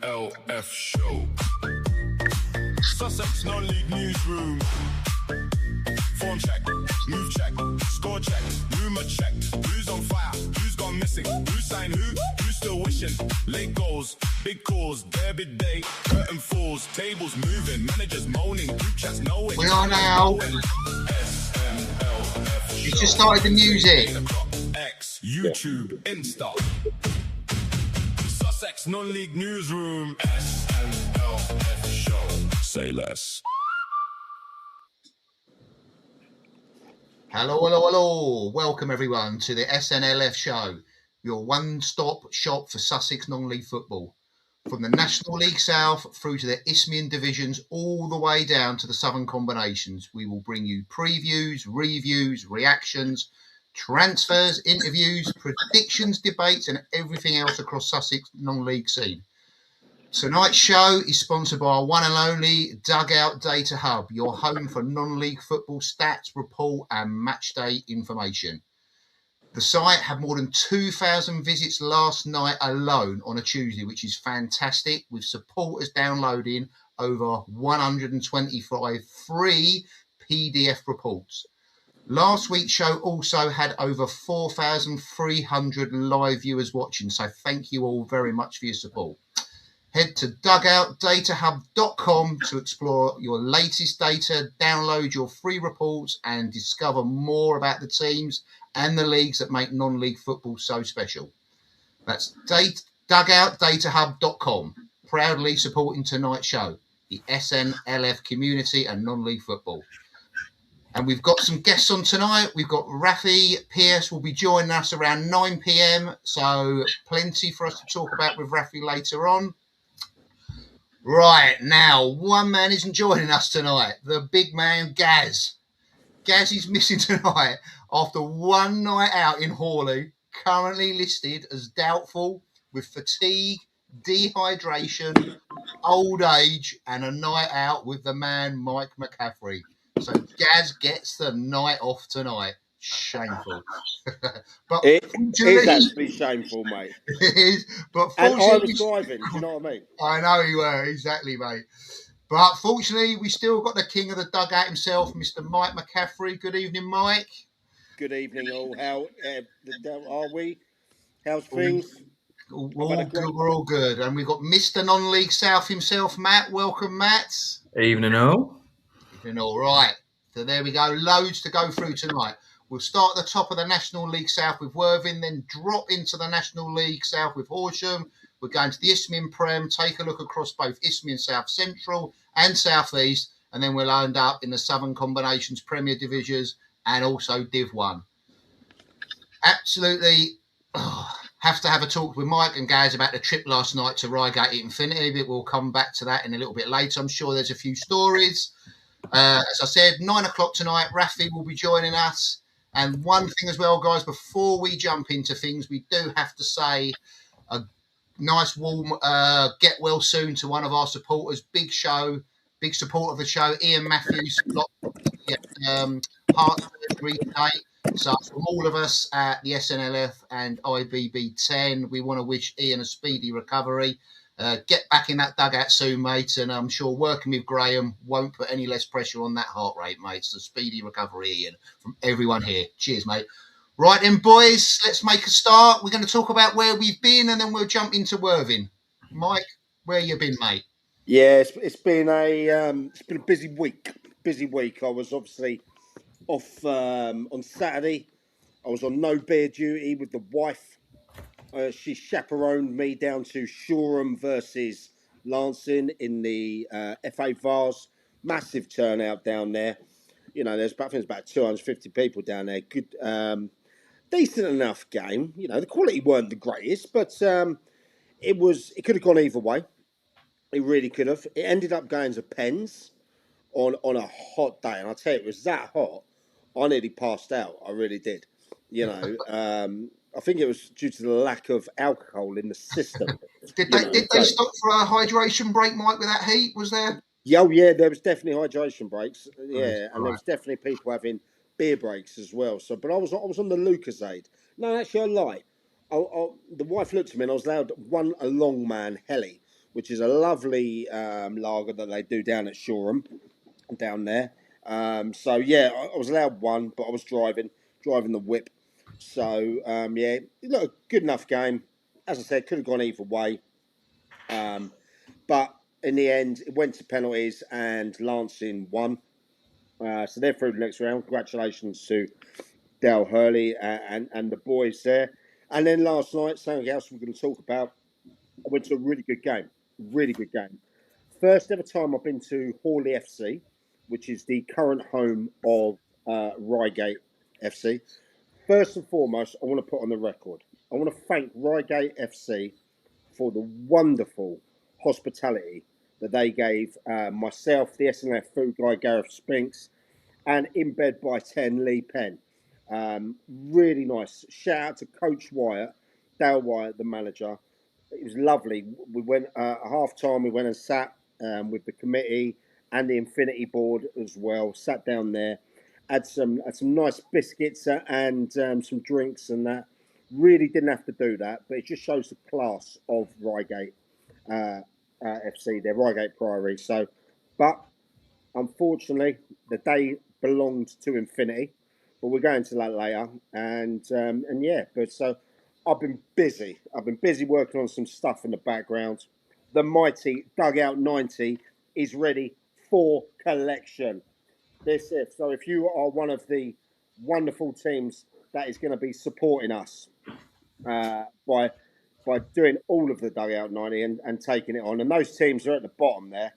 SNLF show. Sussex non-league newsroom. Form check, move check, score check, rumour check. Who's on fire? Who's gone missing? Who signed who? Who's still wishing? Late goals, big calls, derby day, curtain falls, tables moving, managers moaning, group chats knowing. We are now. SNLF You just started the music. X, YouTube, Insta. Sussex non-league newsroom. SNLF show. Say less. Hello, hello, hello. Welcome everyone to the SNLF show, your one-stop shop for Sussex non-league football. From the National League South through to the Isthmian divisions, all the way down to the Southern combinations, we will bring you previews, reviews, reactions, transfers, interviews, predictions, debates, and everything else across Sussex non-league scene. Tonight's show is sponsored by our one and only Dugout Data Hub, your home for non-league football stats, report and matchday information. The site had more than 2,000 visits last night alone on a Tuesday, which is fantastic, with supporters downloading over 125 free PDF reports. Last week's show also had over 4,300 live viewers watching, so thank you all very much for your support. Head to dugoutdatahub.com to explore your latest data, download your free reports and discover more about the teams and the leagues that make non-league football so special. That's dugoutdatahub.com, proudly supporting tonight's show, the SNLF community and non-league football. And we've got some guests on tonight. We've got Raffi Pierce will be joining us around 9 p.m. So plenty for us to talk about with Raffi later on. Right, now, one man isn't joining us tonight. The big man, Gaz. Gaz is missing tonight after one night out in Hawley, currently listed as doubtful with fatigue, dehydration, old age, and a night out with the man, Mike McCaffrey. So Gaz gets the night off tonight. Shameful. But it is actually shameful, mate. It is. But And I fortunately, was driving, do you know what I mean? I know you were, exactly, mate. But fortunately, we still got the king of the dugout himself, Mr. Mike McCaffrey. Good evening, Mike. Good evening, all. How are we? How's things? We're all good. And we've got Mr. Non-League South himself, Matt. Welcome, Matt. Evening, all. Evening, all. Right. So there we go. Loads to go through tonight. We'll start at the top of the National League South with Worthing, then drop into the National League South with Horsham. We're going to the Isthmian Prem, take a look across both Isthmian South Central and South East, and then we'll end up in the Southern Combinations Premier Divisions and also Div 1. Absolutely have to have a talk with Mike and Gaz about the trip last night to Reigate Infinity, but we'll come back to that in a little bit later. I'm sure there's a few stories. As I said, 9 o'clock tonight, Raffi will be joining us. And one thing as well, guys, before we jump into things, we do have to say a nice warm get well soon to one of our supporters. Big support of the show, Ian Matthews, heart surgery today. So from all of us at the SNLF and IBB10, we want to wish Ian a speedy recovery. Get back in that dugout soon, mate, and I'm sure working with Graham won't put any less pressure on that heart rate, mate. So speedy recovery, Ian, from everyone here. Cheers, mate. Right then, boys, let's make a start. We're going to talk about where we've been, and then we'll jump into Worthing. Mike, where you been, mate? Yeah, it's been a busy week. I was obviously off on Saturday. I was on no beer duty with the wife. She chaperoned me down to Shoreham versus Lancing in the FA Vars. Massive turnout down there. You know, there's about 250 people down there. Good, decent enough game. You know, the quality weren't the greatest, but it could have gone either way. It really could have. It ended up going to pens on a hot day, and I'll tell you, it was that hot. I nearly passed out. I really did. You know, I think it was due to the lack of alcohol in the system. Did they stop for a hydration break, Mike, with that heat? Was there? Yeah, there was definitely hydration breaks. Yeah, Right. and there was definitely people having beer breaks as well. So, but I was on the Lucasade. No, actually, I lied. The wife looked at me, and I was allowed a long man heli, which is a lovely lager that they do down at Shoreham, down there. So yeah, I was allowed one, but I was driving the whip. So yeah, look, a good enough game. As I said, could have gone either way. But in the end, it went to penalties and Lancing won. So they're through the next round. Congratulations to Dale Hurley and the boys there. And then last night, something else we're going to talk about. I went to a really good game. Really good game. First ever time I've been to Hawley FC, which is the current home of Reigate FC. First and foremost, I want to put on the record. I want to thank Reigate FC for the wonderful hospitality that they gave myself, the SNLF food guy Gareth Spinks, and in bed by 10 Lee Penn. Really nice. Shout out to Coach Wyatt, Dale Wyatt, the manager. It was lovely. We went at half time. We went and sat with the committee and the Infinity Board as well. Sat down there, had some nice biscuits and some drinks and that. Really didn't have to do that, but it just shows the class of Reigate FC. They're Reigate Priory. So, but unfortunately, the day belonged to Infinity, but we're going to that later. And yeah, but so I've been busy. I've been busy working on some stuff in the background. The mighty Dugout 90 is ready for collection. This is so. If you are one of the wonderful teams that is going to be supporting us by doing all of the Dugout 90 and taking it on, and those teams are at the bottom there.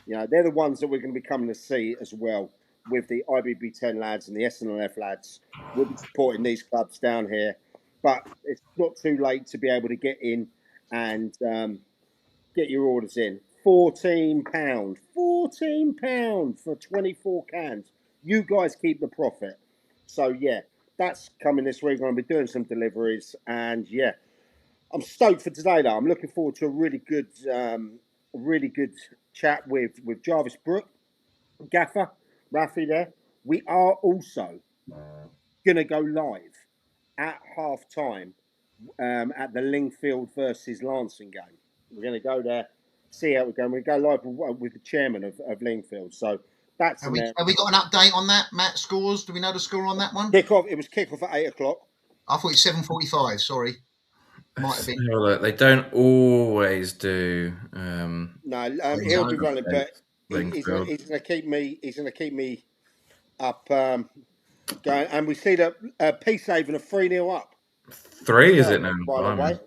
You know, they're the ones that we're going to be coming to see as well with the IBB10 lads and the SNLF lads. We'll be supporting these clubs down here, but it's not too late to be able to get in and get your orders in. £14, £14 for 24 cans. You guys keep the profit. So yeah, that's coming this week. I'm going to be doing some deliveries, and yeah, I'm stoked for today. Though I'm looking forward to a really good chat with Jarvis, Brook, Gaffer, Raffy there. We are also going to go live at half time at the Lingfield versus Lancing game. We're going to go there, see how we're going. We go live with the chairman of Lingfield. So that's have we got an update on that, Matt? Scores? Do we know the score on that one? Kickoff. It was kickoff at 8 o'clock. I thought it was 7:45. Sorry, might have been. They don't always do. No, he'll be running, but he's going to keep me. He's going to keep me up going. And we see that Peacehaven are 3-0 up. 3 is it now? By the way,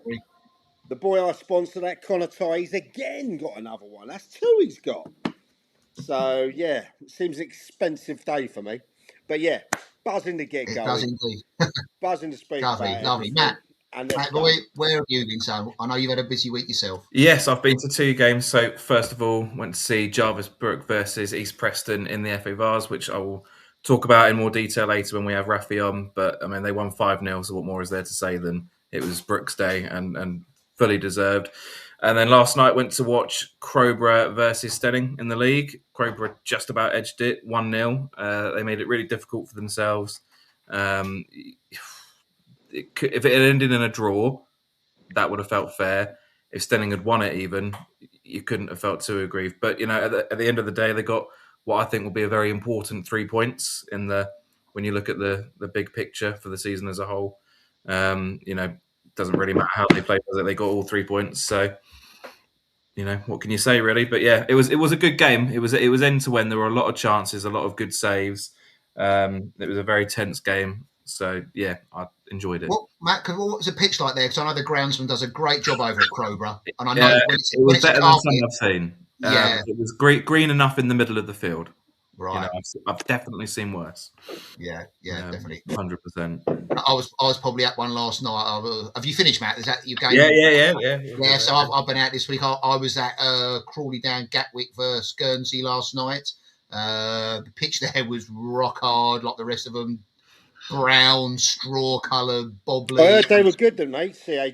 the boy I sponsor, that Connor Ty, he's again got another one. That's 2 he's got. So yeah, it seems an expensive day for me, but yeah, buzzing to get going. Does indeed. Buzzing to speak. Lovely, Matt. Matt, where have you been? So I know you've had a busy week yourself. Yes, I've been to 2 games. So first of all, went to see Jarvis Brook versus East Preston in the FA Vars, which I will talk about in more detail later when we have Raffi on. But I mean, they won 5-0, so what more is there to say than it was Brook's day and fully deserved. And then last night went to watch Crowborough versus Stenning in the league. Crowborough just about edged it, 1-0. They made it really difficult for themselves. If it had ended in a draw, that would have felt fair. If Stenning had won it even, you couldn't have felt too aggrieved. But, you know, at the end of the day, they got what I think will be a very important 3 points when you look at the big picture for the season as a whole. You know, doesn't really matter how they play, does it? They got all 3 points. So, you know, what can you say, really? But yeah, it was a good game. It was end to end. There were a lot of chances, a lot of good saves. It was a very tense game. So yeah, I enjoyed it. Matt, what was the pitch like there? Because I know the groundsman does a great job over at Crowborough, and I know it was better than some I've seen. Yeah, it was green enough in the middle of the field. Right, you know, I've definitely seen worse. Yeah, definitely, 100%. I was probably at one last night. Have you finished, Matt? Is that your game? Yeah. So I've been out this week. I was at Crawley Down Gatwick versus Guernsey last night. The pitch there was rock hard, like the rest of them. Brown, straw-coloured, bobbly. I heard they were good, didn't they? CAG.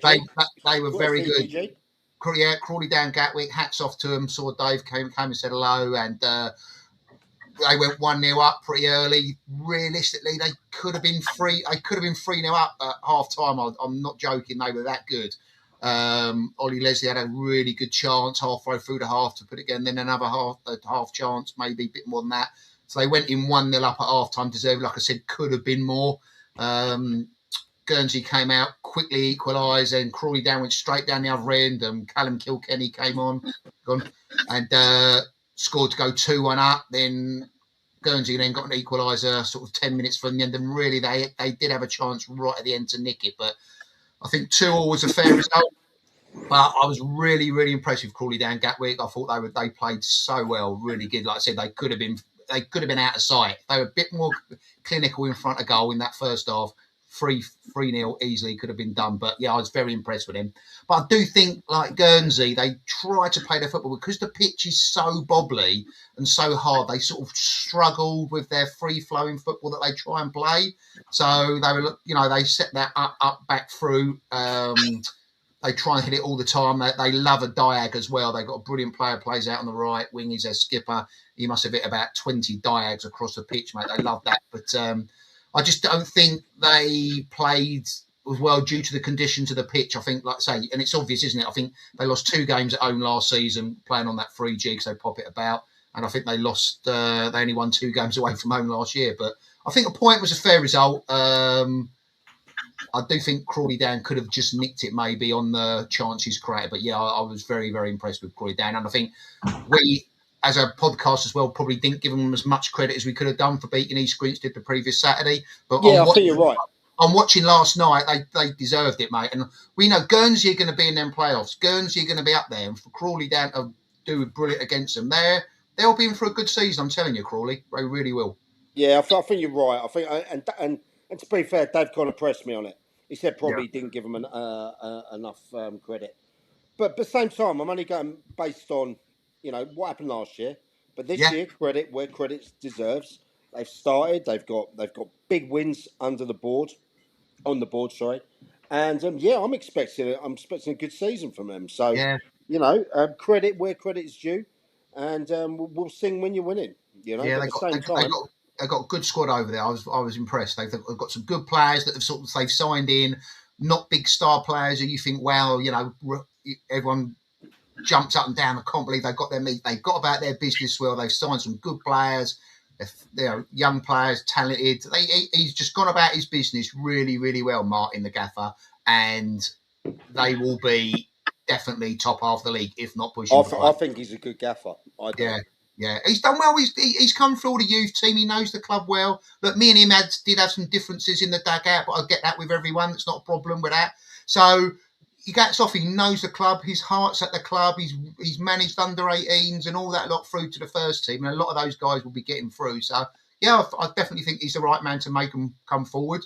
They were very good. Crawley Down Gatwick, hats off to them. Saw Dave came and said hello, and they went 1-0 up pretty early. Realistically, they could have been 3-0 up at half time. I'm not joking; they were that good. Ollie Leslie had a really good chance halfway through the half to put it again, then another half chance, maybe a bit more than that. So they went in 1-0 up at half time, deserved, like I said, could have been more. Guernsey came out, quickly equalised, and Crawley Down went straight down the other end, and Callum Kilkenny came on and scored to go 2-1 up. Then Guernsey then got an equaliser sort of 10 minutes from the end, and really they did have a chance right at the end to nick it, but I think 2-2 was a fair result. But I was really, really impressed with Crawley Down Gatwick. I thought they played so well, really good. Like I said, they could have been out of sight. They were a bit more clinical in front of goal in that first half. 3-0 easily could have been done. But yeah, I was very impressed with him. But I do think, like Guernsey, they try to play their football because the pitch is so bobbly and so hard. They sort of struggled with their free-flowing football that they try and play. So they were, they set that up, back through. They try and hit it all the time. They love a diag as well. They've got a brilliant player, plays out on the right wing. He's their skipper. He must have hit about 20 diags across the pitch, mate. They love that. But I just don't think they played as well due to the conditions of the pitch. I think, like I say, and it's obvious, isn't it? I think they lost 2 games at home last season playing on that 3G because they pop it about. And I think they only won 2 games away from home last year. But I think a point was a fair result. I do think Crawley Down could have just nicked it maybe on the chances created. But yeah, I was very, very impressed with Crawley Down. And I think we, as a podcast as well, probably didn't give them as much credit as we could have done for beating East Grinstead the previous Saturday. But yeah, I think you're right. I'm watching last night. They deserved it, mate. And we know Guernsey are going to be in them playoffs. Guernsey are going to be up there. And for Crawley Down to do brilliant against them, they'll be in for a good season. I'm telling you, Crawley. They really will. Yeah, I think you're right. I think, and to be fair, Dave kind of pressed me on it. He said probably didn't give them enough credit. But at the same time, I'm only going based on, what happened last year. But this year, credit where credit deserves. They've started. They've got big wins on the board. And I'm expecting a good season from them. So credit where credit is due, and we'll sing when you're winning. But at the same time. They've got a good squad over there. I was impressed. They've got some good players that they've signed in, not big star players who you think, well, everyone jumps up and down. I can't believe they've got their meat. They've got about their business well. They've signed some good players. They're young players, talented. He's just gone about his business really, really well, Martin the Gaffer, and they will be definitely top half of the league, if not pushing. I think he's a good gaffer. Yeah, he's done well. He's come through all the youth team. He knows the club well. Look, me and him did have some differences in the dugout, but I get that with everyone. It's not a problem with that. So he gets off. He knows the club. His heart's at the club. He's managed under 18s and all that lot through to the first team, and a lot of those guys will be getting through. So yeah, I definitely think he's the right man to make them come forward.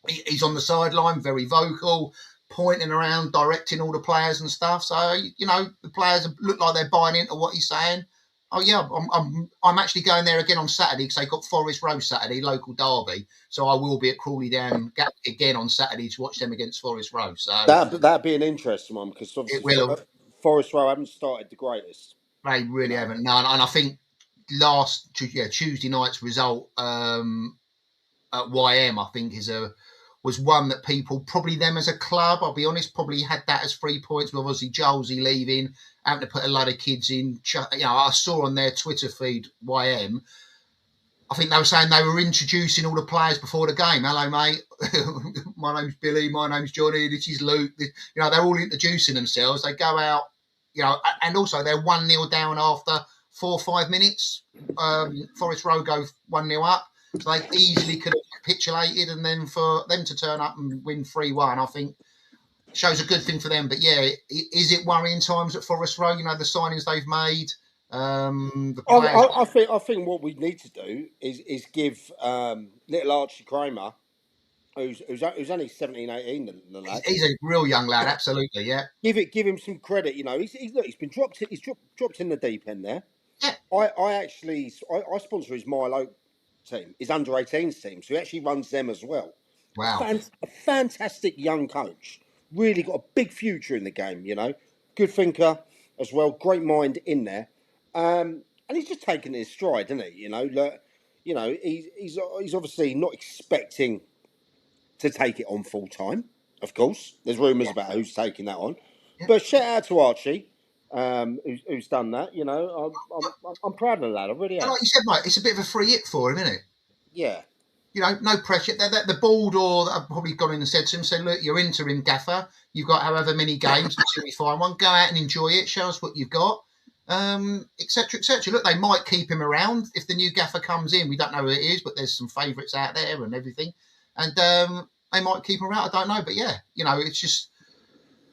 He's on the sideline, very vocal, pointing around, directing all the players and stuff. So the players look like they're buying into what he's saying. Oh yeah, I'm actually going there again on Saturday because they got Forest Row Saturday, local derby. So I will be at Crawley Down again on Saturday to watch them against Forest Row. So that'd be an interesting one because obviously Forest Row haven't started the greatest. They really haven't. No, and I think Tuesday night's result at YM, I think was one that people, probably them as a club, I'll be honest, probably had that as 3 points with obviously Jolesy leaving, having to put a lot of kids in. I saw on their Twitter feed, YM, I think they were saying they were introducing all the players before the game. Hello, mate. My name's Billy. My name's Johnny. This is Luke. They're all introducing themselves. They go out, and also they're 1-0 down after 4 or 5 minutes. Forest Row go 1-0 up. So they easily could have capitulated, and then for them to turn up and win 3-1, I think shows a good thing for them. But yeah, is it worrying times at Forest Row? The signings they've made. I think what we need to do is give little Archie Kramer, who's only 17, 18, the lad. He's a real young lad, absolutely. Yeah. Give him some credit. He's been dropped. He's dropped in the deep end there. Yeah. I sponsor his Milo team, his under 18s team, so he actually runs them as well. Wow. A fantastic young coach. Really got a big future in the game, Good thinker as well, great mind in there. And he's just taken his stride, isn't he? He's obviously not expecting to take it on full time. Of course, there's rumours about who's taking that on, Yeah. but shout out to Archie, who's done that. You know, I'm proud of the lad. I really And am. like you said, mate, it's a bit of a free hit for him, isn't it? Yeah. You know, no pressure. The board or I've probably gone in and said to him, "Say, look, you're interim gaffer. You've got however many games until we find one. Go out and enjoy it. Show us what you've got, etc., etc." Look, they might keep him around if the new gaffer comes in. We don't know who it is, but there's some favourites out there and everything, and they might keep him around. I don't know, but yeah, you know, it's just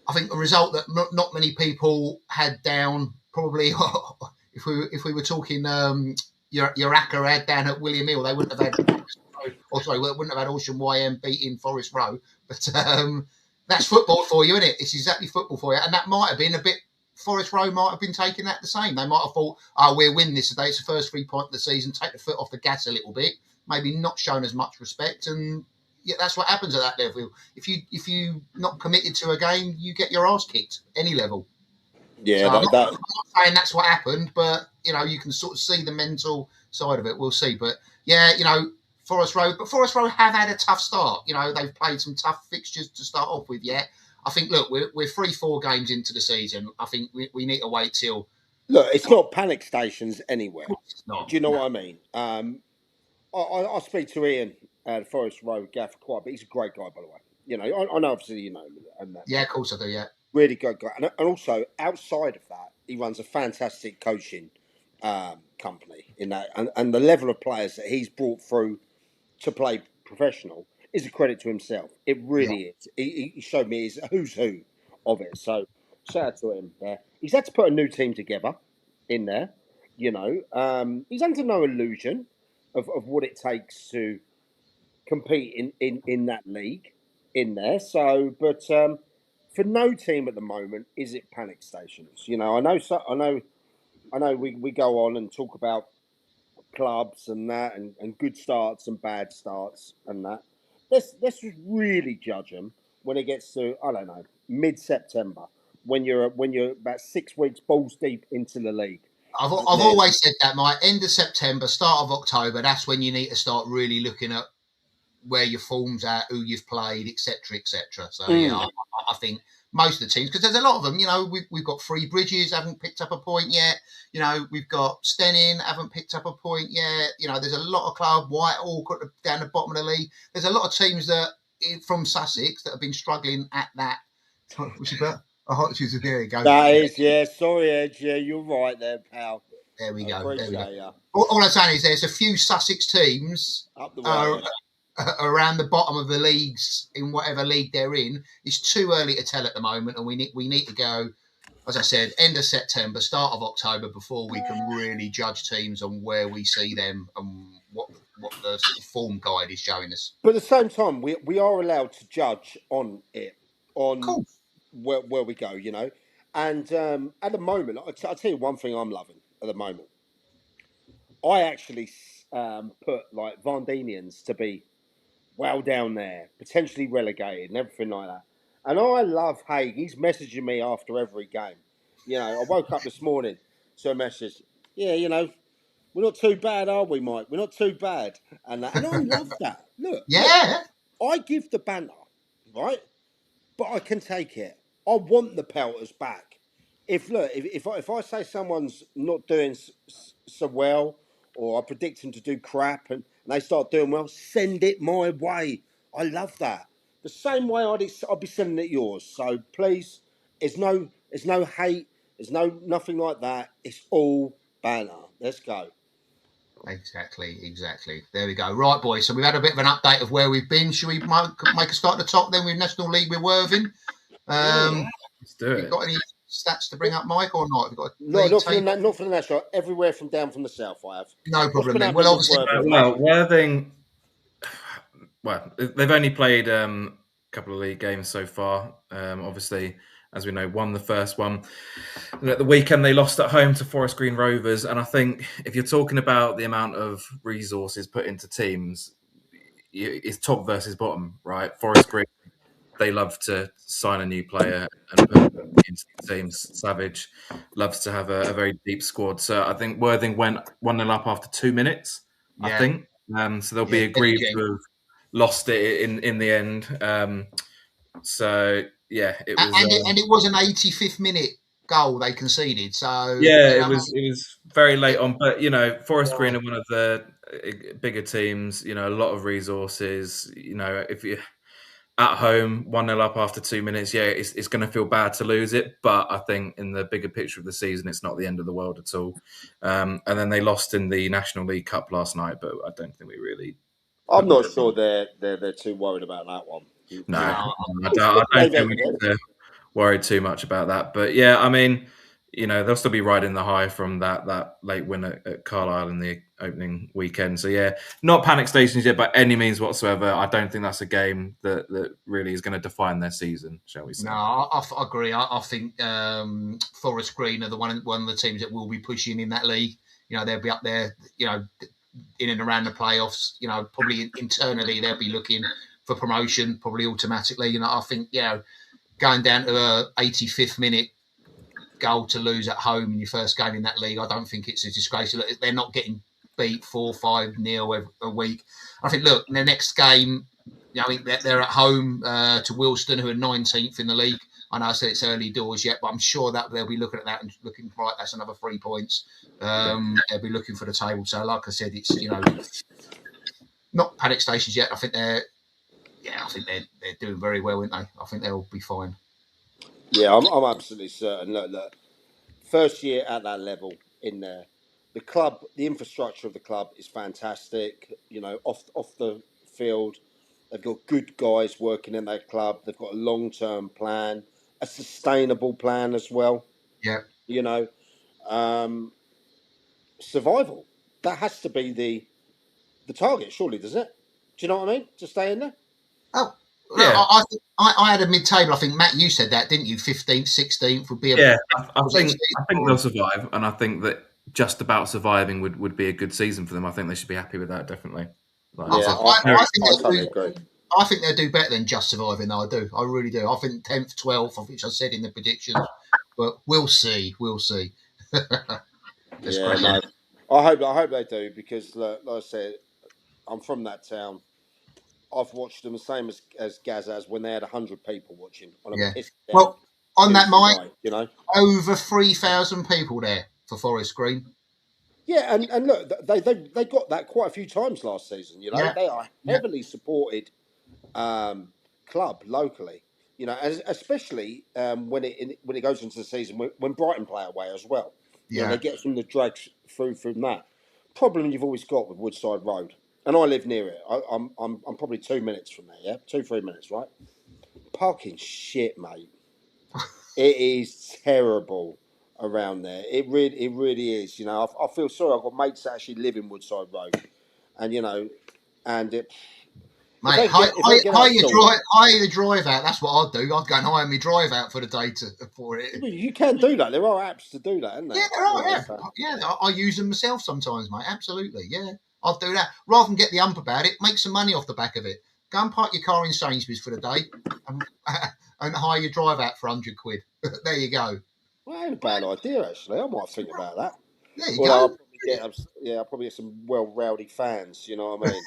I think a result that not many people had down. Probably if we were talking your Acker had down at William Hill, they wouldn't have had. Or sorry, wouldn't have had Ocean YM beating Forest Row, but that's football for you, isn't it? It's exactly football for you, and that might have been a bit. Forest Row might have been taking that the same. They might have thought, "Oh, we'll win this today. It's the first 3 point of the season. Take the foot off the gas a little bit. Maybe not shown as much respect." And yeah, that's what happens at that level. If you not committed to a game, you get your ass kicked any level. Yeah, So I'm not saying that's what happened, but you know you can sort of see the mental side of it. We'll see, but yeah, you know. Forest Row have had a tough start. You know, they've played some tough fixtures to start off with yet. I think, look, we're 3-4 games into the season. I think we need to wait till... Look, it's not panic stations anywhere. It's not, Do you know what I mean? I speak to Ian at Forest Row Gaff quite a bit. He's a great guy, by the way. You know, I know obviously you know him. And that. Yeah, of course I do, yeah. Really good guy. And also, outside of that, he runs a fantastic coaching company in that. And the level of players that he's brought through to play professional is a credit to himself. It really is. He showed me his who's who of it. So shout out to him there. He's had to put a new team together in there. You know, he's under no illusion of what it takes to compete in that league in there. So, but for no team at the moment is it panic stations. You know, I know. We go on and talk about clubs and that, and good starts and bad starts and that. Let's really judge them when it gets to I don't know mid-September when you're about 6 weeks balls deep into the league. I've always said that, Mike. End of September, start of October. That's when you need to start really looking at where your form's at, who you've played, etc., etc. So yeah, I think most of the teams, because there's a lot of them. You know, we've got Three Bridges, haven't picked up a point yet. You know, we've got Stenning, haven't picked up a point yet. You know, there's a lot of club Whitehall down the bottom of the league. There's a lot of teams that from Sussex that have been struggling at that. What's about? There you go. That is, yeah. Sorry, Edge. Yeah, you're right there, pal. There we go. You. All I'm saying is there's a few Sussex teams up the way. Around the bottom of the leagues in whatever league they're in. It's too early to tell at the moment, and we need to go, as I said, end of September, start of October before we can really judge teams on where we see them and what the form guide is showing us. But at the same time, we are allowed to judge on it on where we go, you know. And at the moment, I'll tell you one thing I'm loving at the moment. I actually put like Vardinians to be well down there, potentially relegated and everything like that. And I love Haig. He's messaging me after every game. You know, I woke up this morning to a message. Yeah, you know, we're not too bad, are we, Mike? We're not too bad. And I love that. Look. Yeah. Look, I give the banter, right? But I can take it. I want the pelters back. If I say someone's not doing so well, or I predict them to do crap, and they start doing well, send it my way. I love that. The same way I'd be sending it yours. So please, there's no hate. There's nothing like that. It's all banter. Let's go. Exactly. There we go. Right, boys. So we've had a bit of an update of where we've been. Should we make a start at the top then with National League with Worthing? Let's do it. Have you got any stats to bring up, Mike, or not? Have you got not for the national. Everywhere from down from the south, I have. No problem then. Well, obviously, Worthing. Well, they've only played a couple of league games so far. Obviously, as we know, won the first one. And at the weekend, they lost at home to Forest Green Rovers. And I think if you're talking about the amount of resources put into teams, it's top versus bottom, right? Forest Green, they love to sign a new player and put them into teams. Savage loves to have a very deep squad. So I think Worthing went 1-0 up after 2 minutes, I think. So they'll be aggrieved to have lost it in the end. So yeah, it was. And it was an 85th minute goal they conceded. So Yeah, you it know, was very late on, but Forest Green yeah. are one of the bigger teams. A lot of resources. If you at home 1-0 up after 2 minutes, yeah, it's going to feel bad to lose it. But I think in the bigger picture of the season, it's not the end of the world at all. And then they lost in the National League Cup last night, but I don't think we really I'm put much. not sure they're too worried about that one. No, You know, I don't think we need to worry too much about that. But yeah, I mean, they'll still be riding the high from that late win at Carlisle in the opening weekend. So yeah, not panic stations yet by any means whatsoever. I don't think that's a game that really is going to define their season, shall we say? No, I agree. I think Forest Green are one of the teams that will be pushing in that league. They'll be up there. In and around the playoffs. Probably internally they'll be looking for promotion, probably automatically. I think going down to a 85th minute goal to lose at home in your first game in that league, I don't think it's a disgrace. They're not getting beat 4-5-0 a week. I think, look, in the next game, I think they're at home to Wilston, who are 19th in the league. I know I said it's early doors yet, but I'm sure that they'll be looking at that and looking, right, that's another 3 points. They'll be looking for the table. So, like I said, it's, not panic stations yet. I think they're doing very well, aren't they? I think they'll be fine. Yeah, I'm absolutely certain. Look, first year at that level in there, the club, the infrastructure of the club is fantastic. Off the field, they've got good guys working in that club. They've got a long-term plan, a sustainable plan as well. Yeah. Survival. That has to be the target, surely, doesn't it? Do you know what I mean? To stay in there. Oh, Yeah. no, I had a mid-table. I think, Matt, you said that, didn't you? 15th, 16th would be a... Yeah, I think they'll survive, and I think that just about surviving would be a good season for them. I think they should be happy with that, definitely. I totally agree. I think they'll do better than just surviving, though. I do. I really do. I think 10th, 12th, which I said in the predictions. But we'll see. We'll see. No. I hope they do, because, like I said, I'm from that town. I've watched them the same as Gaz has when they had 100 people watching on a piss down. Well, on that mic, night, over 3,000 people there for Forest Green. Yeah, and look, they got that quite a few times last season. They are a heavily supported club locally. Especially when it goes into the season when Brighton play away as well. They get some of the drags through from that. Problem you've always got with Woodside Road, and I live near it. I'm probably 2 minutes from there. Yeah, 2-3 minutes, right? Parking shit, mate. It is terrible around there. It really is. I feel sorry. I've got mates that actually live in Woodside Road, and it. Mate, hire the drive out. That's what I'd do. I'd go and hire my drive out for the day for it. You can do that. There are apps to do that, aren't there? Yeah, there are. Yeah, I use them myself sometimes, mate. Absolutely. Yeah, I'd do that. Rather than get the ump about it, make some money off the back of it. Go and park your car in Sainsbury's for the day and hire your drive out for 100 quid. There you go. Well, ain't a bad idea, actually. I might think about that. There you go. I'll probably get some rowdy fans, you know what I mean?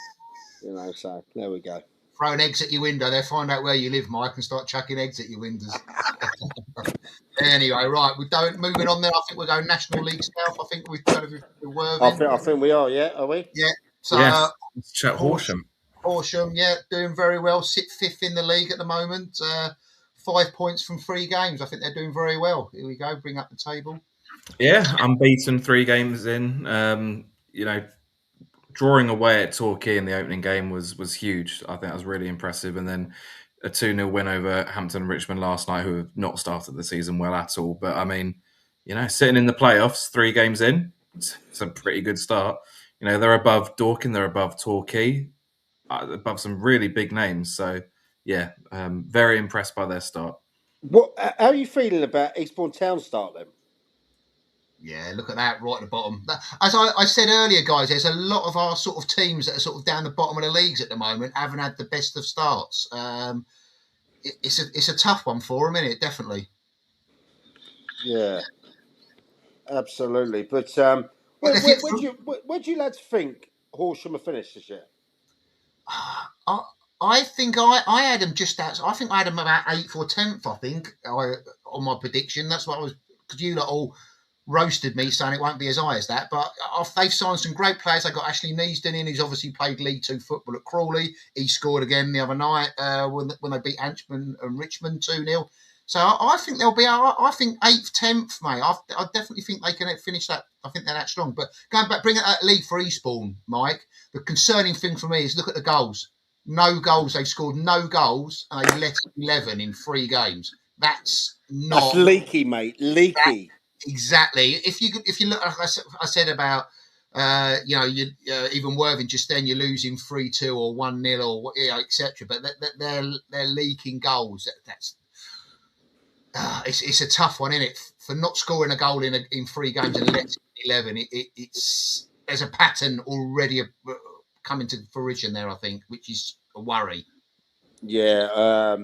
So there we go. Throw an eggs at your window. They'll find out where you live, Mike, and start chucking eggs at your windows. Anyway, right, moving on there. I think we're going National League South. I think we've done it with Worthing. I think we are, yeah, are we? Yeah. So let's chat Horsham. Horsham, yeah, doing very well. Sit 5th in the league at the moment. 5 points from 3 games. I think they're doing very well. Here we go. Bring up the table. Yeah, unbeaten 3 games in. Drawing away at Torquay in the opening game was huge. I think that was really impressive. And then a 2-0 win over Hampton and Richmond last night, who have not started the season well at all. But I mean, sitting in the playoffs 3 games in, it's a pretty good start. They're above Dorking, they're above Torquay, above some really big names. So yeah, very impressed by their start. How are you feeling about Eastbourne Town start then? Yeah, look at that right at the bottom. As I said earlier, guys, there's a lot of our sort of teams that are sort of down the bottom of the leagues at the moment, haven't had the best of starts. It's a tough one for them, isn't it? Definitely. Yeah, absolutely. But where do you lads think Horsham will finish this year? I think I had them just out. I think I had them about 8th or 10th. I think on my prediction. That's what I was, because you lot all roasted me saying it won't be as high as that. But they've signed some great players. They got Ashley Neasden in, who's obviously played League Two football at Crawley. He scored again the other night when they beat Anchman and Richmond 2-0. So I think they'll be. I think 8th, 10th, mate. I definitely think they can finish that. I think they're that strong. But going back, bringing that league for Eastbourne, Mike. The concerning thing for me is look at the goals. No goals. They've scored no gols, and they let 11 in 3 games. That's leaky, mate. Leaky. Exactly. If you look, like I said about even Worthing just then, you're losing 3-2 or 1-0 or etc. But they're leaking goals. That's it's a tough one, isn't it? For not scoring a goal in 3 games and letting 11, it's there's a pattern already coming to fruition there, I think, which is a worry. Yeah,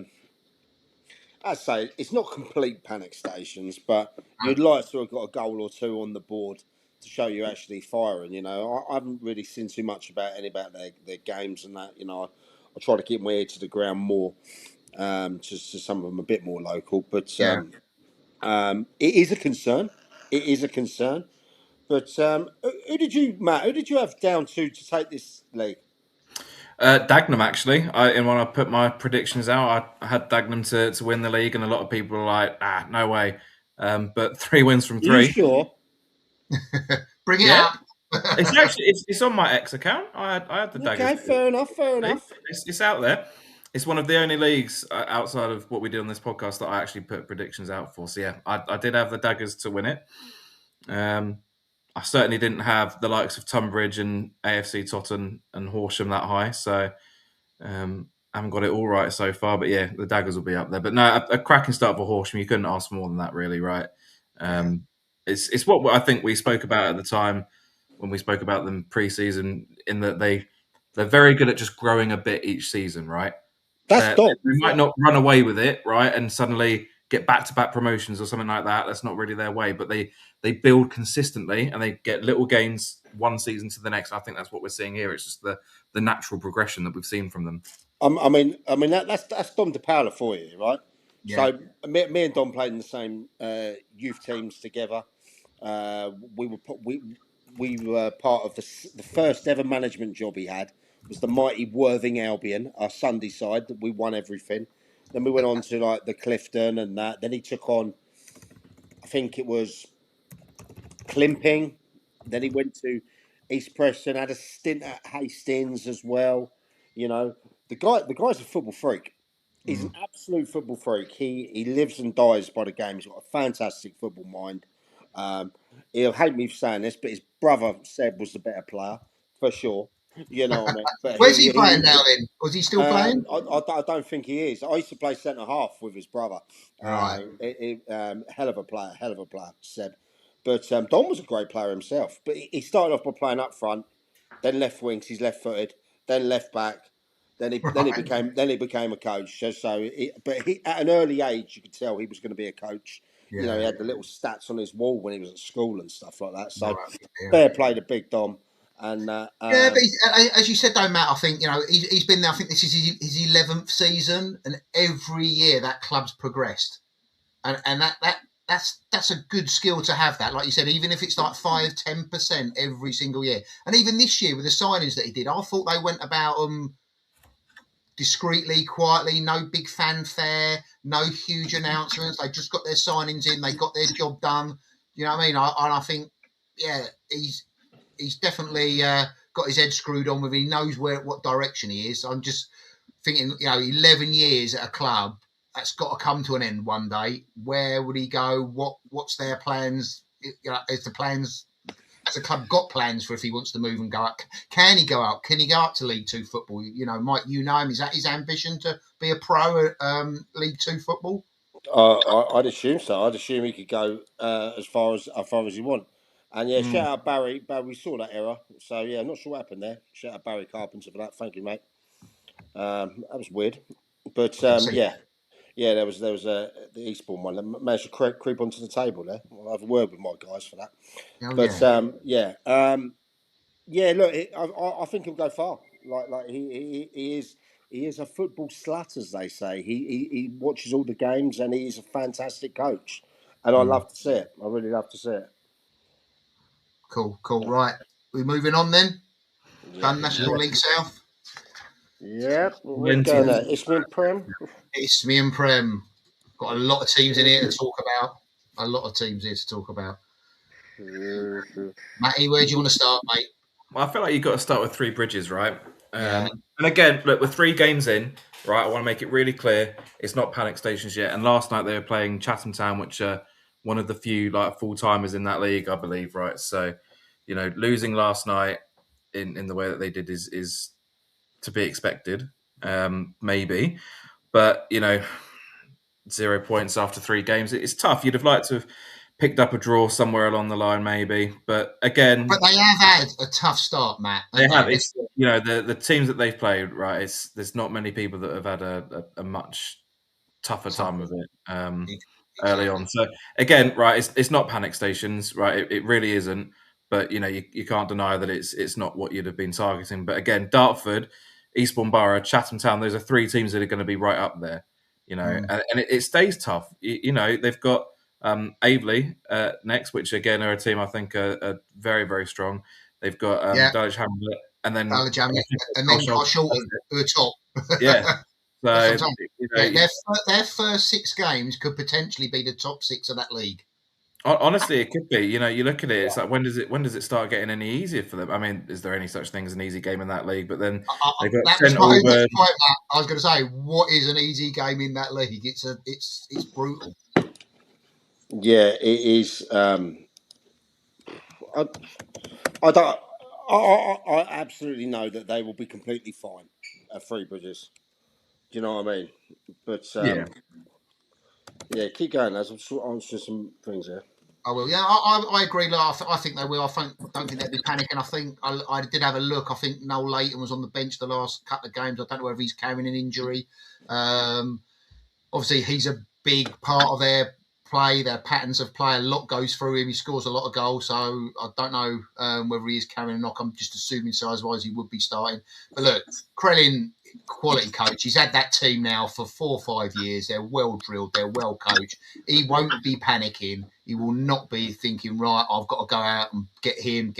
I'd say it's not complete panic stations, but you'd like to have got a goal or 2 on the board to show you're actually firing. You know, I haven't really seen too much about their games and that. You know, I try to keep my ear to the ground more, just to some of them a bit more local. But it is a concern. It is a concern. But who did you, Matt? Who did you have down to take this league? Dagenham, actually. And when I put my predictions out, I had Dagenham to win the league, and a lot of people were like, no way. But 3 wins from 3. Are you sure? Bring it up. It's actually it's on my X account. I had the Daggers. Okay, fair enough. It's out there. It's one of the only leagues outside of what we do on this podcast that I actually put predictions out for. So yeah, I did have the Daggers to win it. I certainly didn't have the likes of Tunbridge and AFC Totton and Horsham that high. So I haven't got it all right so far. But yeah, the Daggers will be up there. But no, a cracking start for Horsham. You couldn't ask for more than that, really, right? It's what I think we spoke about at the time when we spoke about them pre-season, in that they're very good at just growing a bit each season, right? That's They might not run away with it, right, and suddenly get back-to-back promotions or something like that. That's not really their way, but they build consistently and they get little gains one season to the next. I think that's what we're seeing here. It's just the natural progression that we've seen from them. I mean that's Dom DePaola for you, right? Yeah. So me and Dom played in the same youth teams together. We were part of the first ever management job he had. Was the mighty Worthing Albion, our Sunday side. That we won everything. Then we went on to like the Clifton and that. Then he took on, I think it was Climping. Then he went to East Preston, had a stint at Hastings as well. You know, the guy's a football freak. He's an absolute football freak. He lives and dies by the game. He's got a fantastic football mind. He'll hate me for saying this, but his brother Seb was the better player for sure. You know what I mean? But Where's he playing now then? Was he still playing? I don't think he is. I used to play centre half with his brother. Right. Hell of a player, Seb. But Don was a great player himself. But he started off by playing up front, then left wing 'cause he's left footed, then left back. Then he became a coach. But at an early age, you could tell he was going to be a coach. Yeah. You know, he had the little stats on his wall when he was at school and stuff like that. So fair play to Big Dom. And but as you said though, Matt, I think he's been there. I think this is his 11th season, and every year that club's progressed, and that's a good skill to have. That, like you said, even if it's like 5-10% every single year, and even this year with the signings that he did, I thought they went about discreetly, quietly, no big fanfare, no huge announcements. They just got their signings in, they got their job done. You know what I mean? I think, he's definitely got his head screwed on with. He knows what direction he is. I'm just thinking, 11 years at a club, that's got to come to an end one day. Where would he go? What's their plans? Has the club got plans for if he wants to move and go up? Can he go up? Can he go up to League Two football? Mike, him. Is that his ambition to be a pro at League Two football? I'd assume so. I'd assume he could go as far as he wants. And shout out Barry. We saw that error. So I'm not sure what happened there. Shout out Barry Carpenter for that. Thank you, mate. That was weird. But there was the Eastbourne one that managed to creep onto the table there. I'll have a word with my guys for that. Look, I think he'll go far. Like he he is a football slut, as they say. He watches all the games, and he is a fantastic coach. And I love to see it. I really love to see it. Cool. Right, we're moving on then. Yeah. Done National League South. Yep. We're going at Isthmian Prem. Isthmian Prem. Got a lot of teams in here to talk about. A lot of teams here to talk about. Matty, where do you want to start, mate? Well, I feel like you've got to start with Three Bridges, right? And again, look, we're 3 games in, right? I want to make it really clear it's not panic stations yet. And last night they were playing Chatham Town, which are one of the few like full timers in that league, I believe, right? So, you know, losing last night in the way that they did is to be expected, maybe. But you know, 0 points after 3 games, it's tough. You'd have liked to have picked up a draw somewhere along the line, maybe. But again, they have had a tough start, Matt. They have. It's, you know, the teams that they've played, right? There's not many people that have had a much tougher time of it early on. So again, right, it's not panic stations, right? It really isn't. But you know, you can't deny that it's not what you'd have been targeting. But again, Dartford, Eastbourne Borough, Chatham Town, those are 3 teams that are going to be right up there. You know, and it stays tough. You know, they've got Aveley next, which again are a team I think are very, very strong. They've got Dulwich Hamlet and then Carshalton, who are top. Yeah. So you know, their first 6 games could potentially be the top 6 of that league. Honestly, it could be. You know, you look at it. It's like when does it start getting any easier for them? I mean, is there any such thing as an easy game in that league? But then they've got St Albans. I was going to say, what is an easy game in that league? It's brutal. Yeah, it is. I absolutely know that they will be completely fine at Three Bridges. Do you know what I mean? But yeah, keep going, lads. I'm sure answering some things here. I will. Yeah, I agree. I think they will. I don't think they'll be panicking. I think I did have a look. I think Noel Layton was on the bench the last couple of games. I don't know whether he's carrying an injury. Obviously, he's a big part of their play, their patterns of play. A lot goes through him. He scores a lot of goals. So I don't know whether he is carrying a knock. I'm just assuming size-wise he would be starting. But look, Krellin, quality coach. He's had that team now for 4 or 5 years. They're well drilled. They're well coached. He won't be panicking. He will not be thinking, right, I've got to go out and get him.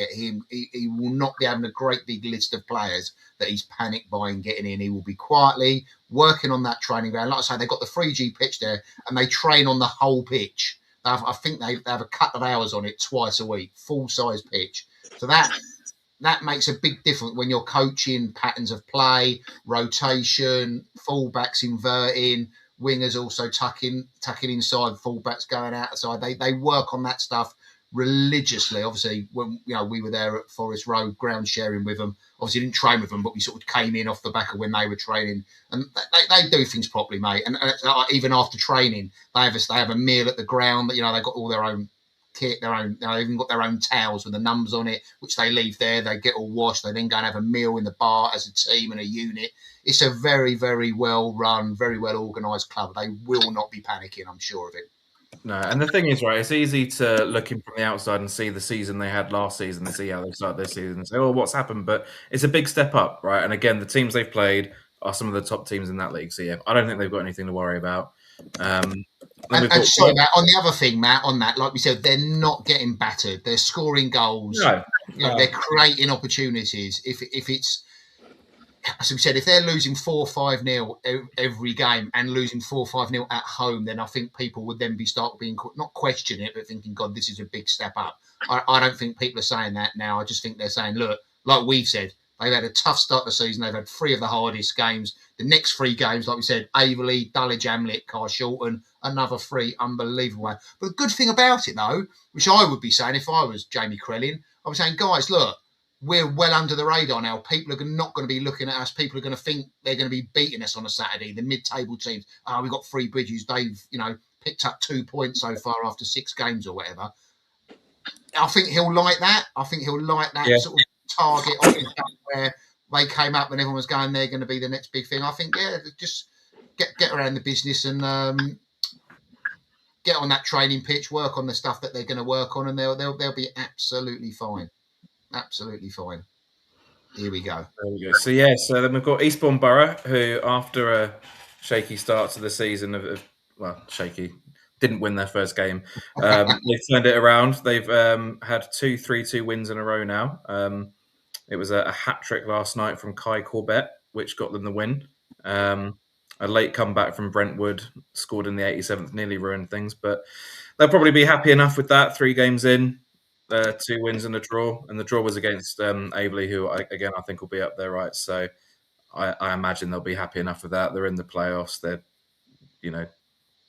He will not be having a great big list of players that he's panicked buying getting in. He will be quietly working on that training ground. Like I say, they've got the 3G pitch there and they train on the whole pitch. I think they have a couple of hours on it twice a week, full-size pitch. So that makes a big difference when you're coaching patterns of play, rotation, fullbacks inverting, wingers also tucking inside, fullbacks going outside. They work on that stuff religiously. Obviously, when we were there at Forest Road, ground sharing with them. Obviously, didn't train with them, but we sort of came in off the back of when they were training, and they do things properly, mate. And even after training, they have a meal at the ground. They've got all their own kit, they've even got their own towels with the numbers on it, which they leave there. They get all washed. They then go and have a meal in the bar as a team and a unit. It's a very, very well run, very well organised club. They will not be panicking, I'm sure of it. No, and the thing is, right, it's easy to look in from the outside and see the season they had last season and see how they started this season and say, oh, what's happened? But it's a big step up, right? And again, the teams they've played are some of the top teams in that league. So, yeah, I don't think they've got anything to worry about. And sorry, Matt, on the other thing, Matt, on that, like we said, they're not getting battered. They're scoring goals. No. They're creating opportunities. If it's, as we said, if they're losing 4-5-0 every game and losing 4-5-0 at home, then I think people would then start being, not questioning it, but thinking, God, this is a big step up. I don't think people are saying that now. I just think they're saying, look, like we've said, they've had a tough start to the season. They've had 3 of the hardest games. The next 3 games, like we said, Aveley, Dulwich Hamlet, Carshalton, another 3 unbelievable. But the good thing about it, though, which I would be saying if I was Jamie Krellin, I was saying, guys, look, we're well under the radar now. People are not going to be looking at us. People are going to think they're going to be beating us on a Saturday. The mid-table teams, we've got 3 Bridges. They've, picked up 2 points so far after 6 games or whatever. I think he'll like that. Sort of target where they came up and everyone was going, they're going to be the next big thing. I think, just get around the business and get on that training pitch, work on the stuff that they're going to work on, and they'll be absolutely fine. Absolutely fine. Here we go. There we go. So then we've got Eastbourne Borough, who after a shaky start to the season shaky, didn't win their first game. They've turned it around. They've had 2 3-2 wins in a row now. It was a hat trick last night from Kai Corbett, which got them the win. A late comeback from Brentwood, scored in the 87th, nearly ruined things, but they'll probably be happy enough with that. 3 games in, 2 wins and a draw, and the draw was against Aveley, who I think will be up there, right? So I imagine they'll be happy enough with that. They're in the playoffs. They're,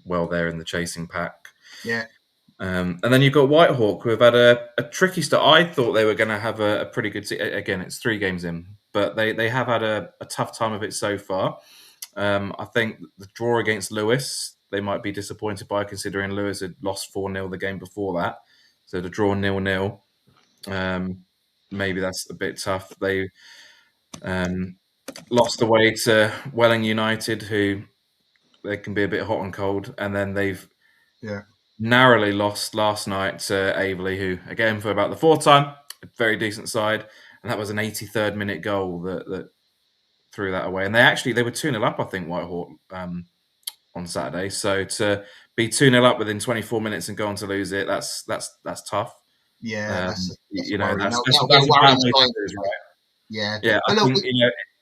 well there in the chasing pack. Yeah. And then you've got Whitehawk, who have had a tricky start. I thought they were going to have a pretty good again, it's 3 games in, but they have had a tough time of it so far. I think the draw against Lewis, they might be disappointed by, considering Lewis had lost 4-0 the game before that. So to draw 0-0, maybe that's a bit tough. They lost away to Welling United, who they can be a bit hot and cold. And then they've narrowly lost last night to Aveley, who, again, for about the 4th time, a very decent side. And that was an 83rd minute goal that threw that away. And they were 2-0 up, I think, Whitehawk, on Saturday. So to be 2-0 up within 24 minutes and go on to lose it, that's tough. Yeah, that's right? Yeah. Yeah, I think,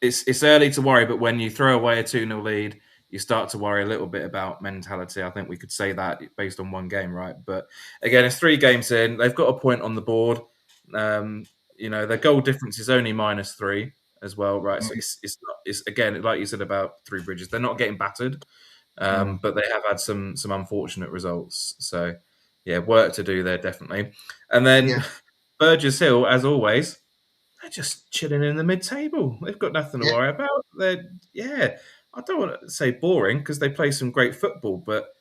it's early to worry, but when you throw away a 2-0 lead, you start to worry a little bit about mentality. I think we could say that based on 1 game, right? But again, it's 3 games in. They've got a point on the board. Their goal difference is only -3 as well, right? So it's again, like you said about Three Bridges, they're not getting battered, but they have had some unfortunate results. So yeah, work to do there definitely. And then Burgess Hill, as always, they're just chilling in the mid-table. They've got nothing to worry about. I don't want to say boring, because they play some great football, but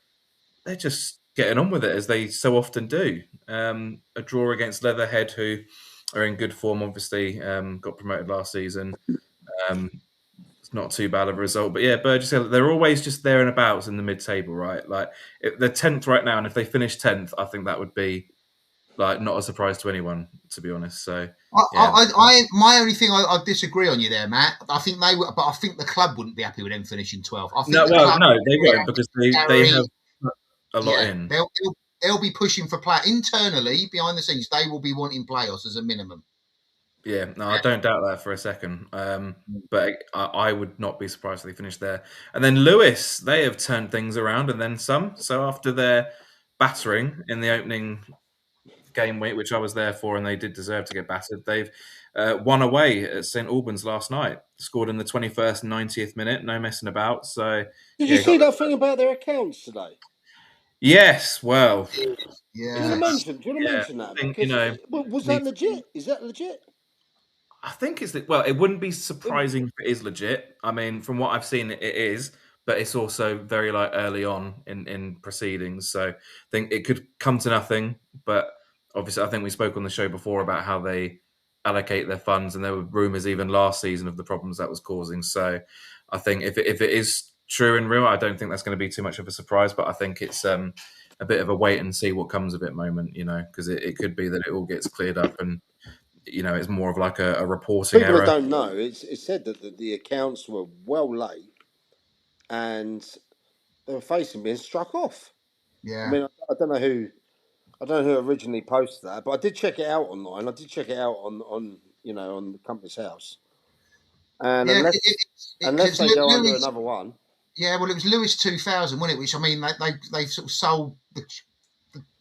they're just getting on with it, as they so often do. A draw against Leatherhead, who are in good form, obviously, got promoted last season. It's not too bad of a result. But yeah, Burgess Hill, they're always just there and abouts in the mid-table, right? Like, they're 10th right now, and if they finish 10th, I think that would be not a surprise to anyone, to be honest. So my only thing I disagree on you there, Matt. I think they would, but I think the club wouldn't be happy with them finishing 12th. I think no, they won't, because they have a lot in. They'll be pushing for play internally, behind the scenes. They will be wanting playoffs as a minimum. Yeah, no, I don't doubt that for a second. But I would not be surprised if they finish there. And then Lewis, they have turned things around and then some. So after their battering in the opening game week, which I was there for, and they did deserve to get battered, they've won away at St Albans last night. Scored in the 21st and 90th minute, no messing about. So did you see that thing about their accounts today? Yes, well, yeah. Do you want to mention that? I think, was that legit? Is that legit? I think it wouldn't be surprising if it is legit. I mean, from what I've seen, it is, but it's also very early on in proceedings. So I think it could come to nothing. But obviously, I think we spoke on the show before about how they allocate their funds, and there were rumours even last season of the problems that was causing. So I think if it is true and real, I don't think that's going to be too much of a surprise. But I think it's a bit of a wait and see what comes of it moment, because it could be that it all gets cleared up and it's more of a reporting People error. That don't know, it's said that the accounts were well late and they were facing being struck off. Yeah. I mean, I don't know who originally posted that, but I did check it out online. I did check it out on the company's house. And unless they go under another one. Yeah, well, it was Lewis 2000, wasn't it? Which, I mean, they sort of sold the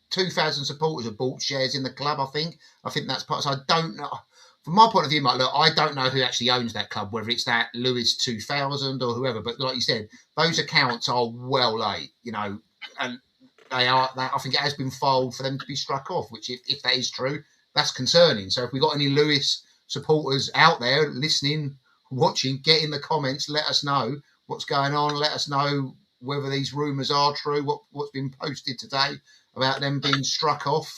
2,000 supporters have bought shares in the club, I think. I think that's part. So I don't know. From my point of view, Mike, look, I don't know who actually owns that club, whether it's that Lewis 2000 or whoever. But like you said, those accounts are well late, and they are. I think it has been filed for them to be struck off, which, if that is true, that's concerning. So if we got any Lewis supporters out there listening, watching, get in the comments, let us know what's going on. Let us know whether these rumours are true, what's been posted today about them being struck off.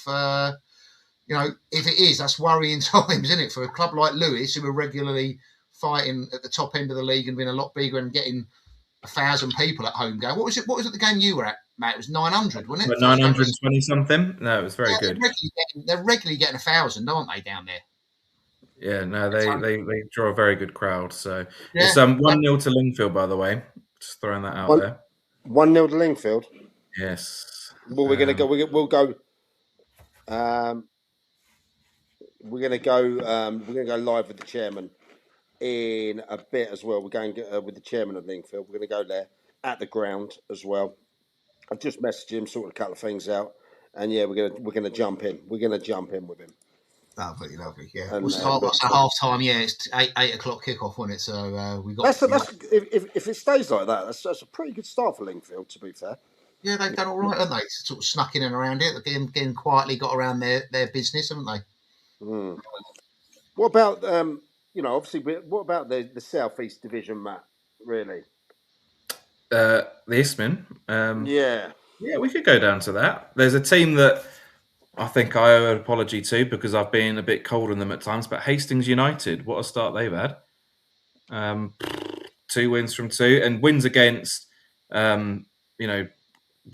If it is, that's worrying times, isn't it? For a club like Lewis, who are regularly fighting at the top end of the league and being a lot bigger and getting 1,000 people at home game. What was it at the game you were at, Matt? It was 900, wasn't it? 920 something. No, it was very good. They're regularly getting 1,000, aren't they, down there? Yeah, no, they draw a very good crowd. So Yeah. it's 1-0 to Lingfield, by the way. Just throwing that out there. 1-0 to Lingfield. Yes. Well, we're gonna go. We'll go. We're gonna go. We're gonna go live with the chairman in a bit as well. We're going with the chairman of Lingfield. We're gonna go there at the ground as well. I've just messaged him, sorted a couple of things out, and yeah, we're gonna jump in. We're gonna jump in with him. Lovely. Yeah. And, What's the half time? Yeah, it's 8 o'clock kickoff, wasn't it? So we got. That's if it stays like that, that's a pretty good start for Lingfield. To be fair. Yeah, they've done all right, haven't they? Sort of snuck in and around it, getting quietly got around their business, haven't they? Mm. What about obviously, what about the Southeast Division, Matt? Really? The Isthmian. Yeah, we could go down to that. There's a team that I think I owe an apology to because I've been a bit cold on them at times. But Hastings United, what a start they've had. 2 wins from 2 and wins against,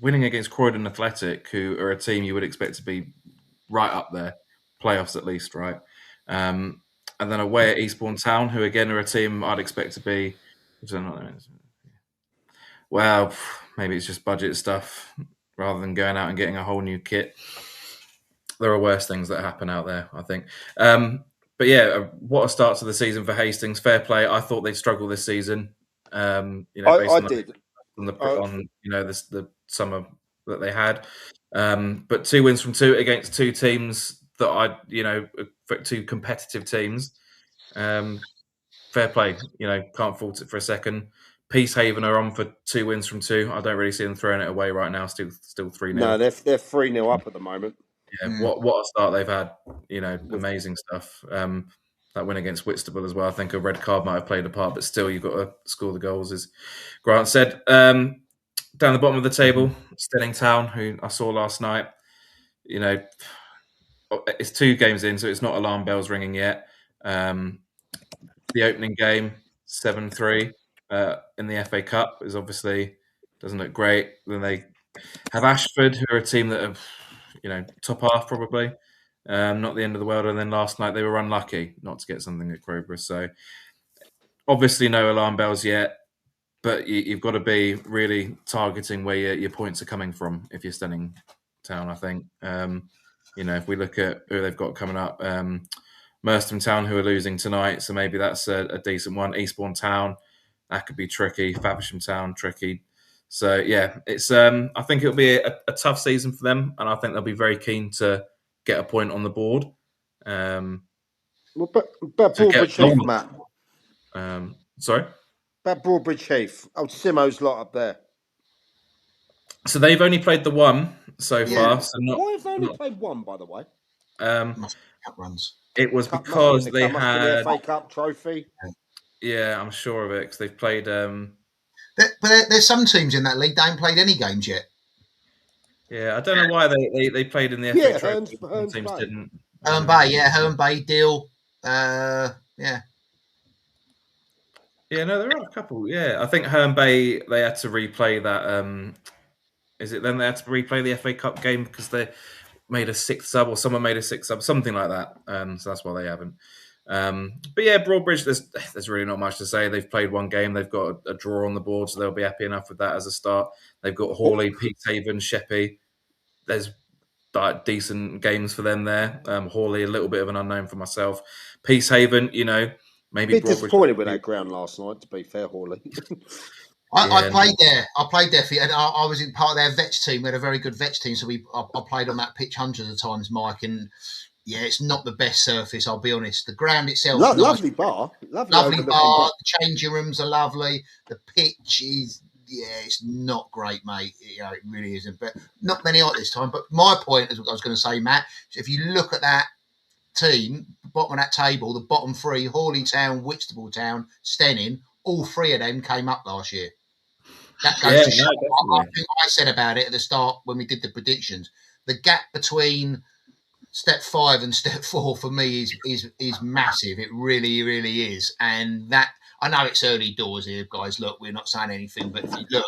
winning against Croydon Athletic, who are a team you would expect to be right up there, playoffs at least, right? And then away at Eastbourne Town, who again are a team I'd expect to be. Well, maybe it's just budget stuff rather than going out and getting a whole new kit. There are worse things that happen out there, I think. But yeah, what a start to the season for Hastings. Fair play. I thought they'd struggle this season. I did. On the summer that they had. But 2 wins from 2 against 2 teams that two competitive teams. Fair play. Can't fault it for a second. Peacehaven are on for 2 wins from 2. I don't really see them throwing it away right now. Still 3-0. No, they're 3-0 up at the moment. Yeah, what a start they've had. Amazing stuff. That win against Whitstable as well. I think a red card might have played a part, but still, you've got to score the goals, as Grant said. Down the bottom of the table, Stenning Town, who I saw last night. It's 2 games in, so it's not alarm bells ringing yet. The opening game, 7-3 in the FA Cup, is obviously doesn't look great. Then they have Ashford, who are a team that have, top half probably. Not the end of the world. And then last night they were unlucky not to get something at Crowborough. So obviously no alarm bells yet, but you've got to be really targeting where your points are coming from if you're Stenning Town, I think. If we look at who they've got coming up, Merstham Town, who are losing tonight, so maybe that's a decent one. Eastbourne Town, that could be tricky. Faversham Town, tricky. So yeah, it's. I think it'll be a tough season for them, and I think they'll be very keen to get a point on the board. But Broadbridge Heath, Matt. Sorry? About Broadbridge Heath. Oh, Simo's lot up there. So they've only played the one so far. So why have they only played one, by the way? Cup runs. It was because they had the FA Cup trophy. Yeah, I'm sure of it because they've played. But there's some teams in that league that haven't played any games yet. Yeah, I don't know why they played in the FA Trophy. Hearns Teams Bay. didn't. Herne Bay, Herne Bay, Deal. Yeah. Yeah, no, there are a couple. Yeah, I think Herne Bay, they had to replay that. Is it then they had to replay the FA Cup game because they made a 6th sub or someone made a 6th sub, something like that. So that's why they haven't. But yeah, Broadbridge, there's really not much to say. They've played one game. They've got a draw on the board, so they'll be happy enough with that as a start. They've got Hawley, Peacehaven, Sheppey. There's decent games for them there. Hawley, a little bit of an unknown for myself. Peacehaven, maybe a bit disappointed with that ground last night, to be fair, Hawley. I played there. And I was in part of their vets team. We had a very good vets team, so I played on that pitch hundreds of times, Mike. And yeah, it's not the best surface. I'll be honest. The ground itself, lovely bar, lovely bar. The changing rooms are lovely. The pitch is, it's not great, mate. It really isn't. But not many are this time. But my point, as I was going to say, Matt, is if you look at that team, bottom of that table, the bottom 3, Hawley Town, Whitstable Town, Stenning, all 3 of them came up last year. That goes to show. I think I said about it at the start when we did the predictions. The gap between step 5 and step 4 for me is massive. It really, really is. And that, I know it's early doors here, guys. Look, we're not saying anything, but if you look,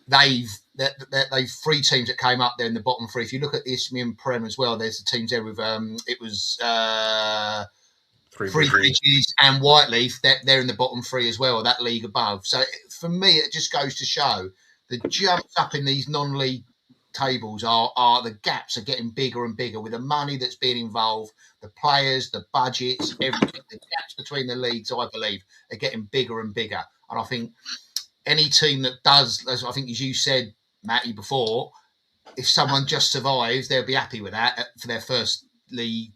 they've 3 teams that came up there in the bottom 3. If you look at the Isthmian Prem as well, there's the teams there with it was Three Bridges and Whiteleaf, they're in the bottom three as well, that league above. So for me, it just goes to show the jumps up in these non-league tables are the gaps are getting bigger and bigger with the money that's being involved, the players, the budgets, everything. The gaps between the leagues, I believe, are getting bigger and bigger. And I think any team that does, as I think as you said, Matty, before, if someone just survives, they'll be happy with that for their first league,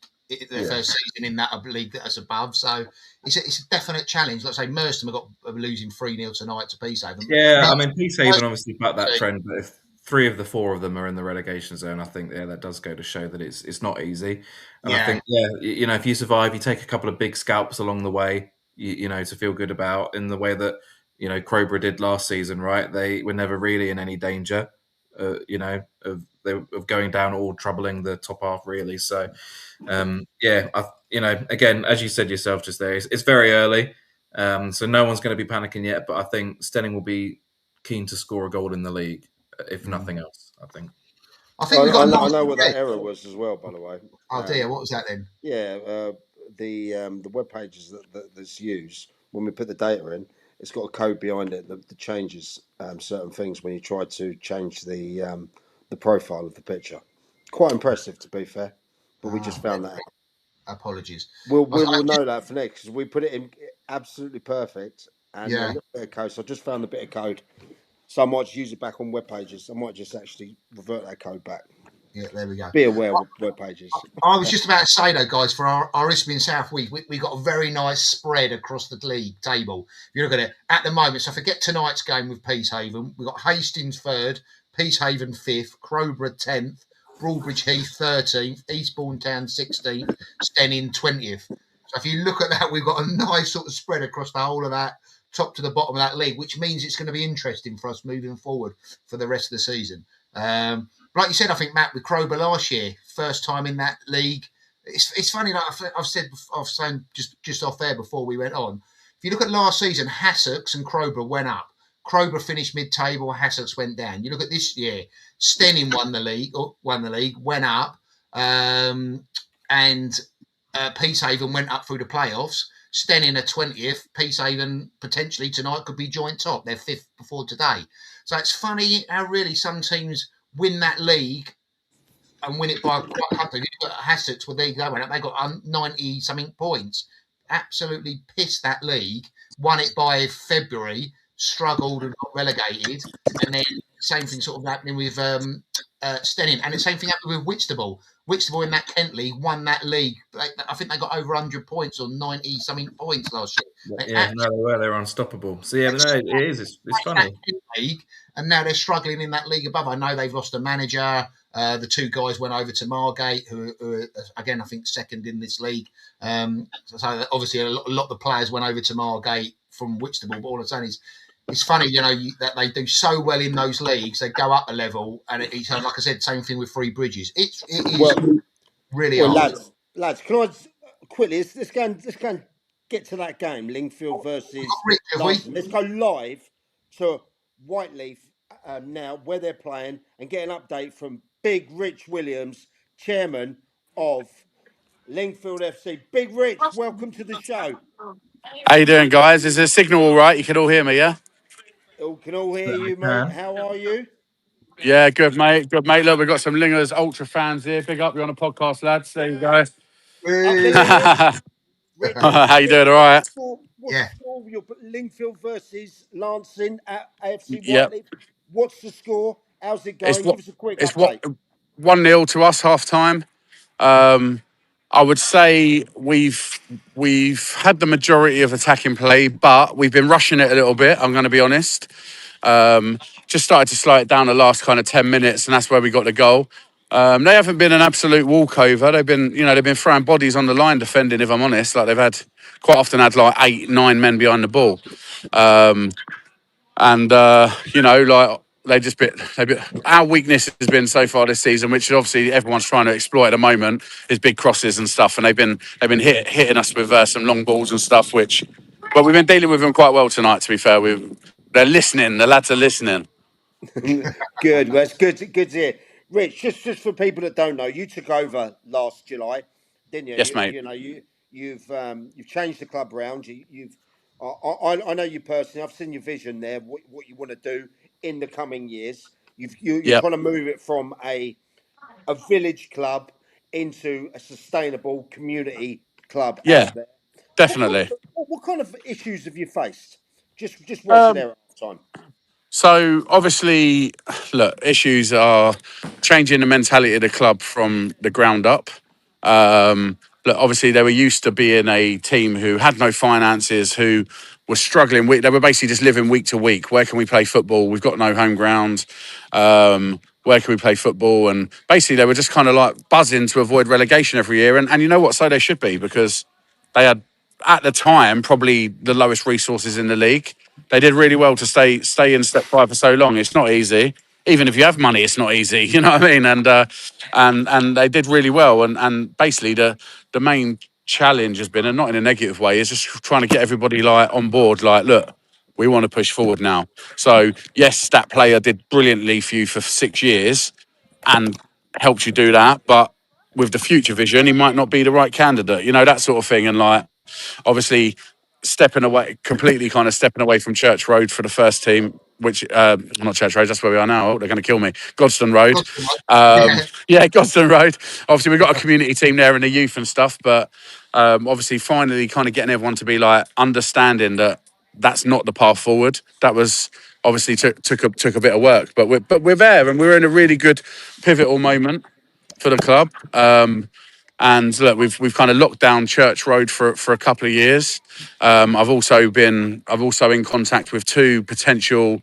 first season in that league that's above. So it's a definite challenge. Like I say, Merstham are losing 3-0 tonight to Peacehaven. Yeah, I mean, Peacehaven obviously backed that trend, but if 3 of the 4 of them are in the relegation zone, I think that does go to show that it's not easy. And I think if you survive, you take a couple of big scalps along the way, to feel good about, in the way that Crowborough did last season, right? They were never really in any danger, of going down or troubling the top half really. So, again, as you said yourself just there, it's very early, so no one's going to be panicking yet. But I think Stenning will be keen to score a goal in the league, if nothing else. I think I know what that error was as well, by the way. Oh dear, what was that then? Yeah, the web pages that's used when we put the data in, it's got a code behind it that changes certain things when you try to change the profile of the picture. Quite impressive, to be fair, but we just found that out. Apologies. We'll know that for next, because we put it in absolutely perfect and a little bit of code. So I just found a bit of code, so I might use it back on web pages. I might just actually revert that code back. Yeah, there we go. Be aware of web pages. I was just about to say, though, guys, for our Isthmian South week, we got a very nice spread across the league table. If you look at it at the moment, so forget tonight's game with Peacehaven. We've got Hastings 3rd, Peacehaven 5th, Crowborough 10th, Broadbridge Heath 13th, Eastbourne Town 16th, Stenning 20th. So if you look at that, we've got a nice sort of spread across the whole of that, top to the bottom of that league, which means it's going to be interesting for us moving forward for the rest of the season. Like you said, I think, Matt, with Crowborough last year, first time in that league. It's funny, like I've said just off there before we went on. If you look at last season, Hassocks and Crowborough went up. Crowborough finished mid-table, Hassocks went down. You look at this year, Stenning won the league, went up, and Peacehaven went up through the playoffs. Stenning are 20th, Peacehaven potentially tonight could be joint top. They're 5th before today. So it's funny how really some teams win that league and win it by quite comfortably. You've got Hassocks, they got 90 something points. Absolutely pissed that league. Won it by February, struggled and got relegated, and then same thing sort of happening with Stenning, and the same thing happened with Whitstable. Whitstable in that Kent League won that league. I think they got over 100 points or 90 something points last year. They were unstoppable. So it is. It's funny. League, and now they're struggling in that league above. I know they've lost a manager. The 2 guys went over to Margate, who are, again, I think second in this league. So obviously a lot of the players went over to Margate from Whitstable. But all I'm saying is, it's funny, that they do so well in those leagues. They go up a level, and it's like I said, same thing with Three Bridges. It is really hard. Lads, can I quickly? Let's go and get to that game, Lingfield versus. Let's go live to Whiteleaf now, where they're playing, and get an update from Big Rich Williams, chairman of Lingfield FC. Big Rich, welcome to the show. How you doing, guys? Is the signal all right? You can all hear me, yeah? Can all hear you, mate. How are you? Yeah, good, mate. Good, mate. Look, we've got some Lingers Ultra fans here. Big up, you're on a podcast, lads. There you go. Rich, how you doing? All right? What's the score? Your Lingfield versus Lancing at AFC Whiteleaf. What's the score? How's it going? Give us a quick update. 1-0 to us, half time. I would say we've had the majority of attacking play, but we've been rushing it a little bit. I'm going to be honest. Just started to slow it down the last kind of 10 minutes, and that's where we got the goal. They haven't been an absolute walkover. They've been throwing bodies on the line defending. If I'm honest, like they've quite often had like 8-9 men behind the ball, our weakness has been so far this season, which obviously everyone's trying to exploit at the moment, is big crosses and stuff, and they've been hitting us with some long balls and stuff. But we've been dealing with them quite well tonight. To be fair, they're listening. The lads are listening. Good. Well, it's good to hear. Rich, just for people that don't know, you took over last July, didn't you? Yes, mate. you've changed the club round. I know you personally. I've seen your vision there. What you want to do in the coming years. You're Yep. trying to move it from a village club into a sustainable community club Yeah, out there. definitely. What kind of issues have you faced? Just whilst you're Um, there at half time. So obviously, look, issues are changing the mentality of the club from the ground up. Look, obviously they were used to being a team who had no finances, who were struggling. They were basically just living week to week. Where can we play football? We've got no home ground. Where can we play football? And basically they were just kind of like buzzing to avoid relegation every year. And you know what? So they should be, because they had, at the time, probably the lowest resources in the league. They did really well to stay in step five for so long. It's not easy. Even if you have money, it's not easy. You know what I mean? And they did really well. And basically the main challenge has been, and not in a negative way, is just trying to get everybody like on board. Like, look, we want to push forward now. So yes, that player did brilliantly for you for 6 years and helped you do that, but with the future vision, he might not be the right candidate. You know, that sort of thing. And like, obviously stepping away completely, kind of stepping away from Church Road for the first team, which not Church Road, that's where we are now. Oh, they're going to kill me. Godstone Road. Yeah. Yeah, Godstone Road. Obviously we've got a community team there in the youth and stuff, but obviously finally kind of getting everyone to be like understanding that that's not the path forward. That was obviously took a bit of work, but we're there, and we're in a really good pivotal moment for the club. And look, we've kind of locked down Church Road for a couple of years. I've also in contact with two potential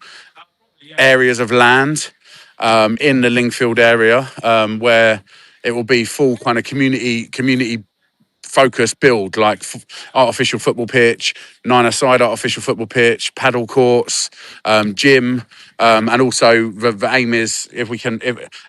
areas of land in the Lingfield area, where it will be full kind of community focus build, like artificial football pitch, nine-a-side artificial football pitch, paddle courts, gym, and also the aim is, if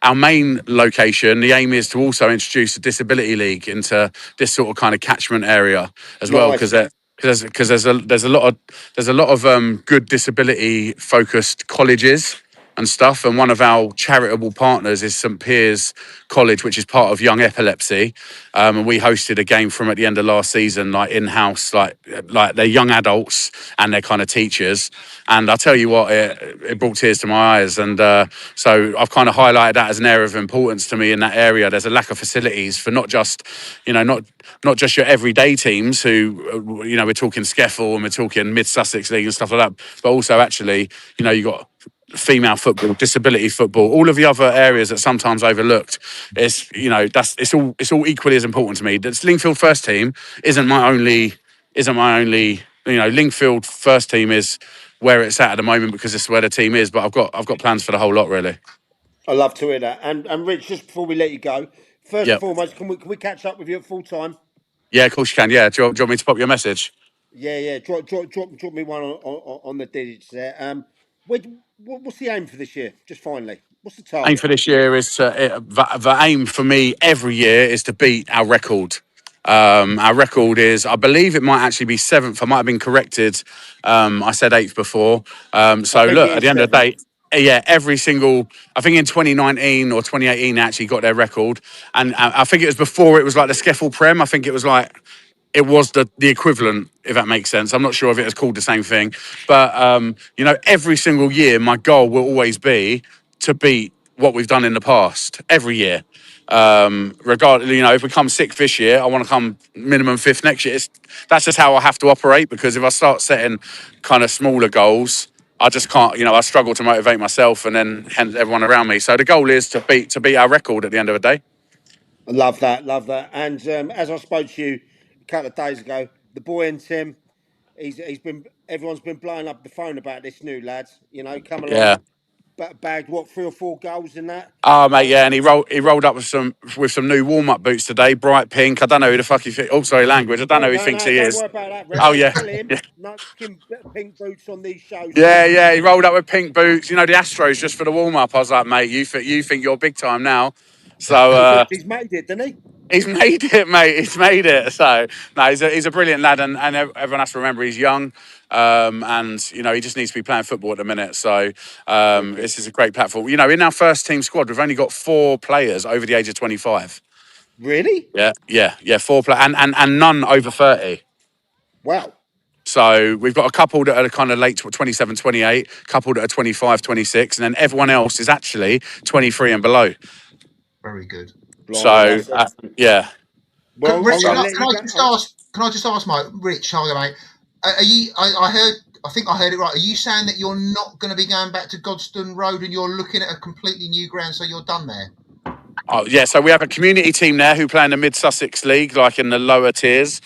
our main location, the aim is to also introduce a disability league into this sort of kind of catchment area as well, because Nice. there's a lot of good disability focused colleges and stuff. And one of our charitable partners is St Piers College, which is part of Young Epilepsy. And we hosted a game from at the end of last season, like in-house, like they're young adults and they're kind of teachers. And I tell you what, it brought tears to my eyes. And so I've kind of highlighted that as an area of importance to me in that area. There's a lack of facilities for not just, not just your everyday teams who, we're talking Skeffel and we're talking Mid-Sussex League and stuff like that, but also actually, you've got female football, disability football, all of the other areas that sometimes overlooked. It's all equally as important to me. This Lingfield first team isn't my only. Lingfield first team is where it's at the moment because it's where the team is. But I've got plans for the whole lot, really. I love to hear that. And Rich, just before we let you go, first and Yep. foremost, can we catch up with you at full time? Yeah, of course you can. Yeah, do you want me to pop your message? Yeah. Drop me one on the digits there. What's the aim for this year? Just finally, what's the Aim target? for this year is the aim for me every year is to beat our record. Our record is, I believe it might actually be seventh. I might have been corrected. I said eighth before. I So think look, it at is the end of the seventh. day, yeah, every single, I think in 2019 or 2018 they actually got their record. And I think it was before it was like the Skeffel Prem. I think it was like, it was the equivalent, if that makes sense. I'm not sure if it was called the same thing. But, every single year, my goal will always be to beat what we've done in the past, every year. Regardless, if we come sixth this year, I want to come minimum fifth next year. That's just how I have to operate, because if I start setting kind of smaller goals, I just can't, I struggle to motivate myself and then hence everyone around me. So the goal is to beat our record at the end of the day. I love that, love that. And as I spoke to you a couple of days ago, the boy and Tim, he's been everyone's been blowing up the phone about this new lad. Come along, Yeah. bagged what 3 or 4 goals in that. Oh mate, yeah, and he rolled up with some new warm up boots today, bright pink. I don't know who the fuck he thinks. Oh, sorry, language. I don't know who he thinks No, he don't is. worry about that, Reg. Oh Don't yeah, tell him. yeah, No fucking pink boots on these shows, yeah, mate. yeah. He rolled up with pink boots. The Astros just for the warm up. I was like, mate, you think you're big time now? So He's made it, didn't he? he's made it, mate. He's made it. So no, he's a brilliant lad, and everyone has to remember he's young. And he just needs to be playing football at the minute. So Wicked. this is a great platform. In our first team squad, we've only got 4 players over the age of 25. Really? Yeah. 4 players and none over 30. Wow. So we've got a couple that are kind of late 27, 28, couple that are 25, 26, and then everyone else is actually 23 and below. Very good. Blimey, So that's excellent. yeah. Well, I'm Rich, going can to I, let can you I go. just ask? Can I just ask, Mike? Rich, hold on, mate. Are you? I heard. I think I heard it right. Are you saying that you're not going to be going back to Godstone Road and you're looking at a completely new ground, so you're done there? Oh, yeah, so we have a community team there who play in the Mid Sussex League, like in the lower tiers.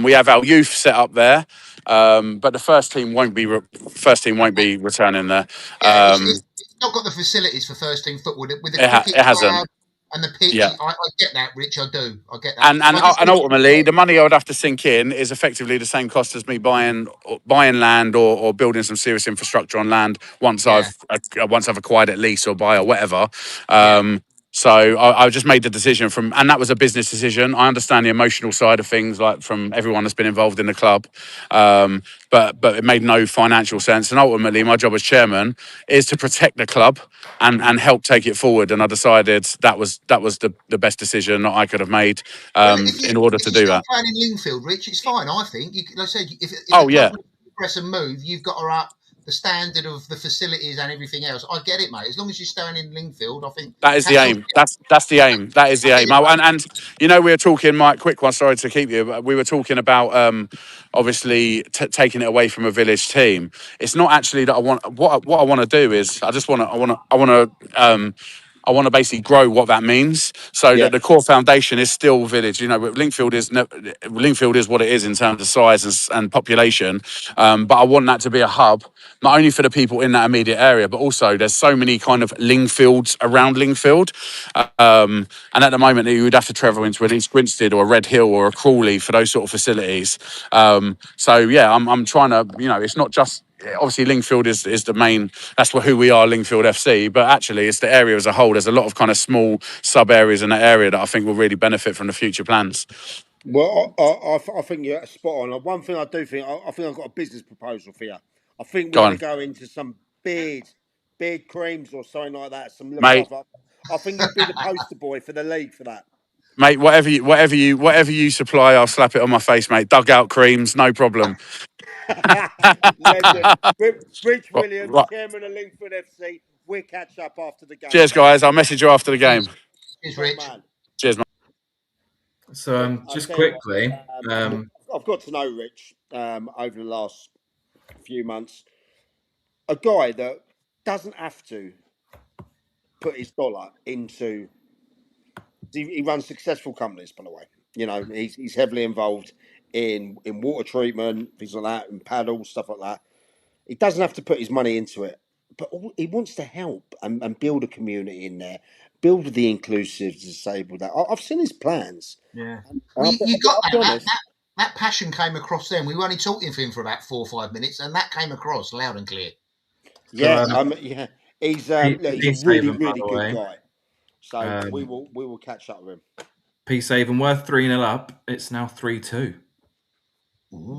We have our youth set up there, but the first team won't be returning there. Yeah, it's not got the facilities for first team football with the cricket It hasn't. club and the pitch. Yeah. I get that, Rich. I do. I get that. And I just think ultimately, the money I would have to sink in is effectively the same cost as me buying land or building some serious infrastructure on land once Yeah. I've acquired it, lease or buy or whatever. Yeah. So I just made the decision and that was a business decision. I understand the emotional side of things, like from everyone that's been involved in the club, but it made no financial sense. And ultimately, my job as chairman is to protect the club and help take it forward. And I decided that was the best decision that I could have made Well, in order if to you're do still that. playing in Lingfield, Rich, it's fine. I think. Like I said, if Oh the yeah. club wants to progress and move, you've got to up the standard of the facilities and everything else. I get it, mate. As long as you're staying in Lingfield, I think That is the hats off. aim. That's the aim. That is the I get aim. it, mate. And you know, we were talking, Mike. Quick one. Sorry to keep you. But we were talking about obviously taking it away from a village team. It's not actually that I want. What I want to do is I want to basically grow what that means, so Yeah. that the core foundation is still village. You know, Lingfield is what it is in terms of size and population, but I want that to be a hub, not only for the people in that immediate area, but also there's so many kind of Lingfields around Lingfield, and at the moment you would have to travel into an East Grinstead or a Red Hill or a Crawley for those sort of facilities. So yeah, I'm trying to, you know, it's not just. Obviously, Lingfield is the main. That's who we are, Lingfield FC. But actually, it's the area as a whole. There's a lot of kind of small sub areas in that area that I think will really benefit from the future plans. Well, I think you're spot on. One thing I do think, I think I've got a business proposal for you. I think Go we're going to on, go into some beard creams or something like that. Some mate. stuff. I think you'd be the poster boy for the league for that. Mate, whatever you supply, I'll slap it on my face, mate. Dugout creams, no problem. Legend. Rich Williams, Right. chairman of Lingford FC. We'll catch up after the game, Cheers, mate. guys. I'll message you after the game. Cheers, Top Rich. man. Cheers, mate. So I just tell you what, quickly, I've got to know Rich over the last few months. A guy that doesn't have to put his dollar into. He runs successful companies, by the way. You know, he's heavily involved in water treatment, things like that, and paddle stuff like that. He doesn't have to put his money into it, but he wants to help and build a community in there, build the inclusive, disabled. I've seen his plans. yeah, Well, you got I'll be that. honest. That passion came across then. We were only talking to him for about 4 or 5 minutes, and that came across loud and clear. Yeah, so, yeah. He's Peace a really, Haven, by really the good way. guy. So we will catch up with him. Peace Haven were 3-0 up. It's now 3-2.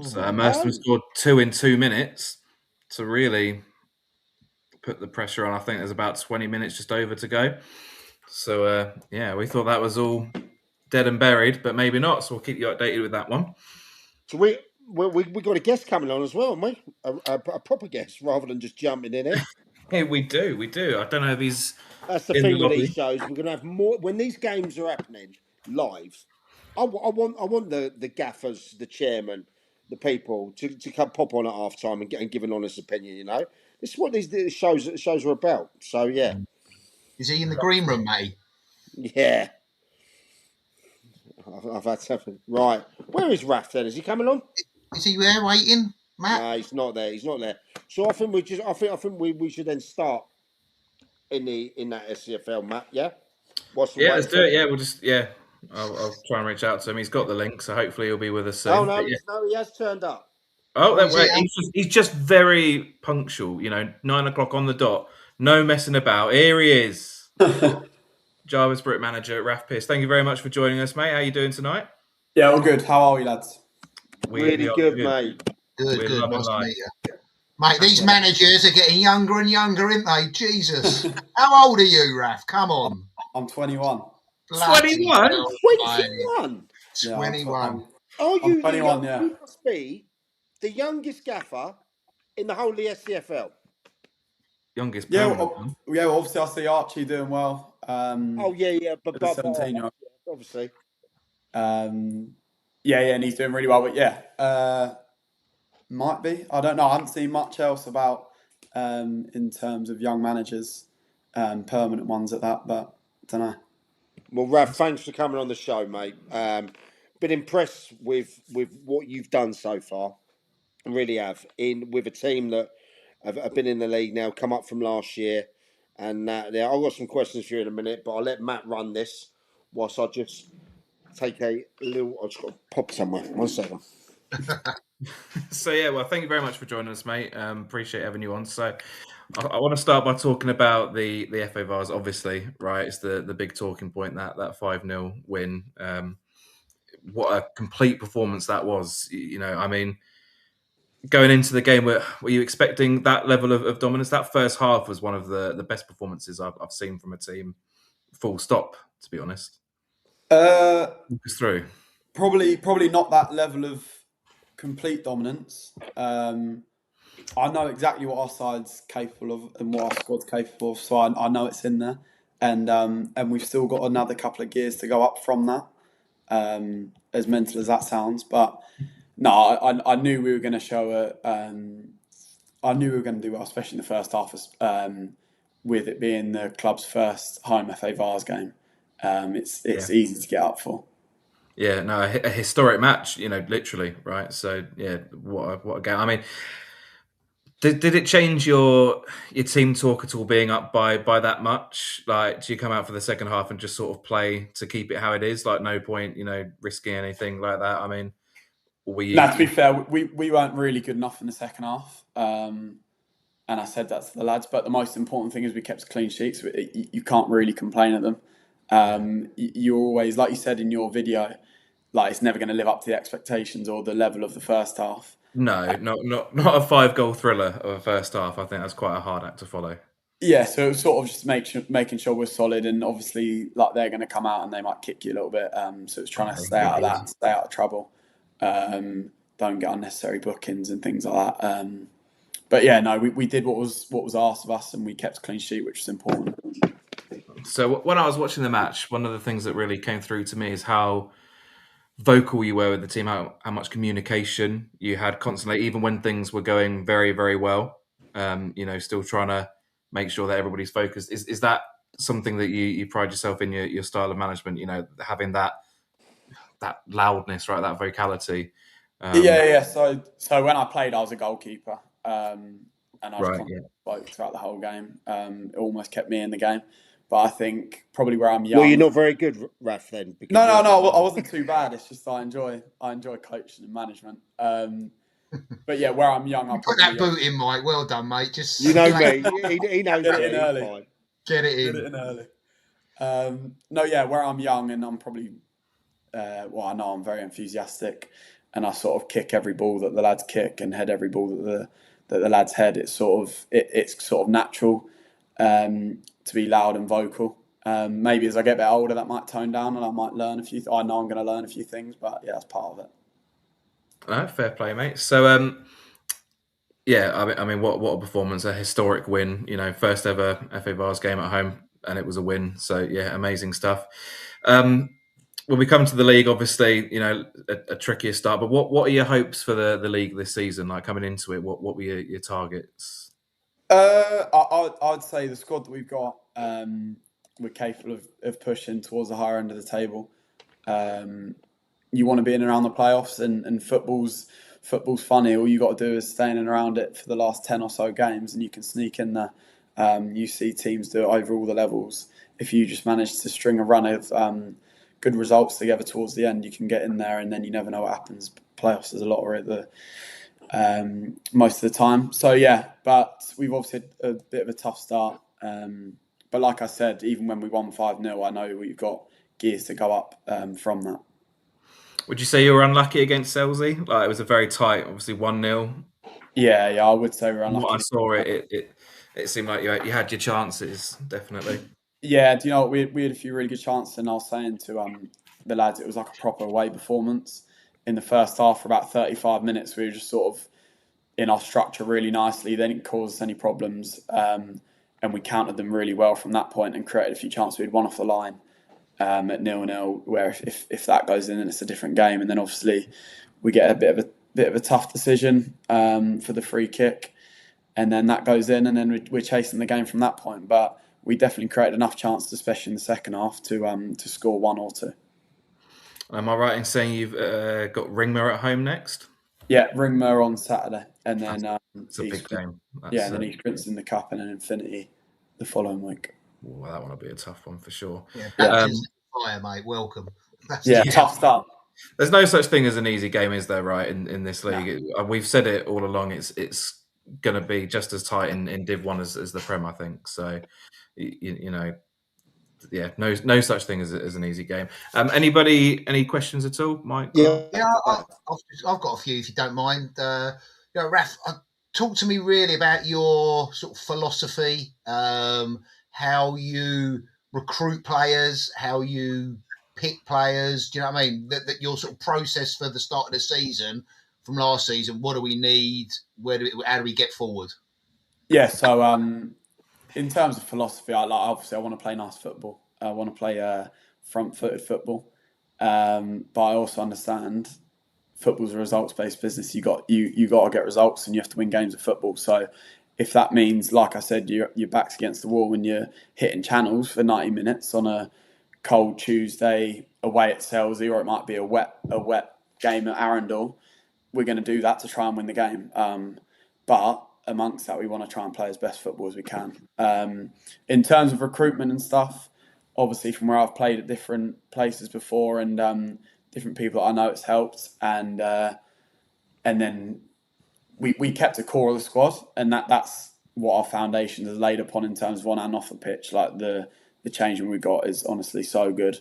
So Merstham scored 2 in 2 minutes to really put the pressure on. I think there's about 20 minutes just over to go. So yeah, we thought that was all dead and buried, but maybe not. So we'll keep you updated with that one. So we got a guest coming on as well, haven't we? A proper guest rather than just jumping in here. Hey, we do. I don't know if he's That's the in thing the with lobby. these shows. We're going to have more when these games are happening live. I want the gaffers, the chairman, the people to come pop on at half time and give an honest opinion. You know, this is what these shows are about. So yeah, Is he in the green room, mate? yeah. I've had something right. Where is Raff then? Is he coming on? Is he there waiting, Matt? No, he's not there. He's not there. So I think we should then start in that SCFL map. Yeah. Yeah, let's do it. Yeah, we'll just I'll try and reach out to him. He's got the link, so hopefully he'll be with us soon. Oh no, Yeah. he has turned up. Oh, Where's wait, he? he's just very punctual. 9 o'clock on the dot. No messing about. Here he is. Jarvis Brook manager at Raff Pierce. Thank you very much for joining us, mate. How are you doing tonight? Yeah, all good. How are we, lads? Really good, mate. Good. We're Nice loving to life. meet you. Mate, these managers are getting younger and younger, aren't they? Jesus. How old are you, Raff? Come on. I'm 21. Bloody 21? hell, mate. 21. Yeah, 21. Are I'm you 21, yeah. You must be the youngest gaffer in the whole of the SCFL. Youngest Yeah, permanent one. well, obviously I see Archie doing well. Oh yeah, but At the 17 obviously. Yeah, and he's doing really well. But yeah, might be. I don't know. I haven't seen much else about in terms of young managers, permanent ones at that. But I don't know. Well, Raff, thanks for coming on the show, mate. Been impressed with what you've done so far. I really have. In with a team that have been in the league now, come up from last year, and yeah, I've got some questions for you in a minute, but I'll let Matt run this whilst I just take a little. I've just got to pop somewhere. 1 second. So yeah, well, thank you very much for joining us, mate. Appreciate having you on. So I want to start by talking about the FA Vars. Obviously, right? It's the big talking point, that 5-0 win. What a complete performance that was. You know, I mean, going into the game, were you expecting that level of dominance? That first half was one of the best performances I've seen from a team. Full stop, to be honest. Walk us through. Probably not that level of complete dominance. I know exactly what our side's capable of and what our squad's capable of, so I know it's in there, and we've still got another couple of gears to go up from that. As mental as that sounds, but no, I knew we were going to show I knew we were going to do well, especially in the first half, with it being the club's first home FA Vars game. It's easy to get up for. Yeah, no, a historic match, you know, literally, right? So yeah, what a game. I mean, did it change your team talk at all, being up by that much? Like, do you come out for the second half and just sort of play to keep it how it is? Like, no point, you know, risking anything like that. I mean, were you? Now, to be fair, we weren't really good enough in the second half, and I said that to the lads. But the most important thing is we kept a clean sheet, so you can't really complain at them. You always, like you said in your video, like it's never going to live up to the expectations or the level of the first half. No, not a 5-goal thriller of a first half. I think that's quite a hard act to follow. Yeah, so it was sort of just making sure we're solid, and obviously, like they're going to come out and they might kick you a little bit. So it's trying to stay out of that, stay out of trouble. Don't get unnecessary bookings and things like that. But yeah, no, we did what was asked of us, and we kept a clean sheet, which is important. So when I was watching the match, one of the things that really came through to me is how vocal you were with the team, how much communication you had constantly, even when things were going very, very well. You know, still trying to make sure that everybody's focused. Is that something that you pride yourself in your style of management? You know, having that loudness, right? That vocality. Yeah. So when I played, I was a goalkeeper, and I just spoke throughout the whole game. It almost kept me in the game. But I think probably where I'm young. Well, you're not very good, Raff. Then no, I wasn't too bad. It's just I enjoy coaching and management. But yeah, where I'm young, Put that boot in, Mike. Well done, mate. Just me. He knows Get it in early. Fine. Get it in. Get it in early. No, yeah, where I'm young and I'm probably, I know I'm very enthusiastic, and I sort of kick every ball that the lads kick and head every ball that the lads head. It's sort of natural to be loud and vocal. Maybe as I get a bit older, that might tone down, and I might learn a few. I know I'm going to learn a few things, but yeah, that's part of it. No, fair play, mate. So, yeah, I mean, what a performance! A historic win. You know, first ever FA Vars game at home, and it was a win. So, yeah, amazing stuff. When we come to the league, obviously, you know, a trickier start. But what are your hopes for the league this season? Like coming into it, what were your targets? I'd say the squad that we've got, we're capable of pushing towards the higher end of the table. You want to be in and around the playoffs, and football's funny. All you got to do is stay in and around it for the last 10 or so games, and you can sneak in there. You see teams do it over all the levels. If you just manage to string a run of good results together towards the end, you can get in there, and then you never know what happens. Playoffs is a lottery most of the time. So yeah, but we've obviously had a bit of a tough start. But like I said, even when we won 5-0, I know we've got gears to go up from that. Would you say you were unlucky against Selsey? Like, it was a very tight, obviously 1-0. Yeah, I would say we're unlucky. What I saw, it seemed like you had your chances, definitely. Yeah, do you know what? We had a few really good chances, and I was saying to the lads, it was like a proper away performance. In the first half, for about 35 minutes, we were just sort of in our structure really nicely. They didn't cause us any problems, and we countered them really well from that point and created a few chances. We had one off the line at 0-0, where if that goes in, then it's a different game. And then obviously we get a bit of a tough decision for the free kick, and then that goes in, and then we're chasing the game from that point. But we definitely created enough chances, especially in the second half, to score 1 or 2. Am I right in saying you've got Ringmer at home next? Yeah, Ringmer on Saturday, and then It's a big game. and then East Grinstead in the Cup, and then Infinity the following week. Well, that one will be a tough one for sure. Yeah, fire, mate. Welcome. Tough start. There's no such thing as an easy game, is there? Right in this league, we've said it all along. It's going to be just as tight in Div 1 as the Prem, I think. So, you know. Yeah, no such thing as an easy game. Any questions at all, Mike? Yeah, I've got a few, if you don't mind. Raff, talk to me really about your sort of philosophy, how you recruit players, how you pick players. Do you know what I mean? That your sort of process for the start of the season from last season. What do we need? How do we get forward? Yeah, so in terms of philosophy, obviously I want to play nice football. I want to play front-footed football, but I also understand football's a results-based business. You got to get results, and you have to win games of football. So if that means, like I said, your back's against the wall and you're hitting channels for 90 minutes on a cold Tuesday away at Selsey, or it might be a wet game at Arundel, we're going to do that to try and win the game. But amongst that, we want to try and play as best football as we can. In terms of recruitment and stuff, obviously from where I've played at different places before and different people that I know, it's helped. And then we kept a core of the squad, and that's what our foundations is laid upon in terms of on and off the pitch. Like the changing we got is honestly so good.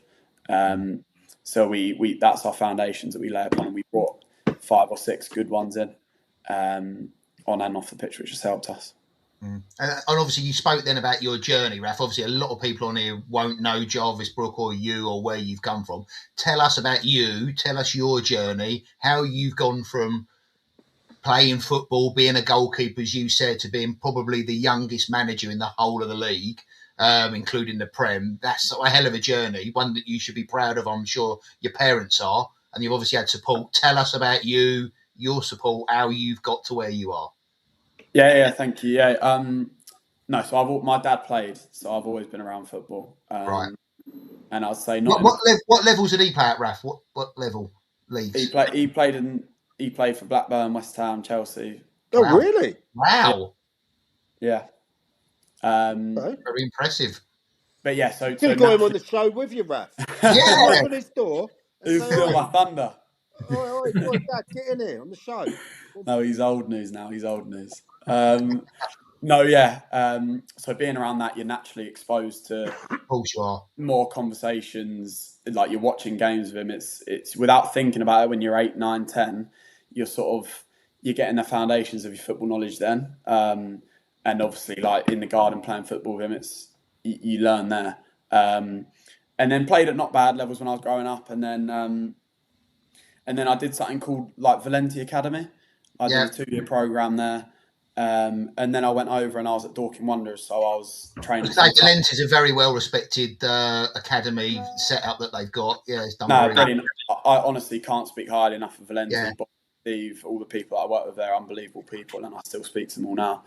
So we that's our foundations that we lay upon, and we brought 5 or 6 good ones in. On and off the pitch, which has helped us. And obviously you spoke then about your journey, Raff. Obviously a lot of people on here won't know Jarvis, Brook or you or where you've come from. Tell us about you. Tell us your journey, how you've gone from playing football, being a goalkeeper, as you said, to being probably the youngest manager in the whole of the league, including the Prem. That's a hell of a journey, one that you should be proud of. I'm sure your parents are, and you've obviously had support. Tell us about you, your support, how you've got to where you are. Yeah, thank you. Yeah, no, so my dad played, so I've always been around football. Right. And I'd say what levels did he play at, Raff? What level leagues? He played for Blackburn, West Ham, Chelsea. Oh, wow. Really? Wow. Yeah. Very impressive. But yeah, so you got him on the show with you, Raff. Yeah. Open his door. Who's still my thunder? Oi, Dad, get in here on the show. No, he's old news now. He's old news. No, yeah. So being around that, you're naturally exposed to of course you are. More conversations. Like you're watching games with him. It's without thinking about it when you're 8, 9, 10. You're getting the foundations of your football knowledge then. And obviously, like in the garden playing football with him, you learn there. And then played at not bad levels when I was growing up, and then I did something called like Valenti Academy. I did a 2-year program there. And then I went over and I was at Dorking Wanderers, so I was training. Valenti is a very well respected academy setup that they've got. Yeah, it's done very brilliant. I honestly can't speak highly enough of Valenti, but Steve, all the people that I work with there, unbelievable people, and I still speak to them all now.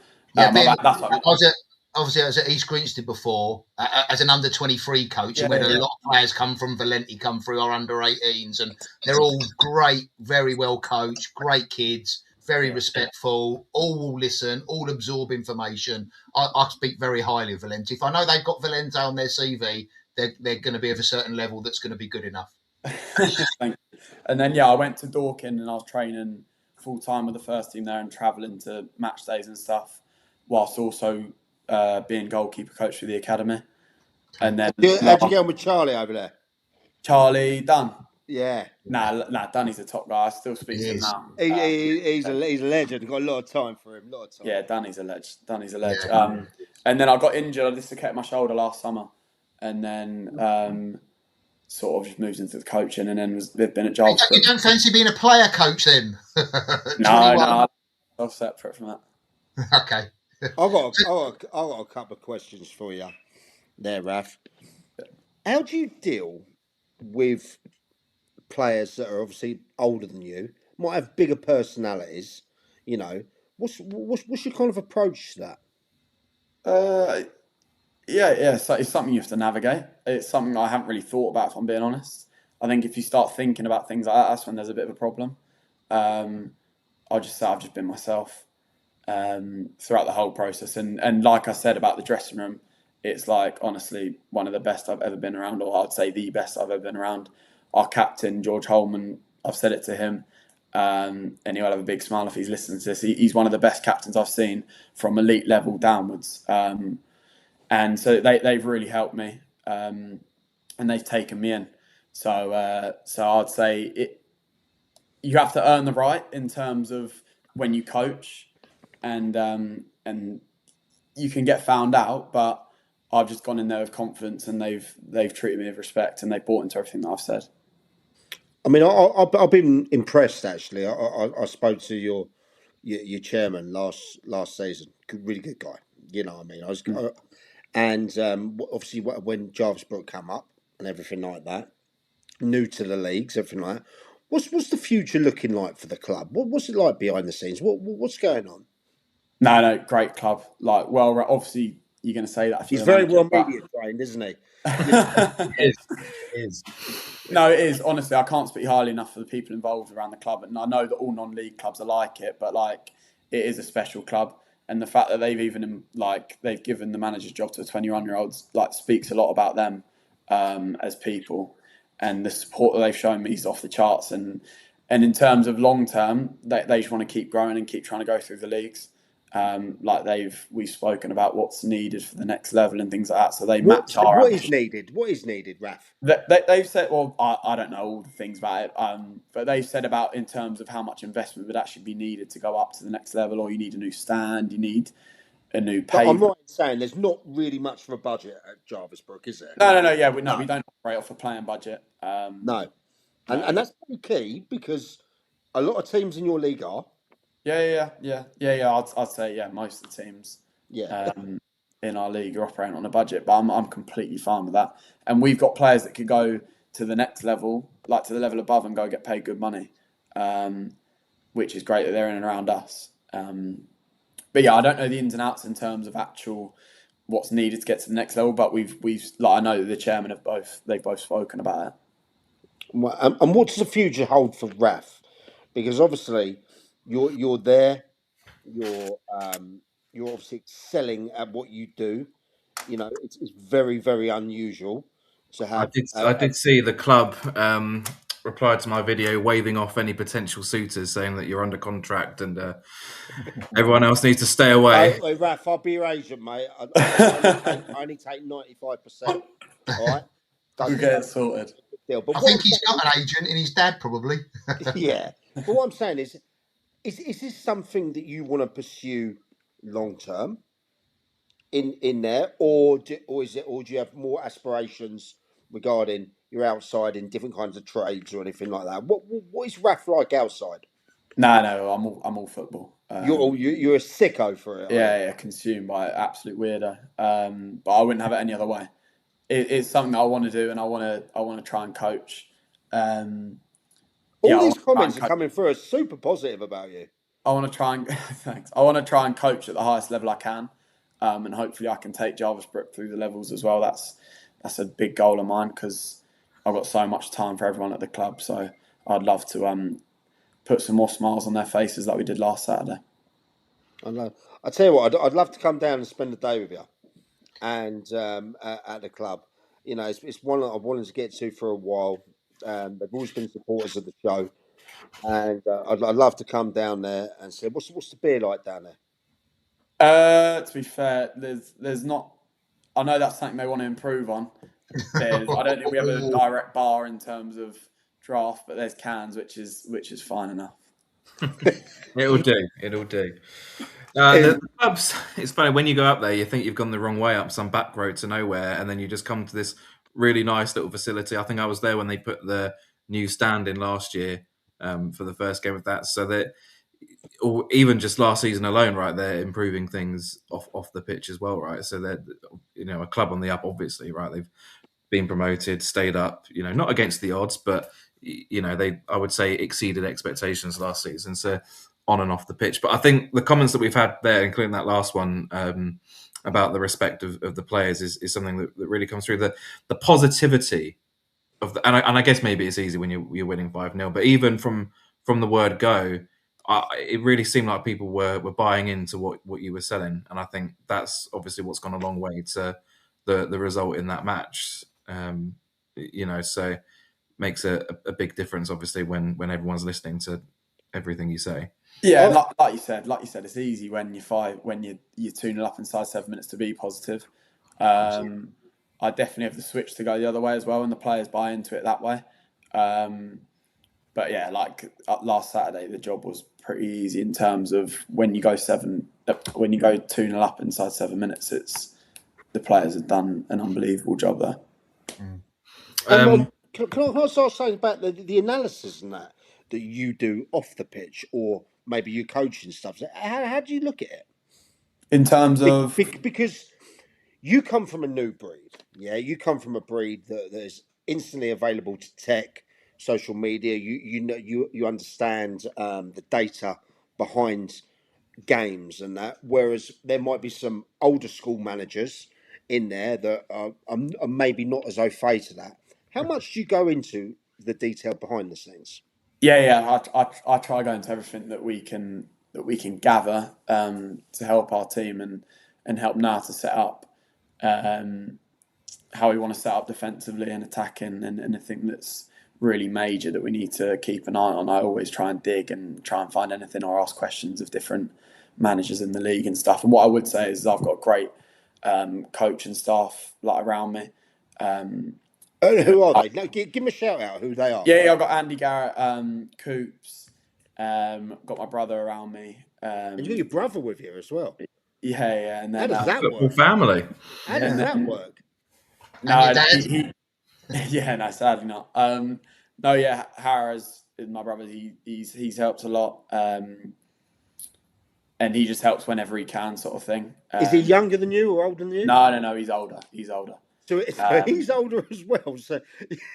Obviously, I was at East Grinstead before as an under-23 coach, and we had a lot of players come from Valenti, come through our under-18s, and they're all great, very well coached, great kids, very respectful, all will listen, all absorb information. I speak very highly of Valenti. If I know they've got Valenti on their CV, they're going to be of a certain level that's going to be good enough. Thank you. And then, I went to Dorking and I was training full-time with the first team there and travelling to match days and stuff, whilst also being goalkeeper coach for the academy. And then how'd you get on with Charlie over there? Charlie Dunn. Yeah. Nah, Dunny's a top guy. I still speak to him now. He's a legend. I've got a lot of time for him. Yeah, Danny's a legend. And then I got injured. I dislocated my shoulder last summer. and then sort of just moved into the coaching, and then they've been at Jarvis. You don't fancy being a player coach then? No, I'm separate from that. Okay. I've got a couple of questions for you there, Raff. How do you deal with players that are obviously older than you, might have bigger personalities? You know, what's your kind of approach to that? Yeah. So it's something you have to navigate. It's something I haven't really thought about, if I'm being honest. I think if you start thinking about things like that, that's when there's a bit of a problem. I'll just say I've just been myself throughout the whole process, and like I said about the dressing room, it's like honestly one of the best I've ever been around, or I'd say the best I've ever been around. Our captain George Holman, I've said it to him, and he'll have a big smile if he's listening to this. He's one of the best captains I've seen from elite level downwards. And so they've really helped me, and they've taken me in. So I'd say you have to earn the right in terms of when you coach, and you can get found out. But I've just gone in there with confidence, and they've treated me with respect, and they've bought into everything that I've said. I mean, I've been impressed actually. I spoke to your chairman last season. Really good guy. You know what I mean? And obviously when Jarvis Brook come up and everything like that, new to the leagues, everything like that. What's the future looking like for the club? What's it like behind the scenes? What's going on? No, great club. Like, well, obviously you're going to say that. He's very well media trained, isn't he? It is. No, it is. Honestly, I can't speak highly enough for the people involved around the club, and I know that all non-league clubs are like it, but like it is a special club, and the fact that they've given the manager's job to a 21-year-old like speaks a lot about them as people, and the support that they've shown me is off the charts, and in terms of long term, they just want to keep growing and keep trying to go through the leagues. We've spoken about what's needed for the next level and things like that. So they match our. What is needed? What is needed, Raff? They've said, well, I don't know all the things about it, but they've said about in terms of how much investment would actually be needed to go up to the next level, or you need a new stand, you need a new pavement. I'm right in saying there's not really much for a budget at Jarvis Brook, is there? No. Yeah, we don't operate off a playing budget. No, and that's pretty key because a lot of teams in your league are. Yeah. I'd say most of the teams. Yeah. In our league are operating on a budget, but I'm completely fine with that. And we've got players that could go to the next level, like to the level above, and go get paid good money, which is great that they're in and around us. But yeah, I don't know the ins and outs in terms of actual what's needed to get to the next level. But we've I know that the chairman they've both spoken about it. And what does the future hold for Raff? Because obviously you're there, you're obviously excelling at what you do. You know, it's very, very unusual to have. I did see the club replied to my video waving off any potential suitors, saying that you're under contract and everyone else needs to stay away. Hey, Raff, I'll be your agent, mate. I only take 95%. All right, We'll get it sorted. But I think he's got an agent in his dad, probably. Yeah, but what I'm saying is this something that you want to pursue long term in there, or do you have more aspirations regarding you're outside in different kinds of trades or anything like that? What is Raff like outside? No, I'm all football. You're a sicko for it. Yeah, consumed by it, absolute weirdo. But I wouldn't have it any other way. It's something I want to do, and I want to try and coach. All these comments are coming through are super positive about you. I want to try and thanks. I want to try and coach at the highest level I can, and hopefully I can take Jarvis Brook through the levels as well. That's a big goal of mine because I've got so much time for everyone at the club. So I'd love to put some more smiles on their faces like we did last Saturday. I know. I tell you what, I'd love to come down and spend a day with you, and at the club. You know, it's one that I've wanted to get to for a while. They've always been supporters of the show, and I'd love to come down there and say, what's the beer like down there? To be fair, there's not. I know that's something they want to improve on. I don't think we have a direct bar in terms of draft, but there's cans, which is fine enough. It'll do. The clubs, it's funny, when you go up there, you think you've gone the wrong way up some back road to nowhere, and then you just come to this really nice little facility. I think I was there when they put the new stand in last year for the first game of that. So that, or even just last season alone, right, they're improving things off the pitch as well, right? So they're, a club on the up, obviously, right? They've been promoted, stayed up, not against the odds, but they, I would say, exceeded expectations last season. So on and off the pitch. But I think the comments that we've had there, including that last one about the respect of the players, is something that really comes through. The positivity of the, and I guess maybe it's easy when you're winning 5-0, but even from the word go, it really seemed like people were buying into what you were selling, and I think that's obviously what's gone a long way to the result in that match. So makes a big difference, obviously, when everyone's listening to everything you say. Yeah, like you said, it's easy when you're 2-0 up inside 7 minutes to be positive. I definitely have the switch to go the other way as well, and the players buy into it that way. But yeah, like last Saturday, the job was pretty easy in terms of when you go 2-0 up inside 7 minutes, the players have done an unbelievable job there. Can I also say about the analysis and that you do off the pitch, or maybe you coaching stuff? How do you look at it? In terms of... Because you come from a new breed, yeah? You come from a breed that is instantly available to tech, social media. You understand the data behind games and that, whereas there might be some older school managers in there that are maybe not as au fait to that. How much do you go into the detail behind the scenes? Yeah. I try going to everything that we can gather to help our team and help now to set up how we want to set up defensively and attacking, and anything that's really major that we need to keep an eye on. I always try and dig and try and find anything, or ask questions of different managers in the league and stuff. And what I would say is I've got great coach and staff around me. Who are they? No, give me a shout out who they are. Yeah, I've got Andy Garrett, Coops, got my brother around me. And you got your brother with you as well. Yeah. And then, how does that Football work? family. How does that work? No, no, sadly not. Harris is my brother. He's helped a lot, and he just helps whenever he can, sort of thing. Is he younger than you or older than you? No, he's older. So he's older as well. So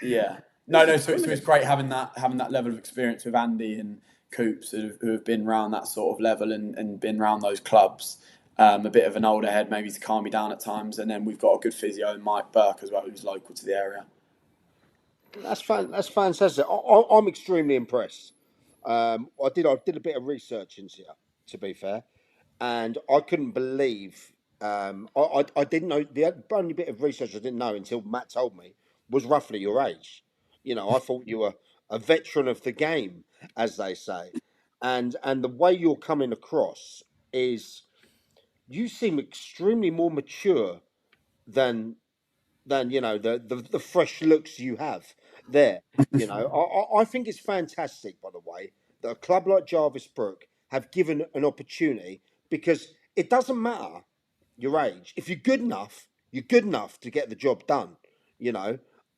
yeah, no. So it's great having that level of experience with Andy and Coops, who have been around that sort of level and been around those clubs. A bit of an older head maybe to calm me down at times, and then we've got a good physio in Mike Burke as well, who's local to the area. That's fantastic. I'm extremely impressed. I did a bit of research into you, to be fair, and I couldn't believe. I didn't know, the only bit of research I didn't know until Matt told me was roughly your age. I thought you were a veteran of the game, as they say, and the way you're coming across is, you seem extremely more mature than the fresh looks you have there. I think it's fantastic, by the way, that a club like Jarvis Brook have given an opportunity, because it doesn't matter your age. If you're good enough to get the job done.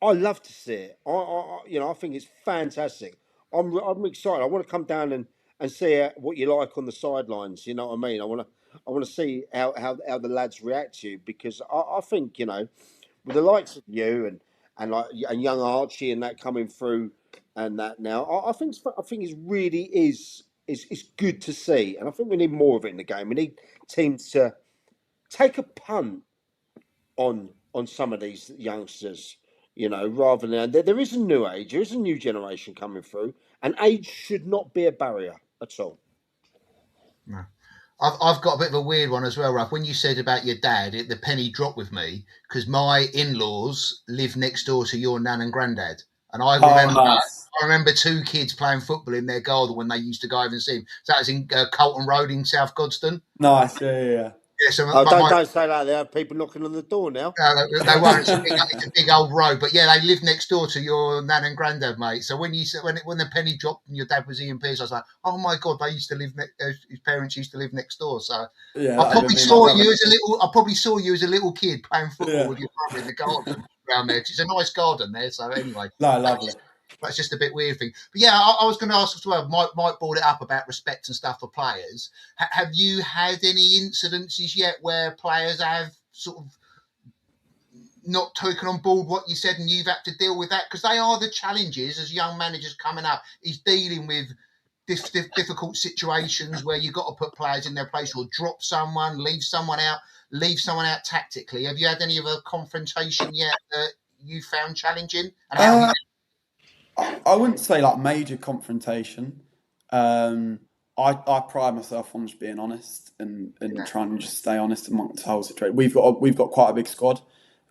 I love to see it. I think it's fantastic. I'm excited. I want to come down and see what you like on the sidelines. You know what I mean? I want to see how the lads react to you, because I think with the likes of you and young Archie and that coming through and that now, I think it really is good to see, and I think we need more of it in the game. We need teams to take a punt on some of these youngsters, rather than there is a new age, there is a new generation coming through, and age should not be a barrier at all. No. I've got a bit of a weird one as well, Raff. When you said about your dad, the penny dropped with me, because my in-laws live next door to your nan and granddad. And I remember two kids playing football in their garden when they used to go over and see him. So that was in Colton Road in South Godstone. Nice, yeah. Yeah, so don't say that. They have people knocking on the door now. they won't. It's a big old road, but yeah, they live next door to your nan and granddad, mate. So when the penny dropped and your dad was Ian Pearce, I was like, oh my god, they used to live his parents used to live next door. So Yeah, I probably saw you as a little kid playing football with your brother in the garden around there. It's a nice garden there. So anyway, No, lovely. That's just a bit weird thing. But yeah, I was going to ask as well. Mike brought it up about respect and stuff for players. Have you had any incidences yet where players have sort of not taken on board what you said and you've had to deal with that? Because they are the challenges as young managers coming up, is dealing with difficult situations where you've got to put players in their place or drop someone, leave someone out tactically. Have you had any of a confrontation yet that you found challenging? And how I wouldn't say like major confrontation. I pride myself on just being honest and trying to just stay honest amongst the whole situation. We've got quite a big squad,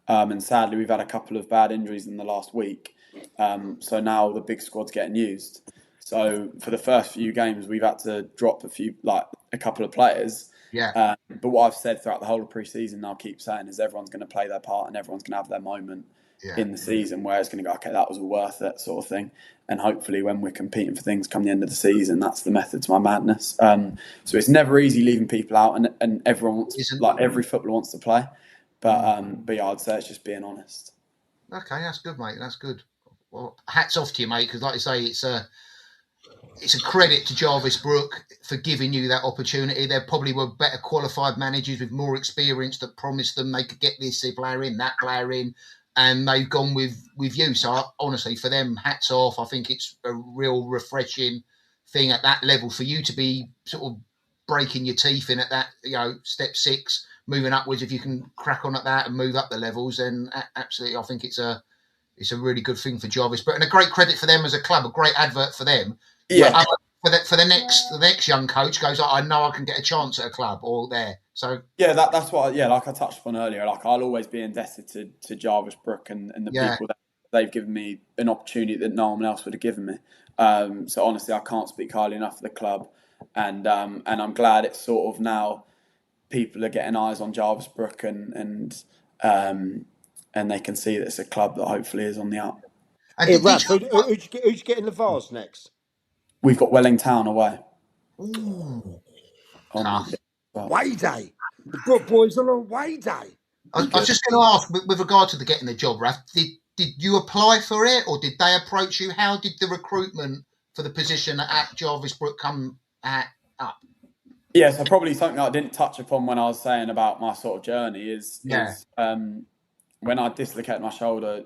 and sadly we've had a couple of bad injuries in the last week. So now the big squad's getting used. So for the first few games, we've had to drop a couple of players. Yeah. But what I've said throughout the whole of pre-season, and I'll keep saying, is everyone's going to play their part and everyone's going to have their moment in the season where it's going to go, okay, that was all worth it, sort of thing. And hopefully when we're competing for things come the end of the season, that's the method to my madness. So it's never easy leaving people out, and everyone wants, every footballer wants to play. But yeah, I'd say it's just being honest. Okay, that's good, mate. That's good. Well, hats off to you, mate, because like I say, it's a credit to Jarvis Brook for giving you that opportunity. There probably were better qualified managers with more experience that promised them they could get this player in, that player in, and they've gone with you. So honestly, for them, hats off. I think it's a real refreshing thing at that level for you to be sort of breaking your teeth in at that, step 6, moving upwards. If you can crack on at that and move up the levels, then absolutely, I think it's a really good thing for Jarvis. But and a great credit for them as a club, a great advert for them. Yeah. For the next young coach goes, I know I can get a chance at a club or there. So yeah, that's what. Yeah, like I touched upon earlier, like I'll always be indebted to Jarvis Brook and the people that they've given me an opportunity that no one else would have given me. So honestly, I can't speak highly enough of the club, and I'm glad it's sort of now people are getting eyes on Jarvis Brook and they can see that it's a club that hopefully is on the up. Hey, Raff, who'd you get in the Vase next? We've got Welling Town away. Ooh, Way day. The Brook boys on a way day. I was just going to ask, with regard to getting the job, Raff, did you apply for it or did they approach you? How did the recruitment for the position at Jarvis Brook come up? Yeah, so probably something I didn't touch upon when I was saying about my sort of journey is when I dislocated my shoulder,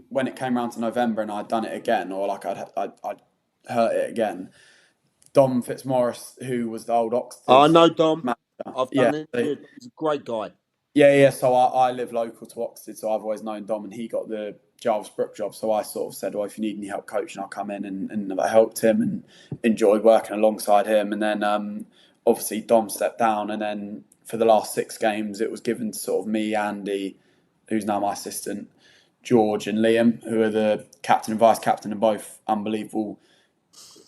when it came around to November and I'd done it again, or like I'd hurt it again, Dom Fitzmaurice, who was the old Oxford. I know Dom. Master, I've done it. He's a great guy. Yeah. So I live local to Oxford, so I've always known Dom, and he got the Jarvis Brook job. So I sort of said, well, if you need any help coaching, I'll come in, and I helped him and enjoyed working alongside him. And then obviously Dom stepped down, and then for the last 6 games, it was given to sort of me, Andy, who's now my assistant, George and Liam, who are the captain and vice captain, and both unbelievable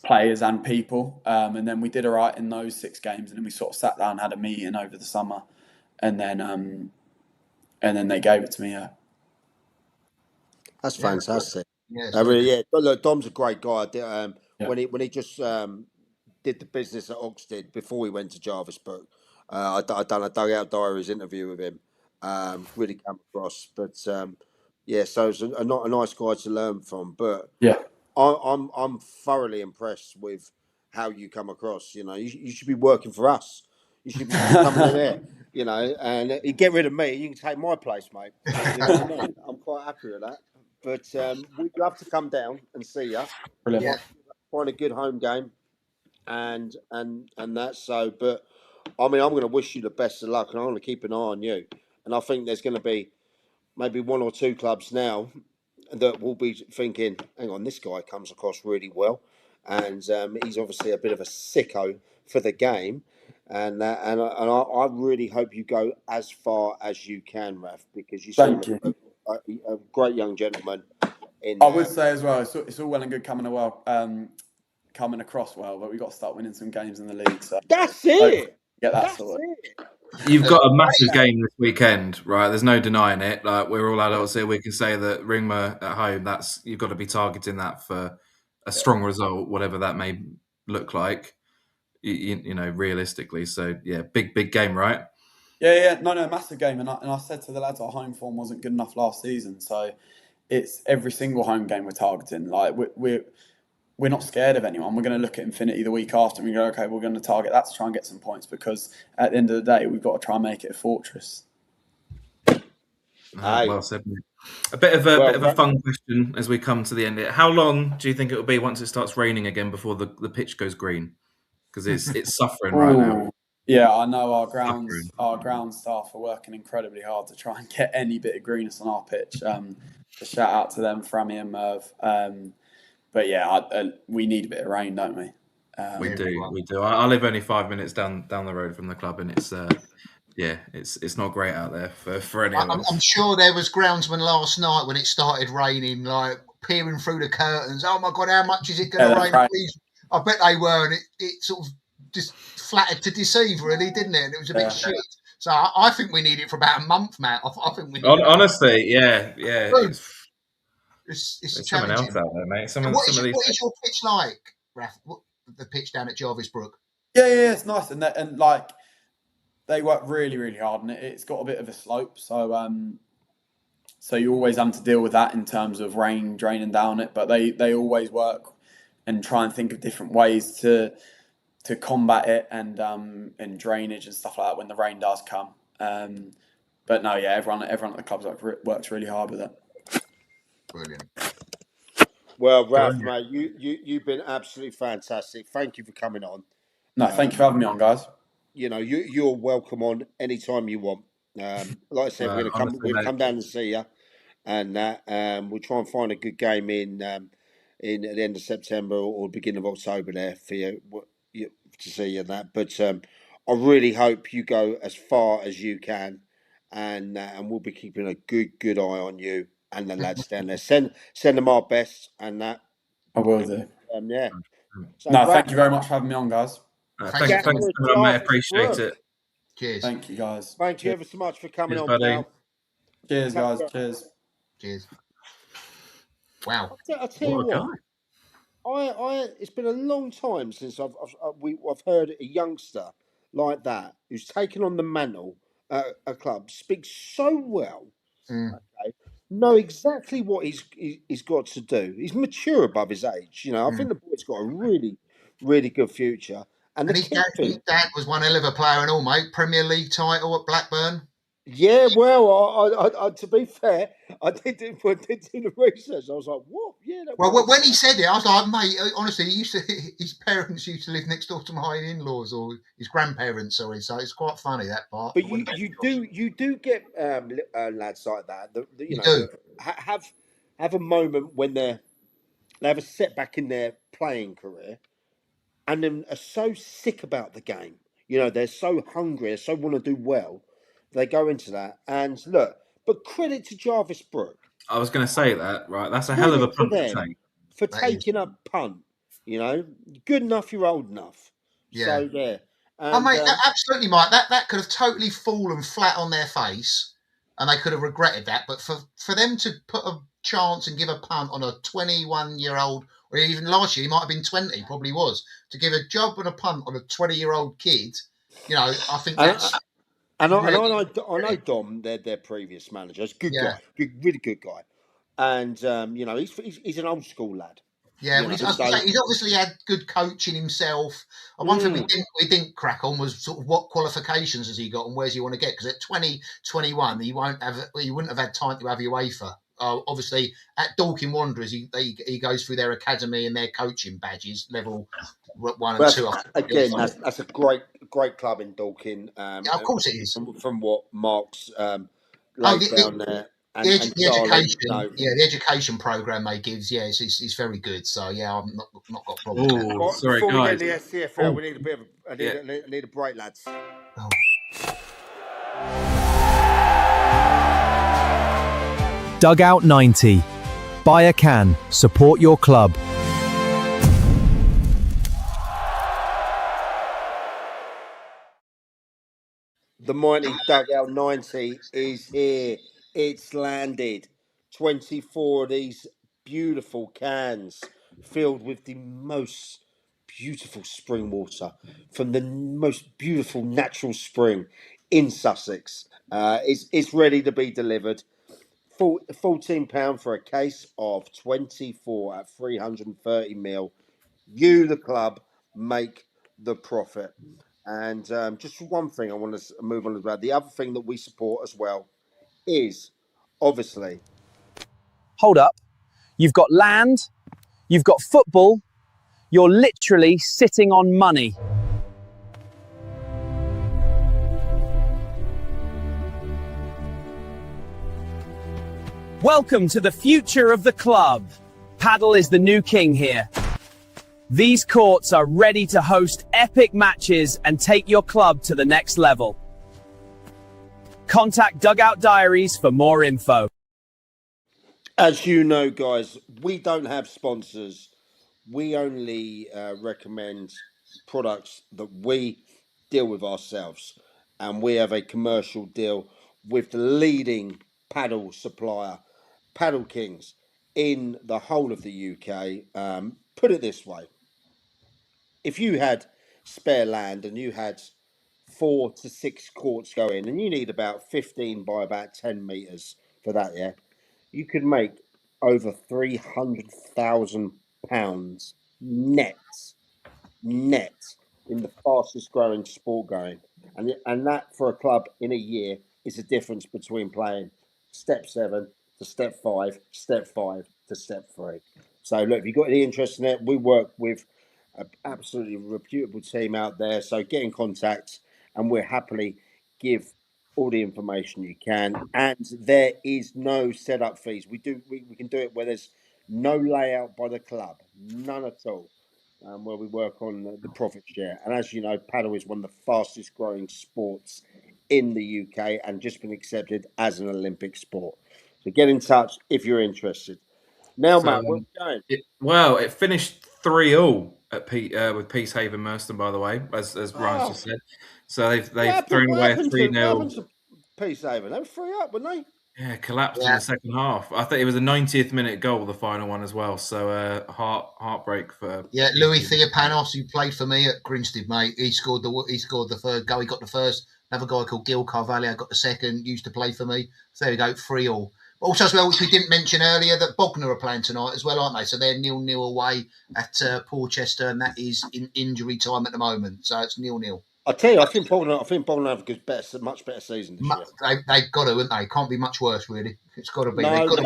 players and people. And then we did all right in those 6 games, and then we sort of sat down and had a meeting over the summer, and then they gave it to me. Yeah. That's fantastic. But look, Dom's a great guy. When he just did the business at Oxford before he went to Jarvis Brook, I done a Dugout Diaries interview with him. Really came across, but so it's a nice guy to learn from. But I'm thoroughly impressed with how you come across. You should be working for us. You should be coming in there. And you get rid of me, you can take my place, mate. You know what I mean? I'm quite happy with that. But we'd love to come down and see you. Brilliant. Find a good home game, and that. So, but I mean, I'm going to wish you the best of luck, and I'm going to keep an eye on you. And I think there's going to be maybe 1 or 2 clubs now that will be thinking, hang on, this guy comes across really well, and he's obviously a bit of a sicko for the game. And I really hope you go as far as you can, Raff, because you seem a great young gentleman. I would say as well, it's all well and good coming across well, but we've got to start winning some games in the league. So that's it. get that That's sorted. it. You've got a massive game this weekend, right? There's no denying it. Like, we're all adults here. We can say that Ringmer at home, you've got to be targeting that for a strong result, whatever that may look like, you know, realistically. So, yeah, big game, right? Yeah, no, massive game. And I said to the lads, our home form wasn't good enough last season. So it's every single home game we're targeting. Like, we're not scared of anyone. We're going to look at Infinity the week after and we go, okay, we're going to target that to try and get some points, because at the end of the day, we've got to try and make it a fortress. Well said. A bit of a fun question as we come to the end. How long do you think it will be once it starts raining again before the pitch goes green? Because it's suffering right now. Yeah, I know our ground staff are working incredibly hard to try and get any bit of greenness on our pitch. So shout out to them, Frammy and Merv. But yeah, we need a bit of rain, don't we? We do. I live only 5 minutes down the road from the club, and it's it's not great out there for any of us. I'm sure there was groundsmen last night when it started raining, like peering through the curtains. Oh my God, how much is it going to rain? Please. I bet they were, and it sort of just flattered to deceive, really, didn't it? And it was a bit shit. So I think we need it for about a month, Matt. I think we need honestly, yeah. It's someone challenging. else out there, mate. What is your pitch like, Raff? The pitch down at Jarvis, Brook? Yeah, it's nice, and like they work really, really hard, and it's got a bit of a slope, so you always have to deal with that in terms of rain draining down it. But they always work and try and think of different ways to combat it, and drainage and stuff like that when the rain does come. But no, yeah, everyone at the clubs works really hard with it. Brilliant. Well, Raff, mate, you've been absolutely fantastic. Thank you for coming on. No, thank you for having me on, guys. You know, you're welcome on anytime you want. Like I said, we're going to come down and see you, and we'll try and find a good game in at the end of September or beginning of October there for you to see you and that. But I really hope you go as far as you can, and we'll be keeping a good eye on you and the lads down there. Send them our best, and that I will do. Yeah. So thank you very much for having me on, guys. Thanks, mate. Appreciate it. Cheers. Thank you, guys. Thank you ever so much for coming on, buddy. pal. Cheers, guys. Cheers. Wow. I tell you what, it's been a long time since I've heard a youngster like that who's taken on the mantle at a club speak so well. Okay, know exactly what he's got to do. He's mature above his age. You know, I think the boy's got a really, really good future. And his dad was one hell of a player and all, mate. Premier League title at Blackburn. Yeah, well, I to be fair, I did do the research. I was like, what? Yeah. When he said it, I was like, mate, honestly, his parents used to live next door to my in-laws, or his grandparents, sorry. So it's quite funny, that part. But you do get lads like that. Have a moment when they have a setback in their playing career, and then are so sick about the game. You know, they're so hungry, they so want to do well. They go into that, and look, but credit to Jarvis Brook. I was going to say that, right? That's a hell of a punt to take. For taking a punt, you know, good enough, you're old enough. Yeah. So, yeah. Mate, absolutely, Mike. That could have totally fallen flat on their face, and they could have regretted that. But for them to put a chance and give a punt on a 21-year-old, or even last year, he might have been 20, probably was, to give a job and a punt on a 20-year-old kid, you know, I think that's... I know Dom, their previous manager. He's a good guy, really good guy, and you know he's an old school lad. Yeah, well, he's obviously had good coaching himself. And one thing we didn't crack on was sort of what qualifications has he got and where's he want to get? Because at 2021 he wouldn't have had time to have UEFA. Obviously, at Dorking Wanderers, he goes through their academy and their coaching badges, level 1 and 2. Again, that's a great club in Dorking. Of course it is. From what Mark's laid down there. The education program they gives, it's very good. So I've not got problems. Sorry, before guys. We get the SCFL, we need a bit of I need a break, lads. Dugout 90. Buy a can. Support your club. The mighty Dugout 90 is here. It's landed. 24 of these beautiful cans filled with the most beautiful spring water from the most beautiful natural spring in Sussex. It's ready to be delivered. £14 for a case of 24 at 330ml. You, the club, make the profit. And just one thing I want to move on about. The other thing that we support as well is obviously. Hold up. You've got land, you've got football, you're literally sitting on money. Welcome to the future of the club. Paddle is the new king here. These courts are ready to host epic matches and take your club to the next level. Contact Dugout Diaries for more info. As you know, guys, we don't have sponsors. We only recommend products that we deal with ourselves. And we have a commercial deal with the leading paddle supplier, Paddle Kings, in the whole of the UK. Put it this way. If you had spare land and you had 4 to 6 courts going and you need about 15 by about 10 metres for that, yeah, you could make over £300,000 net in the fastest growing sport going. And that for a club in a year is the difference between playing step 7 to step 5, step 5 to step 3. So look, if you've got any interest in it, we work with an absolutely reputable team out there. So get in contact and we'll happily give all the information you can. And there is no setup fees. We can do it where there's no layout by the club, none at all. Where we work on the profit share. And as you know, paddle is one of the fastest growing sports in the UK and just been accepted as an Olympic sport. So get in touch if you're interested. Now, So, Matt, where are we going? it finished 3-3 at with Peacehaven Merston, by the way, as Ryan's just said. So they've thrown away a 3-0. What happened to Peacehaven? They were 3-up, weren't they? Yeah, collapsed in the second half. I think it was a 90th minute goal, the final one as well. So heartbreak for Louis Theopanos, who played for me at Grinstead, mate. He scored the third goal. He got the first. Another guy called Gil Carvalho got the second. Used to play for me. So there we go, 3-3. Also, as well, which we didn't mention earlier, that Bognor are playing tonight as well, aren't they? So they're 0-0 away at Porchester, and that is in injury time at the moment. So it's 0-0. I tell you, I think Bognor have a much better season this year. They've got to, haven't they? Can't be much worse, really. It's got to be. They've got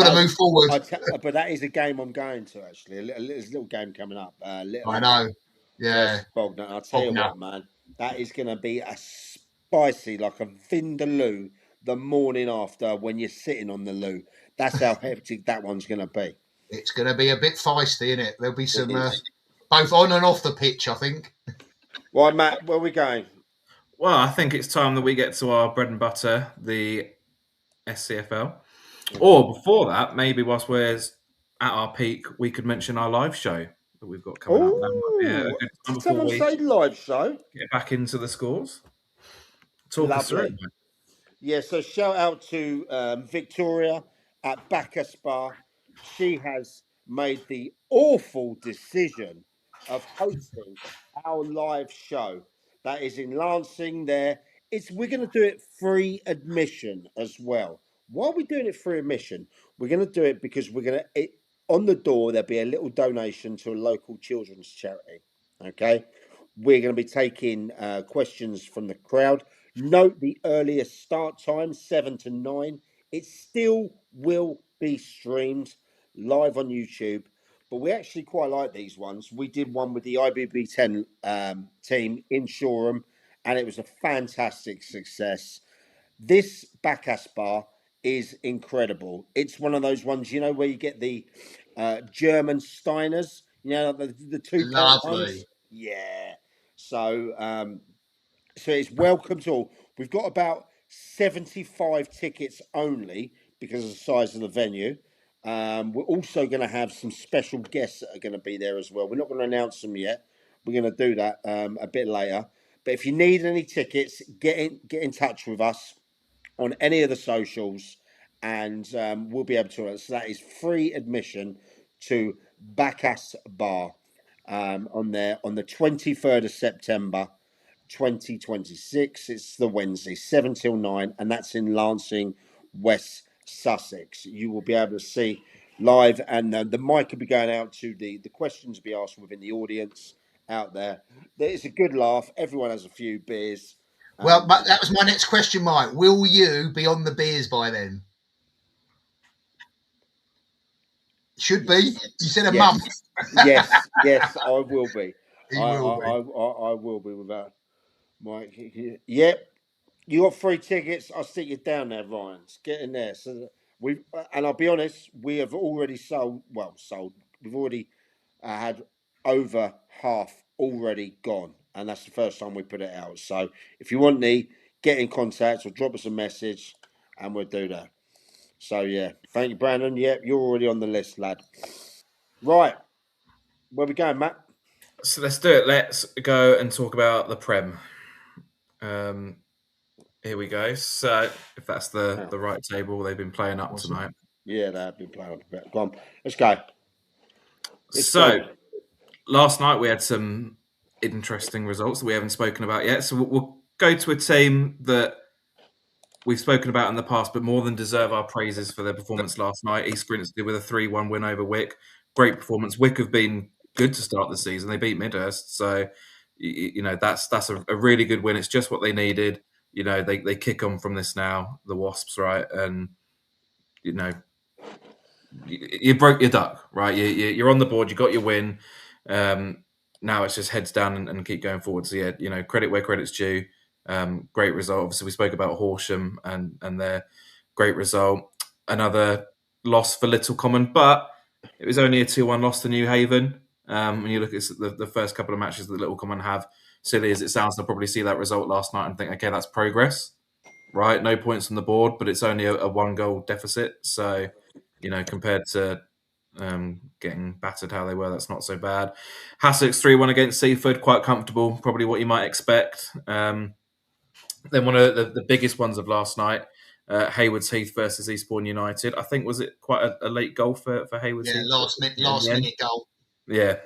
to move forward. But that is a game I'm going to, actually. There's a little game coming up. I know. Yeah. Bognor. I'll tell you what, man. That is going to be a spicy, like a Vindaloo the morning after when you're sitting on the loo. That's how hectic that one's going to be. It's going to be a bit feisty, isn't it? There'll be some, both on and off the pitch, I think. Right, Matt, where are we going? Well, I think it's time that we get to our bread and butter, the SCFL. Or before that, maybe whilst we're at our peak, we could mention our live show that we've got coming up. Did someone say live show? Get back into the scores. Talk us through it. Yeah, so shout out to Victoria at Bacchus Bar. She has made the awful decision of hosting our live show. That is in Lancing there. We're going to do it free admission as well. Why are we doing it free admission? We're going to do it because we're going to, on the door, there'll be a little donation to a local children's charity. Okay. We're going to be taking questions from the crowd. Note the earliest start time, 7 to 9. It still will be streamed live on YouTube, but we actually quite like these ones. We did one with the IBB10 team in Shoreham, and it was a fantastic success. This Bacchus Bar is incredible. It's one of those ones, you know, where you get the German Steiners, you know, the two-part ones. Yeah. So it's welcome to all. We've got about 75 tickets only because of the size of the venue. We're also going to have some special guests that are going to be there as well. We're not going to announce them yet. We're going to do that a bit later. But if you need any tickets, get in touch with us on any of the socials, and we'll be able to. So that is free admission to Bacchus Bar on the 23rd of September 2026. It's the Wednesday, 7 till 9, and that's in Lancing, West Sussex. You will be able to see live, and the mic will be going out to the questions will be asked within the audience out there. It's a good laugh. Everyone has a few beers. Well, but that was my next question, Mike. Will you be on the beers by then? Should be. You said a month. Yes, I will be. I will be with that. Mike, yep. You got 3 tickets. I'll stick you down there, Ryan. Get in there. So and I'll be honest, we have already sold. We've already had over half already gone, and that's the first time we put it out. So if you want me, get in contact or drop us a message, and we'll do that. So yeah, thank you, Brandon. Yep, you're already on the list, lad. Right, where we going, Matt? So let's do it. Let's go and talk about the Prem. Here we go. So if that's the right table, they've been playing up tonight. Yeah, they've been playing up a bit. Go on, let's go. Last night we had some interesting results that we haven't spoken about yet. So we'll go to a team that we've spoken about in the past, but more than deserve our praises for their performance last night. East Grinstead with a 3-1 win over Wick. Great performance. Wick have been good to start the season. They beat Midhurst. So, that's a really good win. It's just what they needed. They kick on from this now, the Wasps, right? And, you broke your duck, right? You're on the board. You got your win. Now it's just heads down and keep going forward. So, credit where credit's due. Great result. Obviously, we spoke about Horsham and their great result. Another loss for Little Common, but it was only a 2-1 loss to New Haven. When you look at the first couple of matches that Little Common have, silly as it sounds, they'll probably see that result last night and think, okay, that's progress, right? No points on the board, but it's only a 1-goal deficit. So, compared to getting battered how they were, that's not so bad. Hassocks 3-1 against Seaford, quite comfortable, probably what you might expect. Then one of the biggest ones of last night, Haywards Heath versus Eastbourne United. I think, was it quite a late goal for Haywards Heath? Last minute goal. Yeah.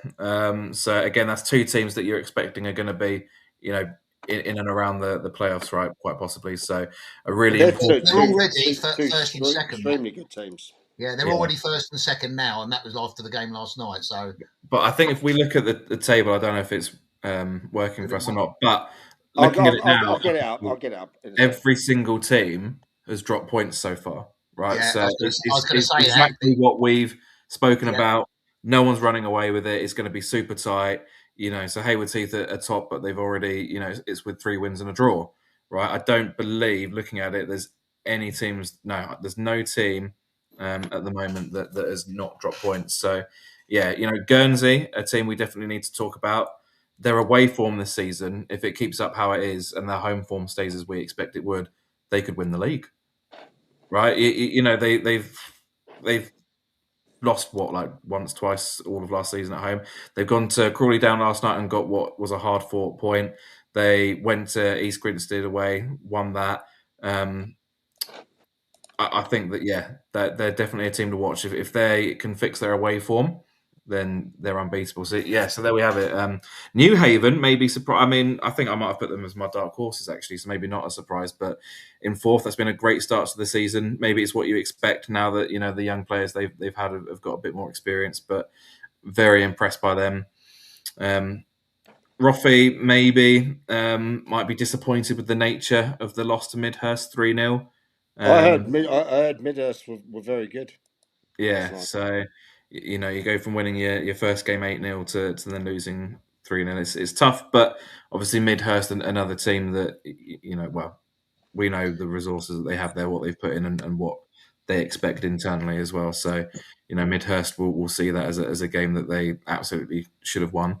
So again, that's 2 teams that you're expecting are going to be, in and around the playoffs, right? Quite possibly. So a really important. They're already first and second. Extremely good teams. Yeah, they're already first and second now, and that was after the game last night. So, but I think if we look at the table, I don't know if it's working for us or not, but looking at it now, I'll get it up. I'll get it up. Every single team has dropped points so far, right? Yeah, so it's exactly what we've spoken about. No one's running away with it. It's going to be super tight, So Haywards Heath are top, but they've already, it's with 3 wins and a draw, right? I don't believe, looking at it, there's any teams. No, there's no team at the moment that has not dropped points. So, Guernsey, a team we definitely need to talk about. Their away form this season, if it keeps up how it is, and their home form stays as we expect it would, they could win the league, right? They've lost once, twice all of last season at home. They've gone to Crawley Down last night and got what was a hard fought point. They went to East Grinstead away, won that. I think that they're definitely a team to watch. If they can fix their away form, then they're unbeatable. So so there we have it. New Haven may be surprised. I mean, I think I might have put them as my dark horses actually, so maybe not a surprise. But in 4th, that's been a great start to the season. Maybe it's what you expect now that the young players they've had have got a bit more experience. But very impressed by them. Roffey maybe might be disappointed with the nature of the loss to Midhurst 3-0. I heard Midhurst were very good. Yeah, so you go from winning your first game 8-0 to then losing 3-0. It's tough, but obviously Midhurst and another team that we know the resources that they have there, what they've put in, and what they expect internally as well. So Midhurst will see that as a game that they absolutely should have won.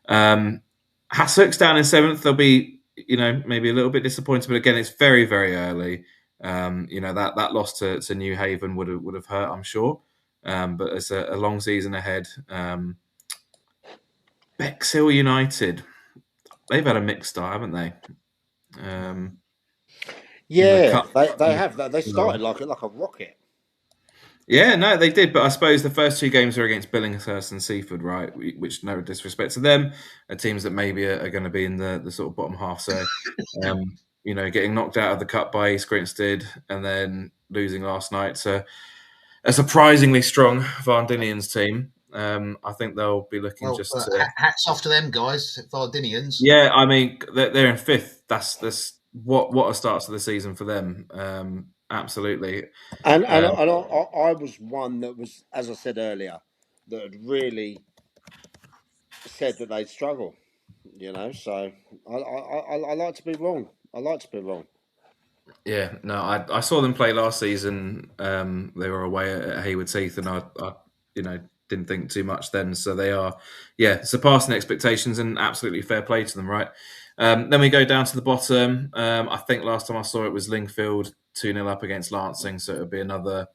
Hassocks down in 7th, they'll be maybe a little bit disappointed, but again, it's very, very early. That loss to New Haven would have hurt, I'm sure. But it's a long season ahead. Bexhill United. they've had a mixed start, haven't they? In the Yeah, cup, they have that. They started like a rocket. yeah, no, they did. But I suppose the first 2 games are against Billinghurst and Seaford, right? Which, no disrespect to them, are teams that maybe are going to be in the sort of bottom half. So, getting knocked out of the cup by East Grinstead and then losing last night to a surprisingly strong Vardinians team. I think they'll be looking Well, just to. hats off to them guys, Vardinians. Yeah, I mean they're in 5th. That's what a start to the season for them. Absolutely. And Um, I was one that was, as I said earlier, that had really said that they'd struggle. So I like to be wrong. I like to be wrong. Yeah, no, I saw them play last season. They were away at Hayward Heath, and I didn't think too much then. So they are, surpassing expectations, and absolutely fair play to them, right? Then we go down to the bottom. I think last time I saw it was Lingfield 2-0 up against Lancing, so it'll be another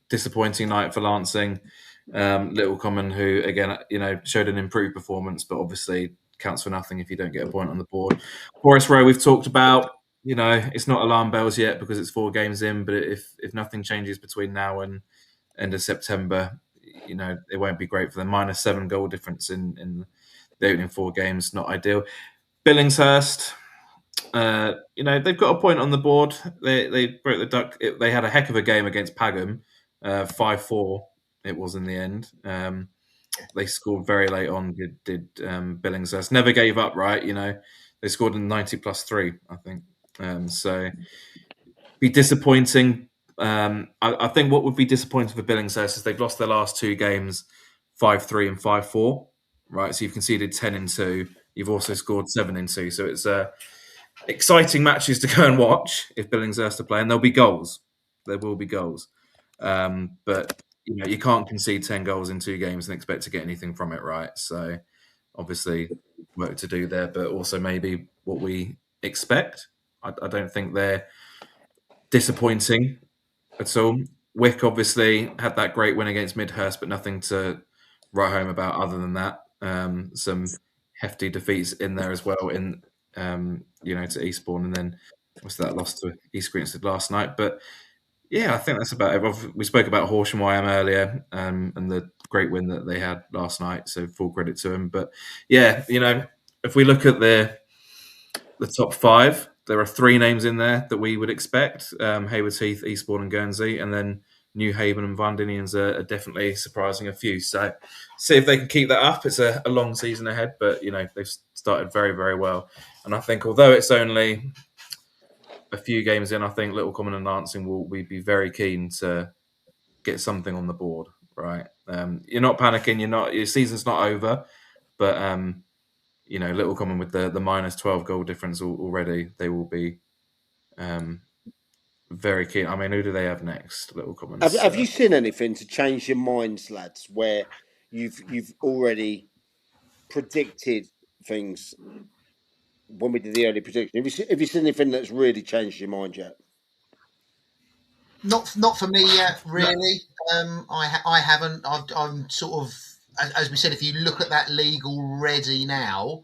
disappointing night for Lancing. Little Common, who again, showed an improved performance, but obviously counts for nothing if you don't get a point on the board. Forest Row, we've talked about. It's not alarm bells yet because it's 4 games in, but if nothing changes between now and end of September, it won't be great for them. -7 goal difference in the opening 4 games, not ideal. Billingshurst, they've got a point on the board. They broke the duck. They had a heck of a game against Pagham, 5-4 it was in the end. They scored very late on, did Billingshurst. Never gave up, right? They scored in 90 plus 3, I think. So be disappointing. I think what would be disappointing for Billingshurst is they've lost their last 2 games 5-3 and 5-4, right? So you've conceded 10 in 2. You've also scored 7 in 2. So it's exciting matches to go and watch if Billingshurst are playing. There'll be goals. There will be goals. But you can't concede 10 goals in 2 games and expect to get anything from it, right? So obviously work to do there, but also maybe what we expect. I don't think they're disappointing at all. Wick obviously had that great win against Midhurst, but nothing to write home about other than that. Some hefty defeats in there as well to Eastbourne, and then obviously that loss to East Grinstead last night. But yeah, I think that's about it. We spoke about Horsham YM earlier, and the great win that they had last night. So full credit to them. But yeah, if we look at the top 5, there are 3 names in there that we would expect: Hayward Heath, Eastbourne, and Guernsey, and then New Haven and Vardinians are definitely surprising a few. So see if they can keep that up. It's a long season ahead, but they've started very, very well. And I think although it's only a few games in, I think Little Common and Lancing will be very keen to get something on the board. Right? You're not panicking. Your season's not over, but Little Common with the -12 goal difference already, they will be very keen. I mean, who do they have next? Little Common. Have you seen anything to change your minds, lads, where you've already predicted things when we did the early prediction? Have you seen anything that's really changed your mind yet? Not for me yet, really. I haven't. I'm sort of, as we said, if you look at that league already now,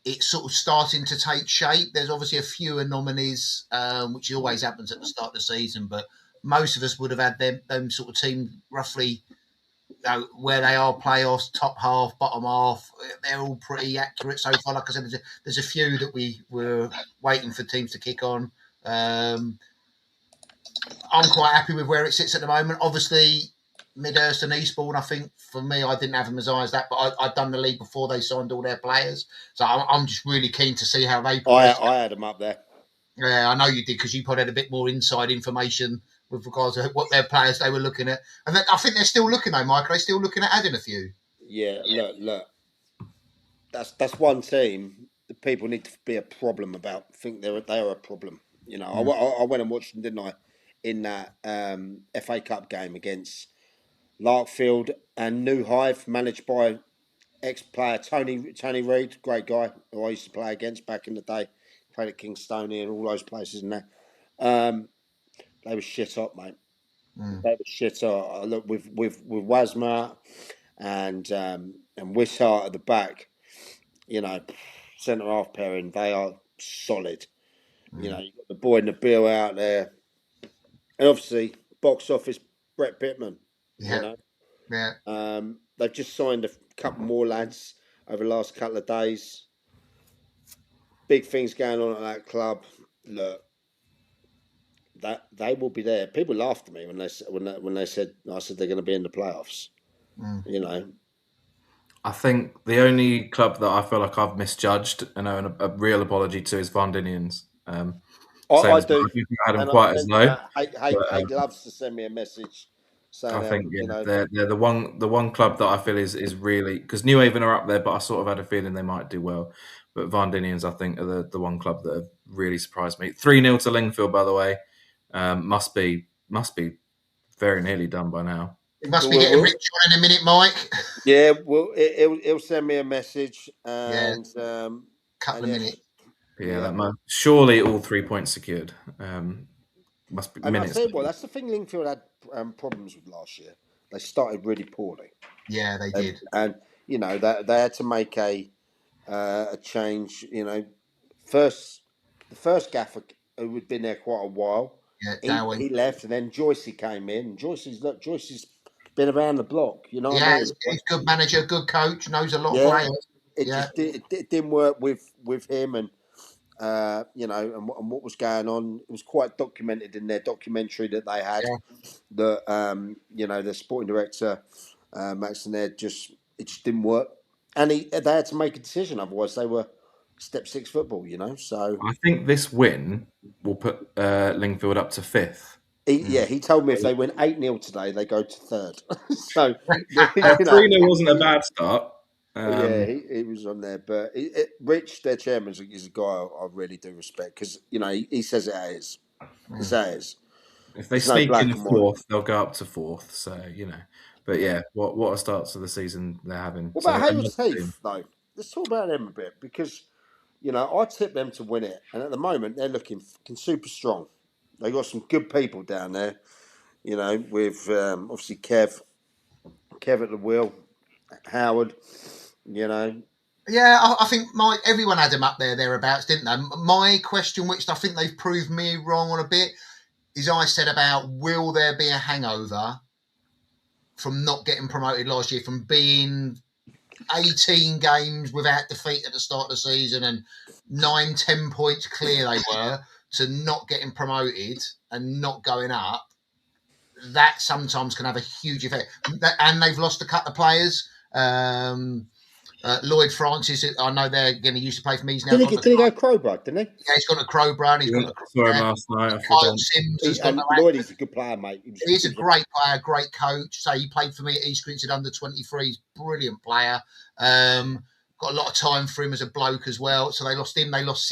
it's sort of starting to take shape. There's obviously a few nominees, which always happens at the start of the season, but most of us would have had them sort of team roughly where they are: playoffs, top half, bottom half. They're all pretty accurate so far. Like I said, there's a few that we were waiting for teams to kick on. I'm quite happy with where it sits at the moment. Obviously, Midhurst and Eastbourne, I think, for me, I didn't have them as high as that, but I'd done the league before they signed all their players. So I'm just really keen to see how they play. I had them up there. Yeah, I know you did, because you probably had a bit more inside information with regards to what their players they were looking at. And I think they're still looking, though, Mike. Are they still looking at adding a few? Yeah, look. That's one team that people need to be a problem about. I think they are a problem. I went and watched them, didn't I, in that FA Cup game against Larkfield and New Hive, managed by ex-player Tony Reid, great guy who I used to play against back in the day. Played at Kingstonia and all those places in there. They were shit up, mate. They were shit up. Look, with Wasmer and Wishart at the back, centre half pairing, they are solid. You know, you've got the boy in the bill out there, and obviously box office Brett Pittman. Yeah. You know, Yeah. they've just signed a couple more lads over the last couple of days. Big things going on at that club. Look, that they will be there. People laughed at me when they said I said they're going to be in the playoffs. You know, I think the only club that I feel like I've misjudged, and a real apology to, is Vardinians. I do. I had them And quite as low. Hate loves to send me a message saying, I think you know, they're the one club that I feel is really, because New Haven are up there, but I sort of had a feeling they might do well. But Vardinians, I think, are the one club that have really surprised me. 3-0 to Lingfield, by the way. Must be very nearly done by now. It must be getting rich on in a minute, Mike. Yeah, well, he'll send me a message and couple of minutes. That surely all 3 points secured. Must be And minutes. I'll tell you what, that's the thing Lingfield had problems with last year. They started really poorly. Yeah, they did. And you know, they had to make a change. You know, the first gaffer who had been there quite a while, he left, and then Joycey came in. Joycey's been around the block. You know, yeah, he's a good manager, good coach, knows a lot of players. It didn't work with him, and you know, and what was going on. It was quite documented in their documentary that they had. That you know, the sporting director Max and it just didn't work, and they had to make a decision. Otherwise, they were step 6 football. You know, so I think this win will put Lingfield up to 5th. He told me if they win 8-0 today, they go to 3rd. So 3-0 wasn't a bad start. Yeah, he was on there, but Rich, their chairman, is a guy I really do respect because you know he says it as it's as. If they sneak in 4th, they'll go up to 4th. So you know, but yeah, what a start to the season they're having. What about Haywards Heath though? Let's talk about them a bit because you know I tipped them to win it, and at the moment they're looking super strong. They got some good people down there, you know, with obviously Kev at the wheel, Howard. You know, yeah, I think everyone had them up thereabouts, didn't they? My question, which I think they've proved me wrong on a bit, is I said about will there be a hangover from not getting promoted last year, from being 18 games without defeat at the start of the season and 9-10 points clear they were, to not getting promoted and not going up. That sometimes can have a huge effect. And they've lost a couple of players. Lloyd Francis, I know they're going to used to play for me. He's now didn't he go Crowborough, didn't he? Yeah, he's gone to Crowborough and he's gone to last night. Kyle Sims has gone to Lloyd is a good player, mate. He's a great player, great coach. So he played for me at East Grinstead under 23s, brilliant player. Got a lot of time for him as a bloke as well. So they lost him. They lost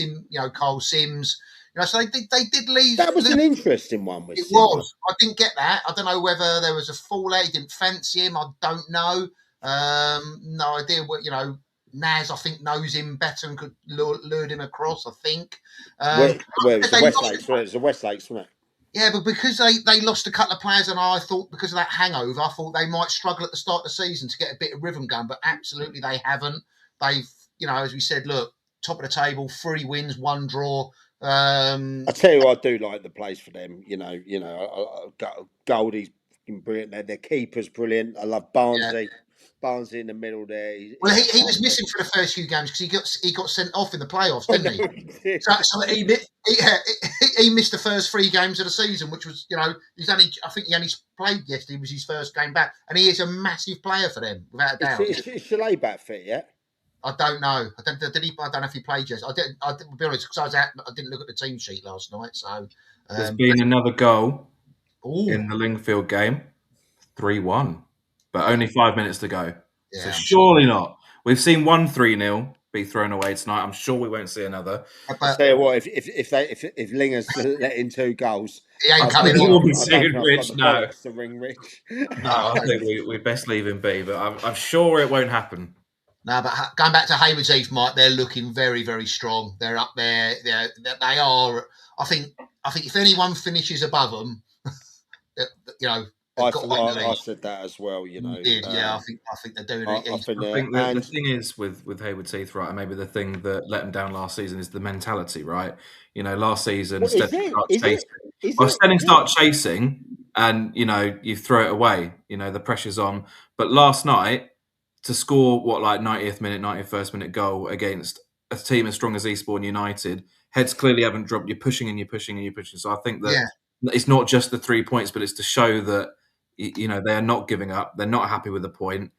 Kyle Sims. You know, so they did leave. That was an interesting one. It was. I didn't get that. I don't know whether there was a fallout. He didn't fancy him. I don't know. No idea what, you know, Naz, I think, knows him better and could lure him across, I think. It was the Westlakes, wasn't it? Yeah, but because they lost a couple of players, and I thought because of that hangover, I thought they might struggle at the start of the season to get a bit of rhythm going, but absolutely they haven't. They've, you know, as we said, look, top of the table, 3 wins, 1 draw. I tell you, I do like the place for them. You know, Goldie's brilliant. Their keeper's brilliant. I love Barnsley. Yeah. Barnsley in the middle there. Well, he was missing for the first few games because he got sent off in the playoffs, didn't he? So he missed the first 3 games of the season, which was, you know, I think he only played yesterday. It was his first game back, and he is a massive player for them, without a doubt. Is Chalet back fit yet? I don't know. I don't know if he played yet. I'll be honest, because I was out. I didn't look at the team sheet last night. So there's been another goal in the Lingfield game, 3-1. But only 5 minutes to go. Yeah, so surely not. We've seen 1 3-0 be thrown away tonight. I'm sure we won't see another. I'll tell you what, if Linger's let in 2 goals, he ain't coming in. We'll be seeing Rich now. To ring Rich. No, I think we best leave him be. But I'm sure it won't happen. No, but going back to Haywards Heath, Mike, they're looking very, very strong. They're up there. They are. I think if anyone finishes above them, you know, They've got to win the I league. said that as well. You know, Did, yeah. I think they're doing it. I think I think the and thing is with Hayward Heath, right, and maybe the thing that let them down last season is the mentality, right? You know, last season, what is Stenning it? start Is chasing. it? Is Well, it? Stenning Is it? start chasing, and you know you throw it away. You know the pressure's on. But last night to score what like 90th minute, 91st minute goal against a team as strong as Eastbourne United, heads clearly haven't dropped. You're pushing and you're pushing and you're pushing. So I think that it's not just the 3 points, but it's to show that you know they are not giving up. They're not happy with the point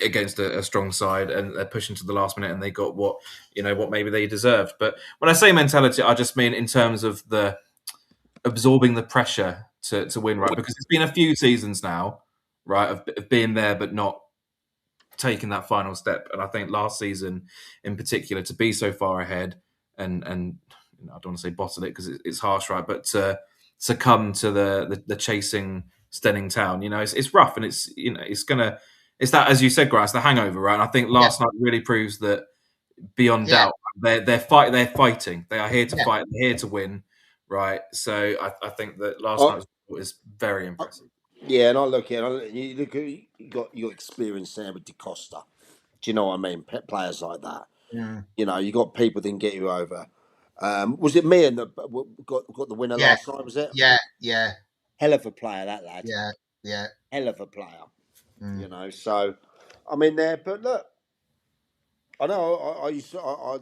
against a strong side, and they're pushing to the last minute, and they got what maybe they deserved. But when I say mentality, I just mean in terms of the absorbing the pressure to win, right? Because it's been a few seasons now, right, of being there but not taking that final step. And I think last season, in particular, to be so far ahead and I don't want to say bottle it because it's harsh, right? But to succumb to the chasing Stenning Town, it's rough, and it's it's that, as you said, Grant, it's the hangover, right? And I think last night really proves that beyond doubt they're fighting. They are here to fight. They're here to win, right? So I think that last night was very impressive. Yeah, and I look at you look at you got your experience there with DeCosta. Do you know what I mean? Players like that. Yeah. You know, you got people that can get you over. Was it Meehan that got the winner last night? Was it? Yeah. Hell of a player, that lad. Yeah. Hell of a player. You know, so I'm in there. But look, I know I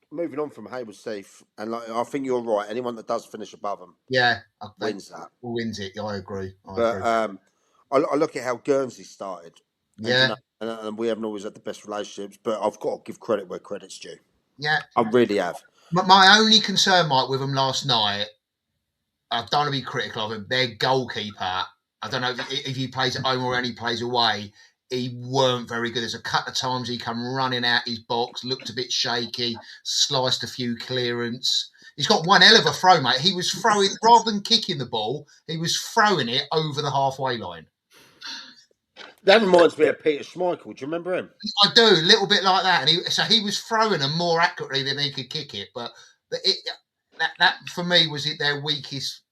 moving on from Hayward Heath, and I think you're right. Anyone that does finish above them, wins that. Wins it. I agree. I look at how Guernsey started. Yeah. And we haven't always had the best relationships, but I've got to give credit where credit's due. Yeah. I really have. My only concern, Mike, with them last night, I don't want to be critical of him, their goalkeeper, I don't know if he plays at home or only plays away, he weren't very good. There's a couple of times he come running out his box, looked a bit shaky, sliced a few clearance. He's got one hell of a throw, mate. He was throwing, rather than kicking the ball, he was throwing it over the halfway line. That reminds me of Peter Schmeichel. Do you remember him? I do, a little bit like that. And he was throwing them more accurately than he could kick it. But that for me was their weakest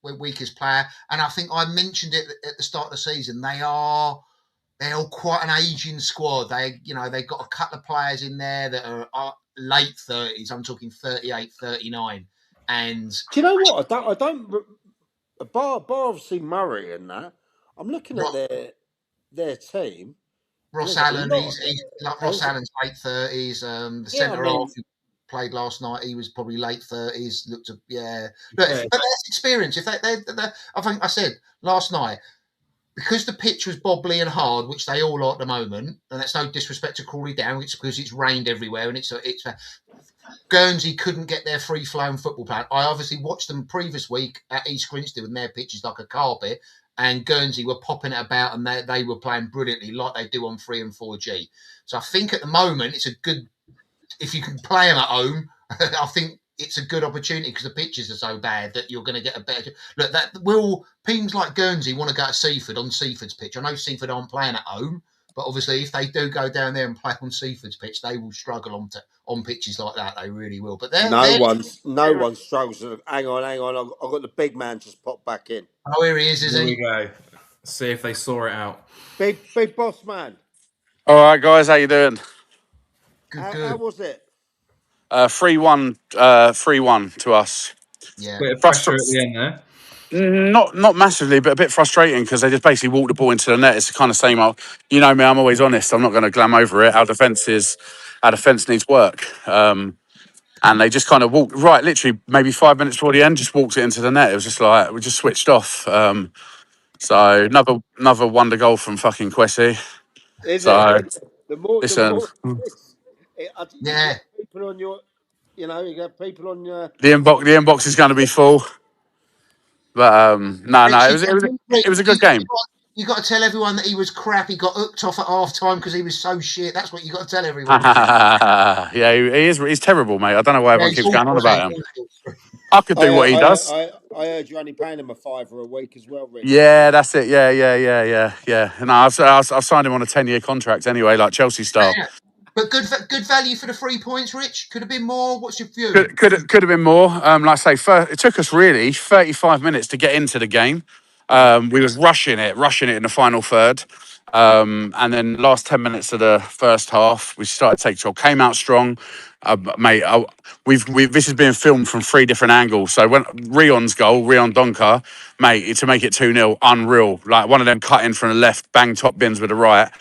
player. And I think I mentioned it at the start of the season. They're all quite an aging squad. They've got a couple of players in there that are late 30s. I'm talking 38, 39. And do you know what? I don't bar obviously Murray and that. I'm looking at their team. Ross Allen, Ross Allen's late 30s. The centre half who played last night, he was probably late 30s. But that's experience. If I think I said last night, because the pitch was bobbly and hard, which they all are at the moment, and that's no disrespect to Crawley Down, it's because it's rained everywhere, and it's Guernsey couldn't get their free-flowing football plan. I obviously watched them previous week at East Grinstead, and their pitch is like a carpet, and Guernsey were popping it about, and they were playing brilliantly like they do on 3 and 4G. So I think at the moment it's a good, if you can play them at home, I think it's a good opportunity because the pitches are so bad that you're going to get a better look. Teams like Guernsey want to go to Seaford on Seaford's pitch. I know Seaford aren't playing at home, but obviously if they do go down there and play on Seaford's pitch, they will struggle on pitches like that. They really will. But no one struggles. Hang on. I've got the big man just popped back in. Oh, here he is, Here we go. See if they saw it out. Big boss man. All right, guys, how you doing? Good. How was it? 3-1, 3-1 to us. Yeah. Bit of pressure at the end there. Not massively, but a bit frustrating because they just basically walked the ball into the net. It's the kind of same old. You know me, I'm always honest. I'm not going to glam over it. Our defence needs work. And they just kind of walked right, literally maybe 5 minutes before the end, just walked it into the net. It was just like we just switched off. So another wonder goal from fucking Kwesi. The more people on your, you got people on your. The inbox is going to be full. But it was a good game. You got to tell everyone that he was crap. He got hooked off at half time because he was so shit. That's what you got to tell everyone. Yeah, he is. He's terrible, mate. I don't know why everyone keeps going on about him. I could do what he does. I heard you're only paying him a £5 a week as well, Rick. Yeah, that's it. Yeah. No, I've signed him on a 10-year contract anyway, like Chelsea style. Yeah. But good value for the 3 points, Rich. Could have been more. What's your view? Could have been more. Like I say, it took us really 35 minutes to get into the game. We was rushing it in the final third. And then last 10 minutes of the first half, we started to take control, came out strong. Mate, this is being filmed from 3 different angles. So when Rion's goal, Rion Donker, mate, to make it 2-0, unreal. Like one of them cut in from the left, bang top bins with the right.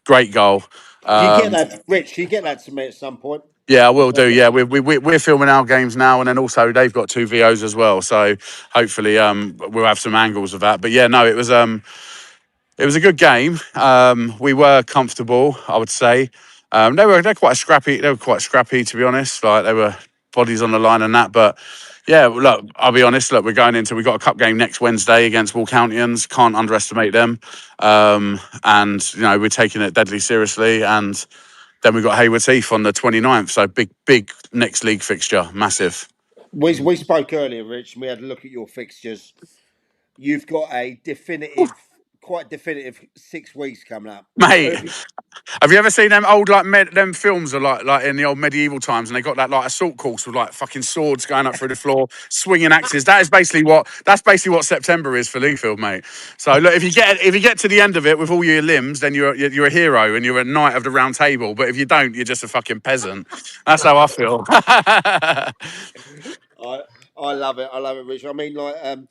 Great goal. If you get that, Rich, you get that to me at some point. Yeah, I will do. Yeah, we're filming our games now, and then also they've got 2 VOs as well. So hopefully, we'll have some angles of that. But yeah, no, it was a good game. We were comfortable, I would say. They're quite scrappy. They were quite scrappy, to be honest. Like they were bodies on the line and that. But yeah, look, I'll be honest. Look, we've got a cup game next Wednesday against Wolverhamptonians. Can't underestimate them. And you know, we're taking it deadly seriously. And then we've got Hayward Heath on the 29th. So big next league fixture, massive. We spoke earlier, Rich, and we had a look at your fixtures. You've got a quite definitive 6 weeks coming up, Mate. Have you ever seen them old them films of like in the old medieval times, and they got that like assault course with like fucking swords going up through the floor, swinging axes? That's basically what September is for Lingfield, mate. So look, if you get to the end of it with all your limbs, then you're a hero and you're a knight of the round table. But if you don't, you're just a fucking peasant. That's how I feel. I love it. I love it, Rich. I mean, like, and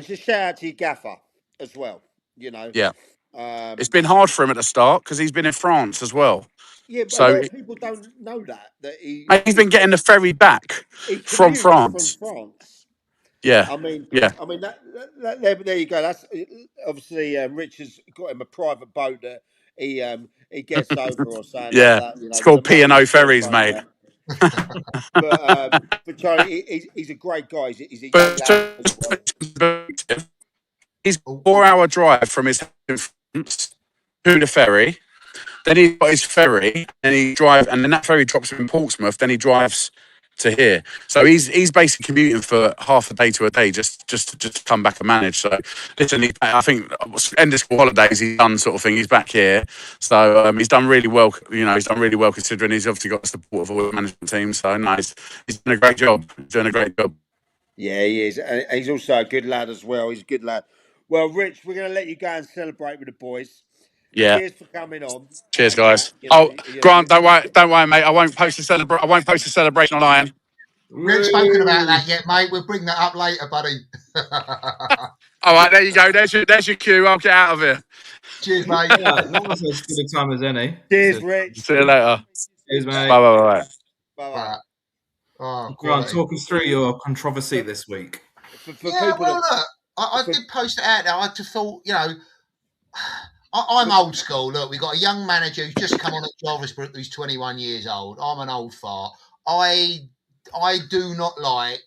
just shout out to your gaffer as well. You know, Yeah. It's been hard for him at the start because he's been in France as well. Yeah, but so a lot of people don't know that he's been getting the ferry back from France. Yeah, I mean, yeah. I mean there you go. That's obviously Rich has got him a private boat that he gets over or something. Yeah, like that, you know, it's called P&O Ferries, mate. But Charlie, he's a great guy. He's a young lad. He's a 4-hour drive from his house to the ferry. Then he's got his ferry, and and then that ferry drops him in Portsmouth. Then he drives to here. So he's basically commuting for half a day to a day just to come back and manage. So listen, I think end of school holidays he's done sort of thing. He's back here, so he's done really well. You know, he's done really well considering he's obviously got the support of all the management team. So nice, he's doing a great job. Yeah, he is. And he's also a good lad as well. He's a good lad. Well, Rich, we're going to let you go and celebrate with the boys. Yeah. Cheers for coming on. Cheers, guys. Grant, don't worry, mate. I won't post a celebration online. We haven't spoken about that yet, mate. We'll bring that up later, buddy. All right, there you go. There's your cue. I'll get out of here. Cheers, mate. Yeah, that was as good a time as any. Cheers, Rich. See you later. Cheers, mate. Bye. Oh, Grant, talk us through your controversy this week. Look, I did post it out there. I just thought, you know, I'm old school. Look, we've got a young manager who's just come on at Jarvis Brook who's 21 years old. I'm an old fart. I do not like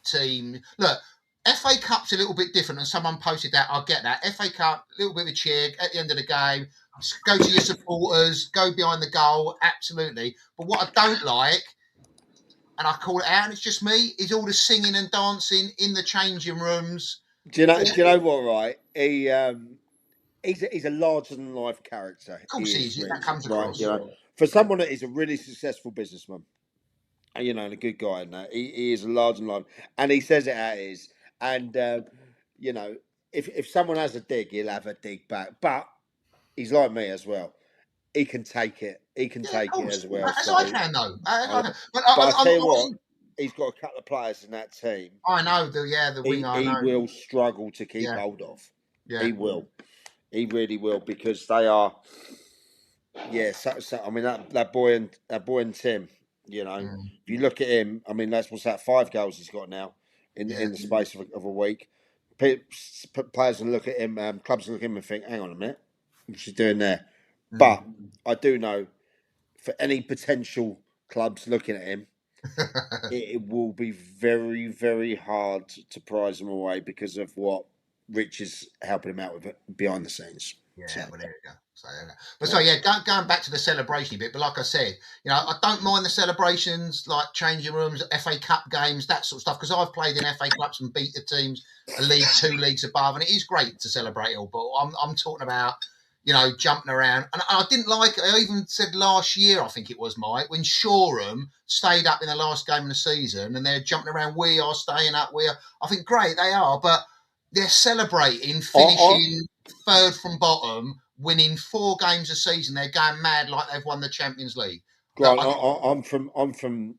team. Look, FA Cup's a little bit different, and someone posted that. I get that. FA Cup, a little bit of a cheer at the end of the game. Go to your supporters. Go behind the goal. Absolutely. But what I don't like, and I call it out, and it's just me, is all the singing and dancing in the changing rooms. Do you know what? Right, he's a larger than life character. Of course, he is. That comes across. Right, you know, for someone that is a really successful businessman, you know, and a good guy, and that he is a larger than life, and he says it how it is. And you know, if someone has a dig, he'll have a dig back. But he's like me as well. He can take it. He can take it as well. As I can, though. But I tell you what, he's got a couple of players in that team. I know, the winger. He will struggle to keep hold of. Yeah. He will. He really will, because they are. Yeah, I mean that boy and Tim. You know, if you look at him, I mean, what's that? 5 goals he's got now in the space of a week. Players will look at him. Clubs will look at him and think, "Hang on a minute, what's he doing there?" But I do know, for any potential clubs looking at him, it will be very, very hard to prize him away because of what Rich is helping him out with behind the scenes. Yeah, well, there you go. Going back to the celebration bit, but like I said, you know, I don't mind the celebrations, like changing rooms, FA Cup games, that sort of stuff, because I've played in FA Cups and beat the teams a league, 2 leagues above, and it is great to celebrate it all. But I'm talking about, you know, jumping around. And I didn't like it. I even said last year, I think it was, Mike, when Shoreham stayed up in the last game of the season and they're jumping around, we are staying up, I think, great, they are. But, they're celebrating finishing third from bottom, winning 4 games a season. They're going mad like they've won the Champions League. Grant, I'm from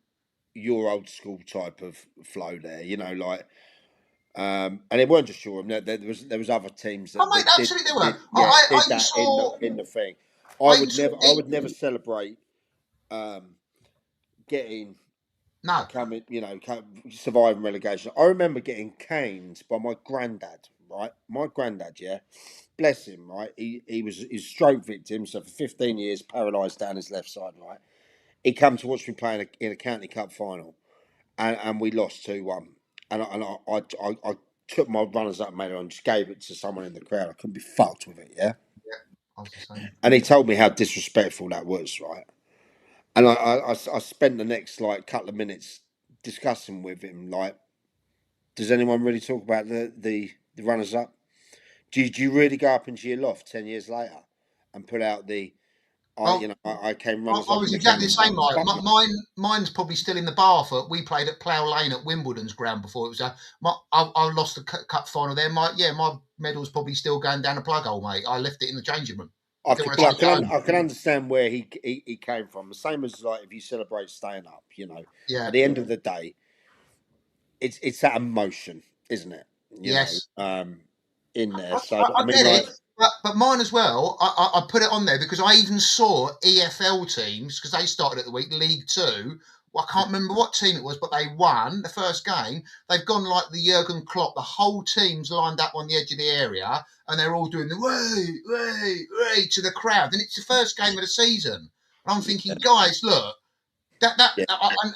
your old school type of flow there. You know, like. And it weren't just Shoreham. There was other teams that, Mate, absolutely they were. did I that saw, in the thing. I I would never celebrate getting coming, surviving relegation. I remember getting caned by my granddad. Right, my granddad, bless him. Right, he was his stroke victim, so for 15 years paralysed down his left side. Right, he came to watch me play in a county cup final, and we lost 2-1. And I took my runners up medal and just gave it to someone in the crowd. I couldn't be fucked with it, Yeah, I was the same. And he told me how disrespectful that was, right? And I spent the next couple of minutes discussing with him, does anyone really talk about the runners up? Do you really go up into your loft 10 years later and put out I came runners up? I was exactly the same, Mike. Mine's probably still in the bath. We played at Plough Lane at Wimbledon's ground before it was. I lost the cup final there. My medal's probably still going down a plug hole, mate. I left it in the changing room. I can understand where he came from. The same as if you celebrate staying up, At the end of the day, it's that emotion, isn't it? Yes. In there. I get it. But mine as well, I put it on there because I even saw EFL teams, because they started at the week, League 2. Well, I can't remember what team it was, but they won the first game. They've gone like the Jurgen Klopp. The whole team's lined up on the edge of the area, and they're all doing the way to the crowd. And it's the first game of the season. And I'm thinking, guys, look, and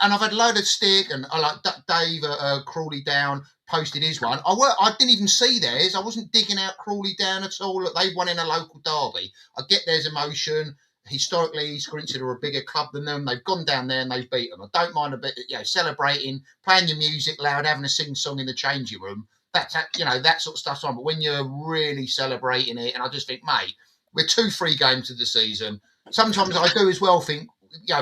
I've had a load of stick, and I like Dave Crawley Down posted his one. I didn't even see theirs. I wasn't digging out Crawley Down at all. They won in a local derby. I get there's emotion. Historically, Scrinton are a bigger club than them. They've gone down there and they've beat them. I don't mind a bit, celebrating, playing your music loud, having a sing-song in the changing room. That's, that sort of stuff's on. But when you're really celebrating it, and I just think, mate, we're 2-3 games of the season. Sometimes I do as well think,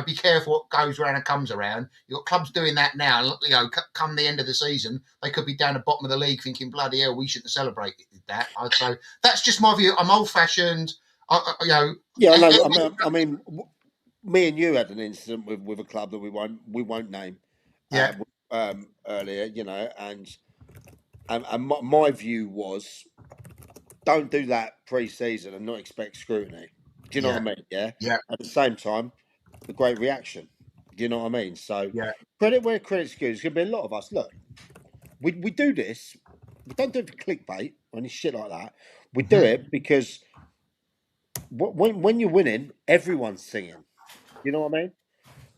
be careful what goes around and comes around. You've got clubs doing that now. Come the end of the season, they could be down the bottom of the league thinking, bloody hell, we shouldn't have celebrated that. So that's just my view. I'm old-fashioned. I know. I mean, me and you had an incident with a club that we won't name. Earlier, and my view was, don't do that pre-season and not expect scrutiny. Do you know what I mean? Yeah. Yeah. At the same time, the great reaction. Do you know what I mean? So credit where credit's due. There's going to be a lot of us. Look, we do this. We don't do it for clickbait or any shit like that. We do it because when you're winning, everyone's singing. You know what I mean?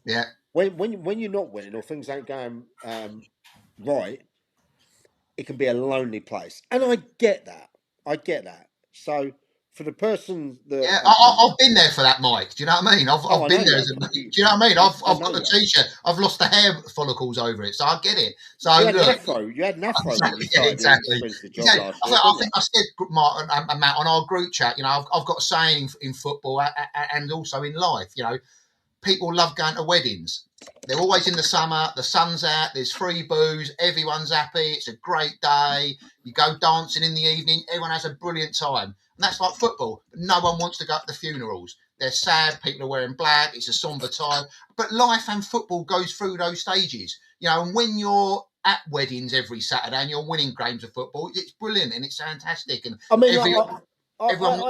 Yeah. When you're not winning or things ain't going right, it can be a lonely place, and I get that. So for the person that I've been there for that, Mike. Do you know what I mean? I've been there. Do you know what I mean? I've got the t-shirt. I've lost the hair follicles over it, so I get it. So you had an afro. Exactly. I think I said, Mark and Matt, on our group chat. I've got a saying in football and also in life. People love going to weddings. They're always in the summer. The sun's out. There's free booze. Everyone's happy. It's a great day. You go dancing in the evening. Everyone has a brilliant time. And that's like football. No one wants to go to the funerals. They're sad. People are wearing black. It's a somber time. But life and football goes through those stages. And when you're at weddings every Saturday and you're winning games of football, it's brilliant and it's fantastic. And I mean, I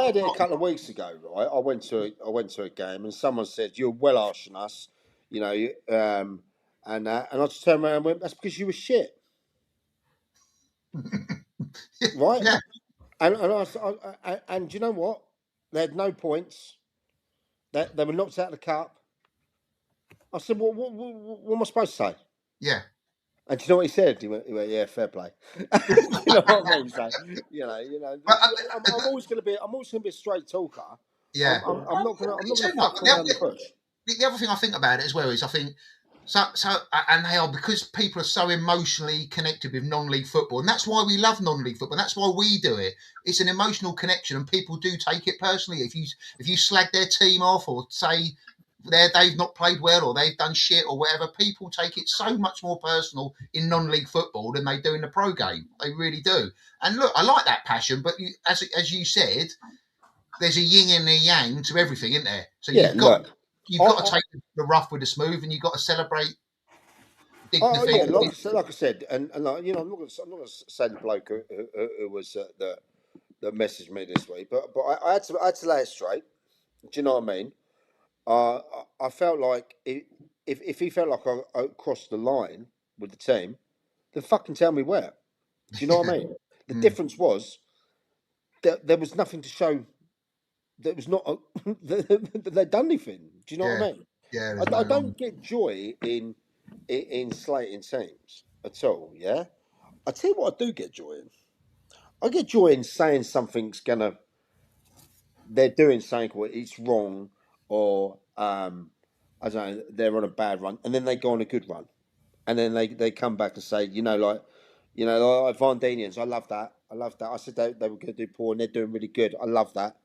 had it a couple of weeks ago, right? I went to a game and someone said, "You're well arsing us," and I just turned around and went, "That's because you were shit." Right? Yeah. And you know what? They had no points. They were knocked out of the cup. I said, "What am I supposed to say?" Yeah. And do you know what he said? He went, "Yeah, fair play." You know what I mean? So, I'm always going to be a straight talker. Yeah. I'm not going to fuck around the bush. The other thing I think about it as well is I think and they are, because people are so emotionally connected with non-league football, and that's why we love non-league football. That's why we do it. It's an emotional connection, and people do take it personally. If you slag their team off or say they've not played well or they've done shit or whatever, people take it so much more personal in non-league football than they do in the pro game. They really do. And look, I like that passion, but as you said, there's a yin and a yang to everything, isn't there? So you've got to take the rough with the smooth, and you've got to celebrate. Like I said, and like, you know, I'm not going to say the bloke who was that messaged me this week, but I had to lay it straight. Do you know what I mean? I felt like if he felt like I crossed the line with the team, then fucking tell me where. Do you know what I mean? The difference was that there was nothing to show. There was not that they'd done anything. Do you know what I mean? Yeah, I don't get joy in slating teams at all. Yeah, I tell you what, I do get joy in. I get joy in saying they're doing something or it's wrong, or I don't know, they're on a bad run, and then they go on a good run, and then they come back and say, like Vardinians, I love that. I said they were going to do poor, and they're doing really good. I love that,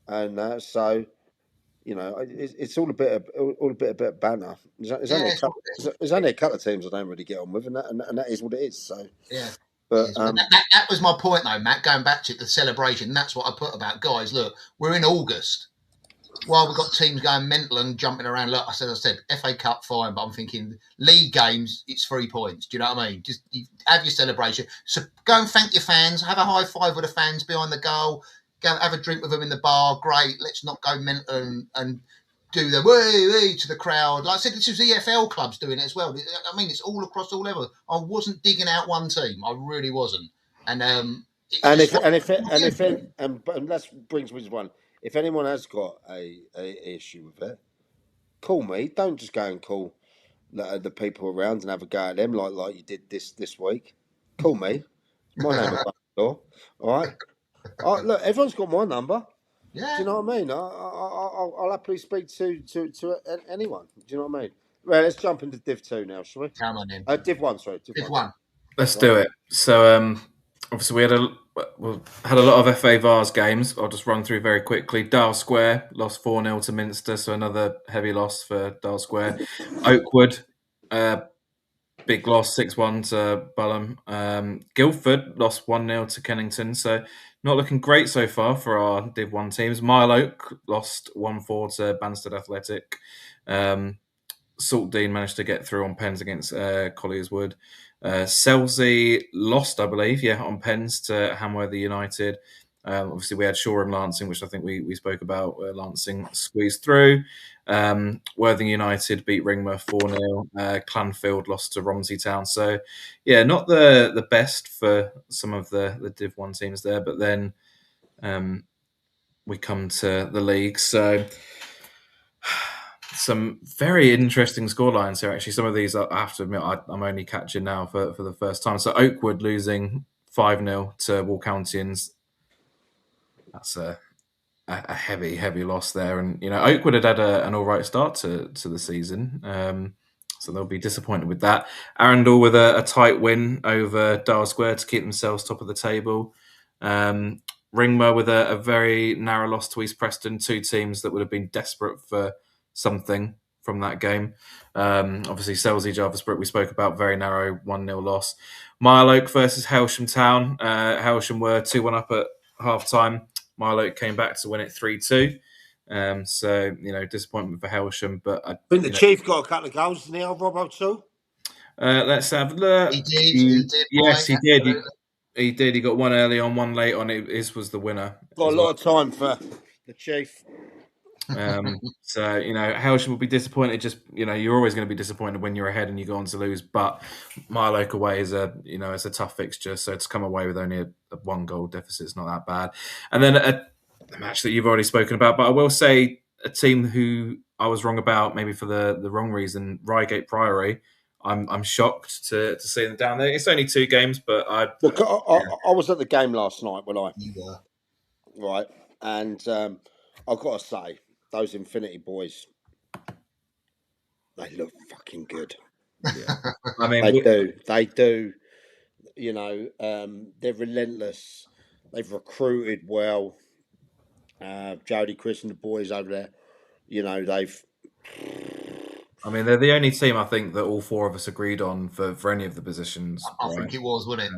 and so. It's all a bit of banner. There's only a couple of teams I don't really get on with, and that is what it is. So yeah, but that was my point, though, Matt. Going back to the celebration, that's what I put about guys. Look, we're in August. While we've got teams going mental and jumping around. Look, I said, FA Cup fine, but I'm thinking league games, it's 3 points. Do you know what I mean? Just have your celebration. So go and thank your fans. Have a high five with the fans behind the goal. Go have a drink with them in the bar. Great. Let's not go mental and do the way to the crowd. Like I said, this was EFL clubs doing it as well. I mean, it's all across all levels. I wasn't digging out one team. I really wasn't. And that brings me to one. If anyone has got a issue with it, call me. Don't just go and call the people around and have a go at them like you did this week. Call me. My name is door. All right. Look, everyone's got my number. Yeah. Do you know what I mean? I'll happily speak to anyone. Do you know what I mean? Right, let's jump into Div 2 now, shall we? Come on in. Div 1, sorry. Div 1. Let's do it. So, obviously, we had a lot of FA Vars games. I'll just run through very quickly. Dial Square lost 4-0 to Minster, so another heavy loss for Dial Square. Oakwood, big loss, 6-1 to Bulham. Guildford lost 1-0 to Kennington, so not looking great so far for our Div 1 teams. Mile Oak lost 1-4 to Banstead Athletic. Saltdean managed to get through on pens against Colliers Wood. Selsey lost, I believe, on pens to Hamworthy United. Obviously, we had Shore and Lancing, which I think we spoke about. Lancing squeezed through. Worthing United beat Ringmer 4-0. Clanfield lost to Romsey Town. So, not the best for some of the Div 1 teams there. But then we come to the league. So some very interesting scorelines here, actually. Some of these, I have to admit, I'm only catching now for the first time. So Oakwood losing 5-0 to Walcountians. That's a heavy loss there. And, Oakwood had an all right start to the season. So they'll be disappointed with that. Arundel with a tight win over Dial Square to keep themselves top of the table. Ringmer with a very narrow loss to East Preston, 2 teams that would have been desperate for something from that game. Obviously, Selsey, Jarvis, Brook, we spoke about, very narrow 1-0 loss. Mile Oak versus Hailsham Town. Hailsham were 2-1 up at half-time. Mile Oak came back to win it 3-2. So, disappointment for Hailsham. But I think the Chief got a couple of goals in the old Robbo too. Let's have a look. He did. Yes, he did. He did. He got one early on, one late on. His was the winner. Got a lot of time for the Chief. So, Hailsham will be disappointed. Just, you're always going to be disappointed when you're ahead and you go on to lose. But Mile Oak away is it's a tough fixture. So to come away with only a 1-goal deficit is not that bad. And then a match that you've already spoken about. But I will say a team who I was wrong about, maybe for the wrong reason, Reigate Priory. I'm shocked to see them down there. It's only 2 games, but I was at the game last night when You were. right, and I've got to say, those Infinity boys, they look fucking good. Yeah. I mean, they do. They're relentless. They've recruited well. Jody, Chris, and the boys over there. You know, they've. I mean, they're the only team I think that all four of us agreed on for any of the positions. I think it was, wasn't it?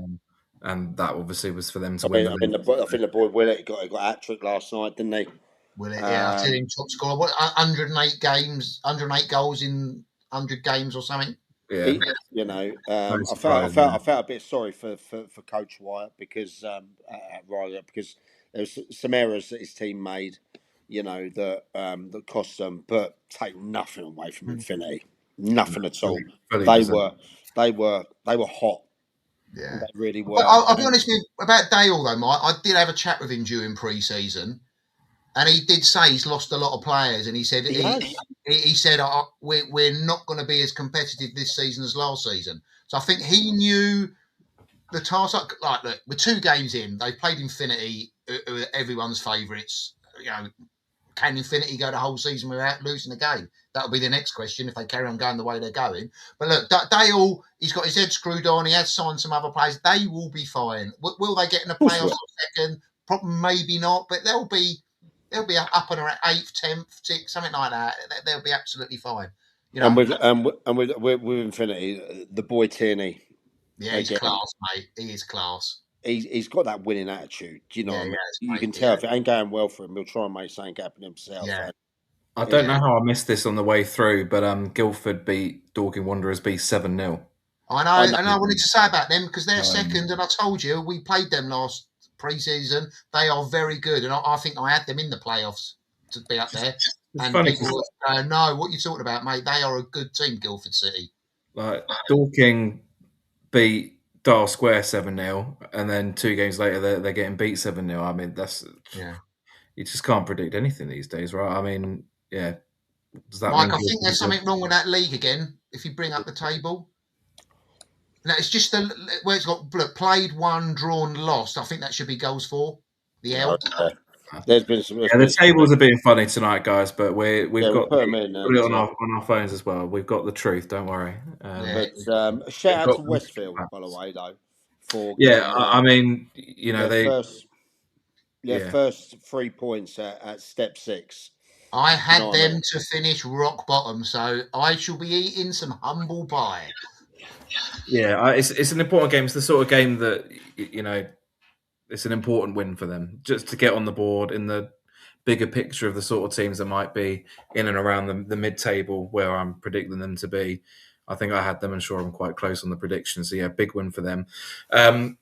And that obviously was for them to I win. think the boy Willett got a hat trick last night, didn't he? Willett, yeah. I tell him top scorer. What, 108 games, 108 goals in 100 games or something. Yeah, you know, No I surprise, felt a bit sorry for Coach Wyatt because because there was some errors that his team made, you know, that cost them, but take nothing away from Infinity, nothing at all. They were hot. Yeah, they really were. But I'll be honest with you about Dale though, Mike. I did have a chat with him during pre-season, and he did say he's lost a lot of players, and he said he said we're not going to be as competitive this season as last season. So I think he knew the task. Like, look, we're 2 games in. They played Infinity, who are everyone's favourites. You know, can Infinity go the whole season without losing a game? That'll be the next question if they carry on going the way they're going. But look, Dale, he's got his head screwed on. He has signed some other players. They will be fine. Will they get in the playoffs second? Probably, maybe not. But they'll be up and around 8th, 10th, 6th, something like that. They'll be absolutely fine. You know, and with Infinity, the boy Tierney. Yeah, he's class, mate. He is class. He's got that winning attitude. Do you know what I mean? You can tell if it ain't going well for him, he'll try and make something happen himself. Yeah. I don't know how I missed this on the way through, but Guildford beat Dorking Wanderers 7-0. I know, and I wanted to say about them because they're second, and I told you we played them last pre-season. They are very good, and I think I had them in the playoffs to be up there. And people know what you're talking about, mate. They are a good team, Guildford City. Like Dorking beat Dial Square 7-0, and then 2 games later they're getting beat 7-0. I mean, that's you just can't predict anything these days, right? I mean, yeah. Does that Mike, I think there's something wrong with that league again. If you bring up the table, no, it's just where it's got played, won, drawn, lost. I think that should be goals for the L. There's been some. The tables are being funny tonight, guys, but we've got put them in, put it on our phones as well. We've got the truth. Don't worry. Shout out to Westfield, by the way, though. For I mean, you know, first 3 points at step 6. I had them to finish rock bottom, so I shall be eating some humble pie. Yeah, it's an important game. It's the sort of game that, you know, it's an important win for them just to get on the board in the bigger picture of the sort of teams that might be in and around the mid-table where I'm predicting them to be. I think I had them and Shoreham quite close on the predictions. So, yeah, big win for them. And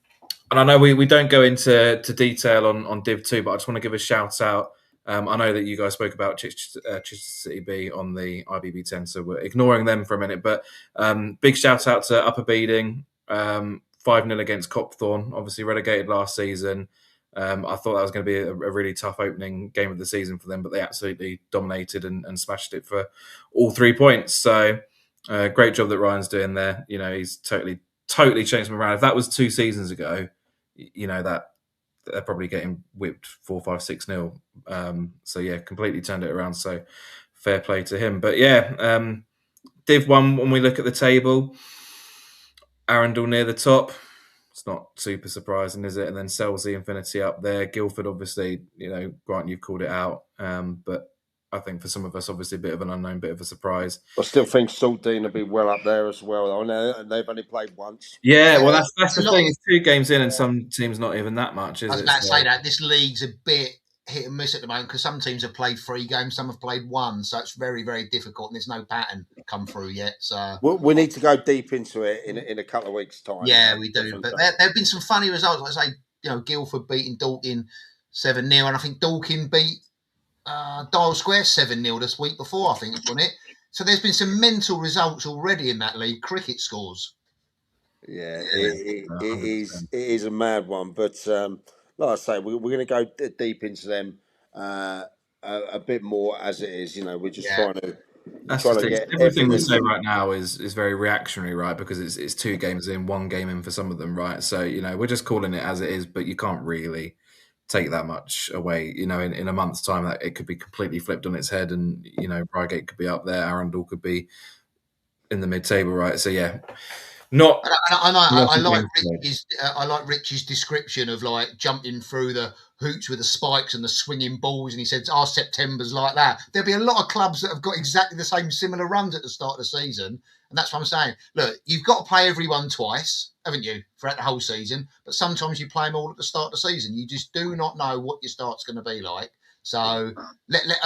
I know we don't go into detail on Div 2, but I just want to give a shout out. I know that you guys spoke about Chichester City B on the IBB 10, so we're ignoring them for a minute. But big shout out to Upper Beeding, 5-0 against Copthorne, obviously relegated last season. I thought that was going to be a really tough opening game of the season for them, but they absolutely dominated and smashed it for all 3 points. So great job that Ryan's doing there. You know, he's totally changed them around. If that was 2 seasons ago, you know, that they're probably getting whipped 4-5-6-0. So yeah, completely turned it around. So fair play to him. But yeah, Div 1, when we look at the table, Arundel near the top. It's not super surprising, is it? And then Selsey, Infinity up there. Guildford, obviously, you know, Grant, you've called it out. But I think for some of us, obviously, a bit of an unknown, bit of a surprise. I still think Saltdean will be well up there as well. I know they've only played once. Yeah, well, that's the thing. It's 2 games in, and some teams not even that much, is it? I was about to say that. This league's a bit hit and miss at the moment because some teams have played 3 games, some have played 1. So it's very, very difficult, and there's no pattern come through yet. So we need to go deep into it in a couple of weeks' time. Yeah, we do. But there have been some funny results. Like I say, you know, Guildford beating Dorking 7-0, and I think Dorking beat Dial Square 7-0 this week before, I think, wasn't it? So there's been some mental results already in that league, cricket scores. Yeah, it is a mad one. But like I say, we're going to go deep into them a bit more as it is. You know, we're just trying to... That's the thing. Everything we say right now is very reactionary, right? Because it's 2 games in, 1 game in for some of them, right? So, you know, we're just calling it as it is, but you can't really take that much away. You know, in a month's time, that it could be completely flipped on its head, and you know, Reigate could be up there, Arundel could be in the mid-table, right? So yeah, I like Rich's description of like jumping through the hoots with the spikes and the swinging balls, and he said our September's like that. There'll be a lot of clubs that have got exactly the same similar runs at the start of the season, and that's what I'm saying. Look, you've got to play everyone twice, haven't you, throughout the whole season? But sometimes you play them all at the start of the season. You just do not know what your start's going to be like. So,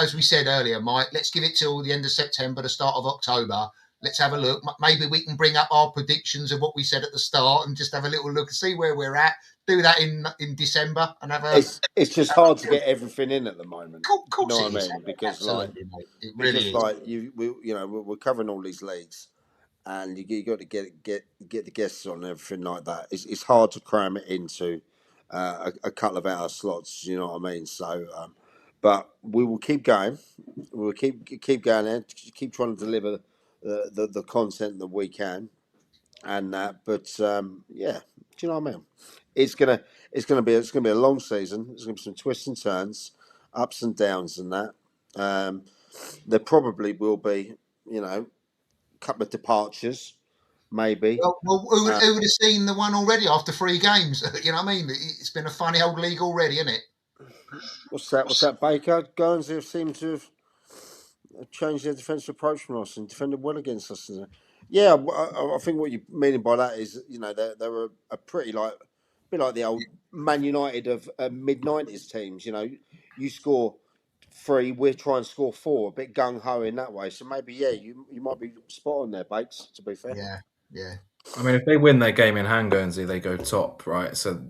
as we said earlier, Mike, let's give it till the end of September, the start of October. Let's have a look. Maybe we can bring up our predictions of what we said at the start and just have a little look and see where we're at. Do that in December and have a. It's just hard to get everything in at the moment. Of course, you know it what is. I mean? Because Absolutely, mate. It really is. like we're covering all these leagues, and you got to get the guests on and everything like that. It's hard to cram it into a couple of hour slots. You know what I mean? So, but we will keep going. We'll keep going there. Keep trying to deliver the content that we can, and that. But yeah, do you know what I mean? It's gonna be a long season. There's gonna be some twists and turns, ups and downs, and that. There probably will be, a couple of departures, maybe. Well, who would have seen the one already after 3 games? You know what I mean? It's been a funny old league already, isn't it? What's that, Baker? Guernsey have seemed to have changed their defensive approach from us and defended well against us. Yeah, I think what you're meaning by that is, they were a pretty a bit like the old Man United of mid-90s teams. You score 3, we try and score 4, a bit gung-ho in that way. So maybe, you might be spot on there, Bakes, to be fair. Yeah. I mean, if they win their game in hand, Guernsey, they go top, right? So,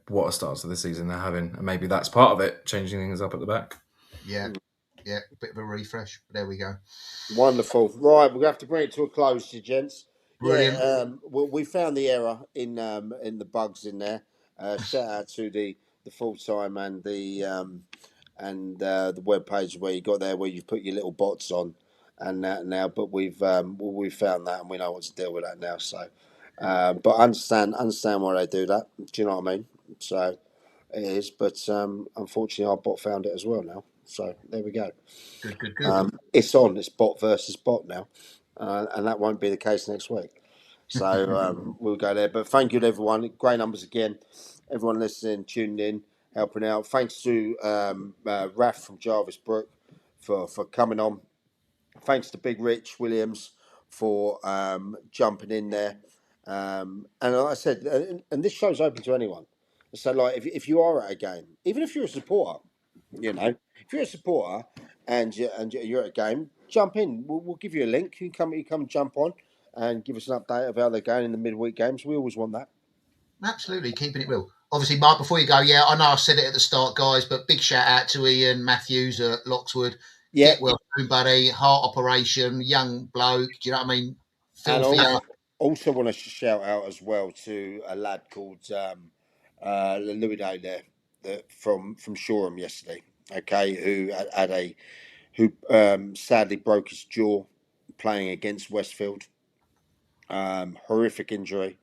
what a start to the season they're having. And maybe that's part of it, changing things up at the back. Yeah, a bit of a refresh. There we go. Wonderful. Right, we're going to have to bring it to a close, you gents. Brilliant. Yeah, we found the error in the bugs in there. Shout out to the full time and the web page where you got there where you put your little bots on and that now. But we've found that and we know what to deal with that now. So, but understand why they do that. Do you know what I mean? So it is. But unfortunately, our bot found it as well now. So there we go. Good. It's on. It's bot versus bot now, and that won't be the case next week. So we'll go there. But thank you to everyone. Great numbers again. Everyone listening, tuning in, helping out. Thanks to Raff from Jarvis, Brook, for coming on. Thanks to Big Rich Williams for jumping in there. And like I said, and this show's open to anyone. So, if you are at a game, even if you're a supporter, if you're a supporter and you're at a game, jump in. We'll give you a link. You come jump on and give us an update of how they're going in the midweek games. We always want that. Absolutely, keeping it real. Obviously, Mark, before you go, I know I said it at the start, guys, but big shout out to Ian Matthews at Lockswood. Yeah. Get well soon, buddy. Heart operation, young bloke. Do you know what I mean? And I also want to shout out as well to a lad called Louis Day there from Shoreham yesterday. Okay, who sadly broke his jaw playing against Westfield. Horrific injury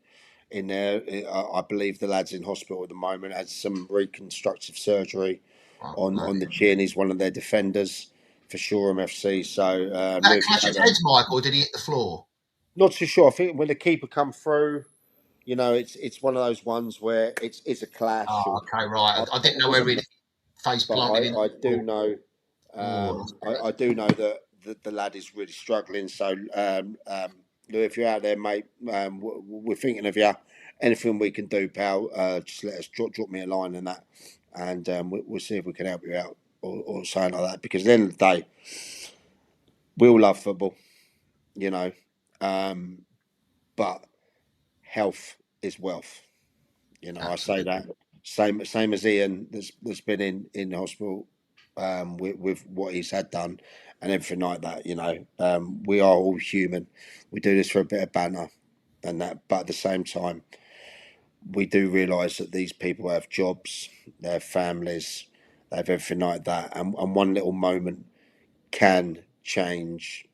in there. I believe the lad's in hospital at the moment. Had some reconstructive surgery on the chin. He's one of their defenders for Shoreham FC. So clash his heads, Mike, or did he hit the floor? Not too sure. I think when the keeper come through, it's one of those ones where it's a clash. Oh, okay, right. I didn't know where he face planted. I do know. I do know that the lad is really struggling. So, Lou, if you're out there, mate, we're thinking of you. Anything we can do, pal, just let us drop me a line and that, and we'll see if we can help you out or something like that. Because at the end of the day, we all love football, but health is wealth. Absolutely. I say that same as Ian that's been in hospital with what he's had done and everything like that. We are all human. We do this for a bit of banter and that, but at the same time, we do realise that these people have jobs, they have families, they have everything like that, and one little moment can change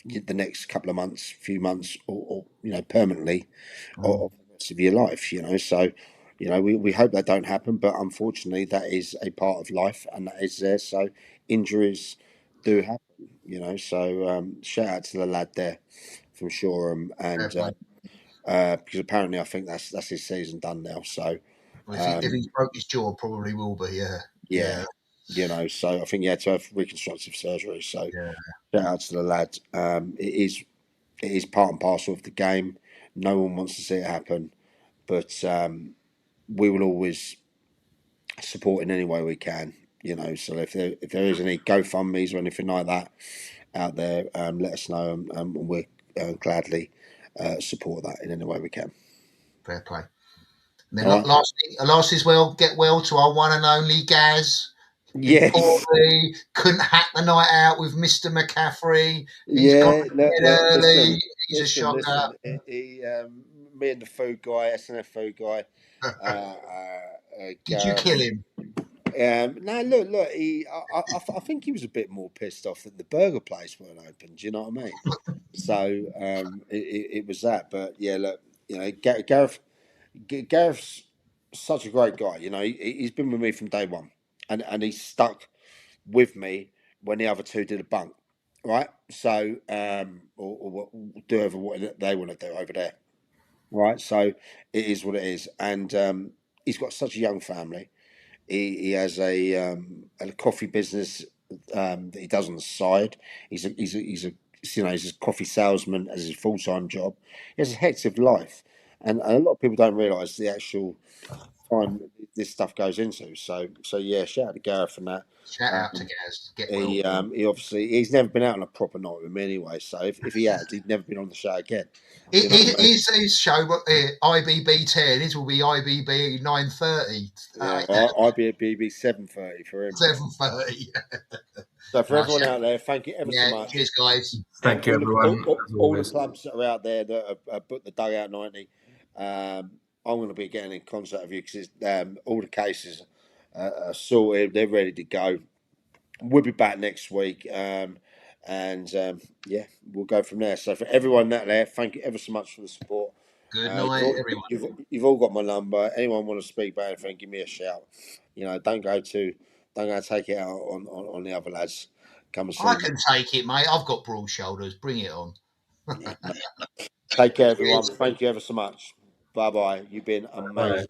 the next couple of months, few months, or permanently, or the rest of your life. So we hope that don't happen, but unfortunately, that is a part of life, and that is there. So injuries do happen. So shout out to the lad there from Shoreham, and because apparently I think that's his season done now. So Well, if he's broke his jaw, probably will be. Yeah. You know, so I think he had to have reconstructive surgery. So Yeah. shout out to the lad. It is part and parcel of the game. No one wants to see it happen, but we will always support in any way we can. You know, so if there is any GoFundMe's or anything like that out there, let us know, and we'll gladly support that in any way we can. Fair play. And then last as well, get well to our one and only Gaz. Yes. Poorly, couldn't hack the night out with Mr. McCaffrey. He's Yeah, gone to bed early. He's a shocker. Listen, me and the food guy, SNLF food guy. Did you kill him? No, look. I think he was a bit more pissed off that the burger place weren't open. Do you know what I mean? So it was that. But yeah, look, you know, Gareth's such a great guy. You know, he's been with me from day one, and he's stuck with me when the other two did a bunk, right? So or do over what they want to do over there, right? So it is what it is, and he's got such a young family. He has a coffee business that he does on the side. He's a coffee salesman as his full-time job. He has a hectic life, and a lot of people don't realise the actual time this stuff goes into. So yeah, shout out to Gareth and that. Shout out to Gaz. Get well. He obviously he's never been out on a proper night with me anyway. So if he had, he'd never been on the show again. His show IBB 10. His will be IBB 9:30. IBB 7:30 for him. 7:30. So for everyone out there, thank you ever so much. Cheers, guys. Thank you, everyone. All the clubs that are out there that have booked the Dugout 90. I'm going to be getting in contact with you because all the cases are sorted. They're ready to go. We'll be back next week. Yeah, we'll go from there. So for everyone out there, thank you ever so much for the support. Good night, everyone. You've all got my number. Anyone want to speak about anything, give me a shout. You know, don't go take it out on the other lads. Come and see I can take it, mate. I've got broad shoulders. Bring it on. Take care, everyone. Thank you ever so much. Bye bye. You've been amazing.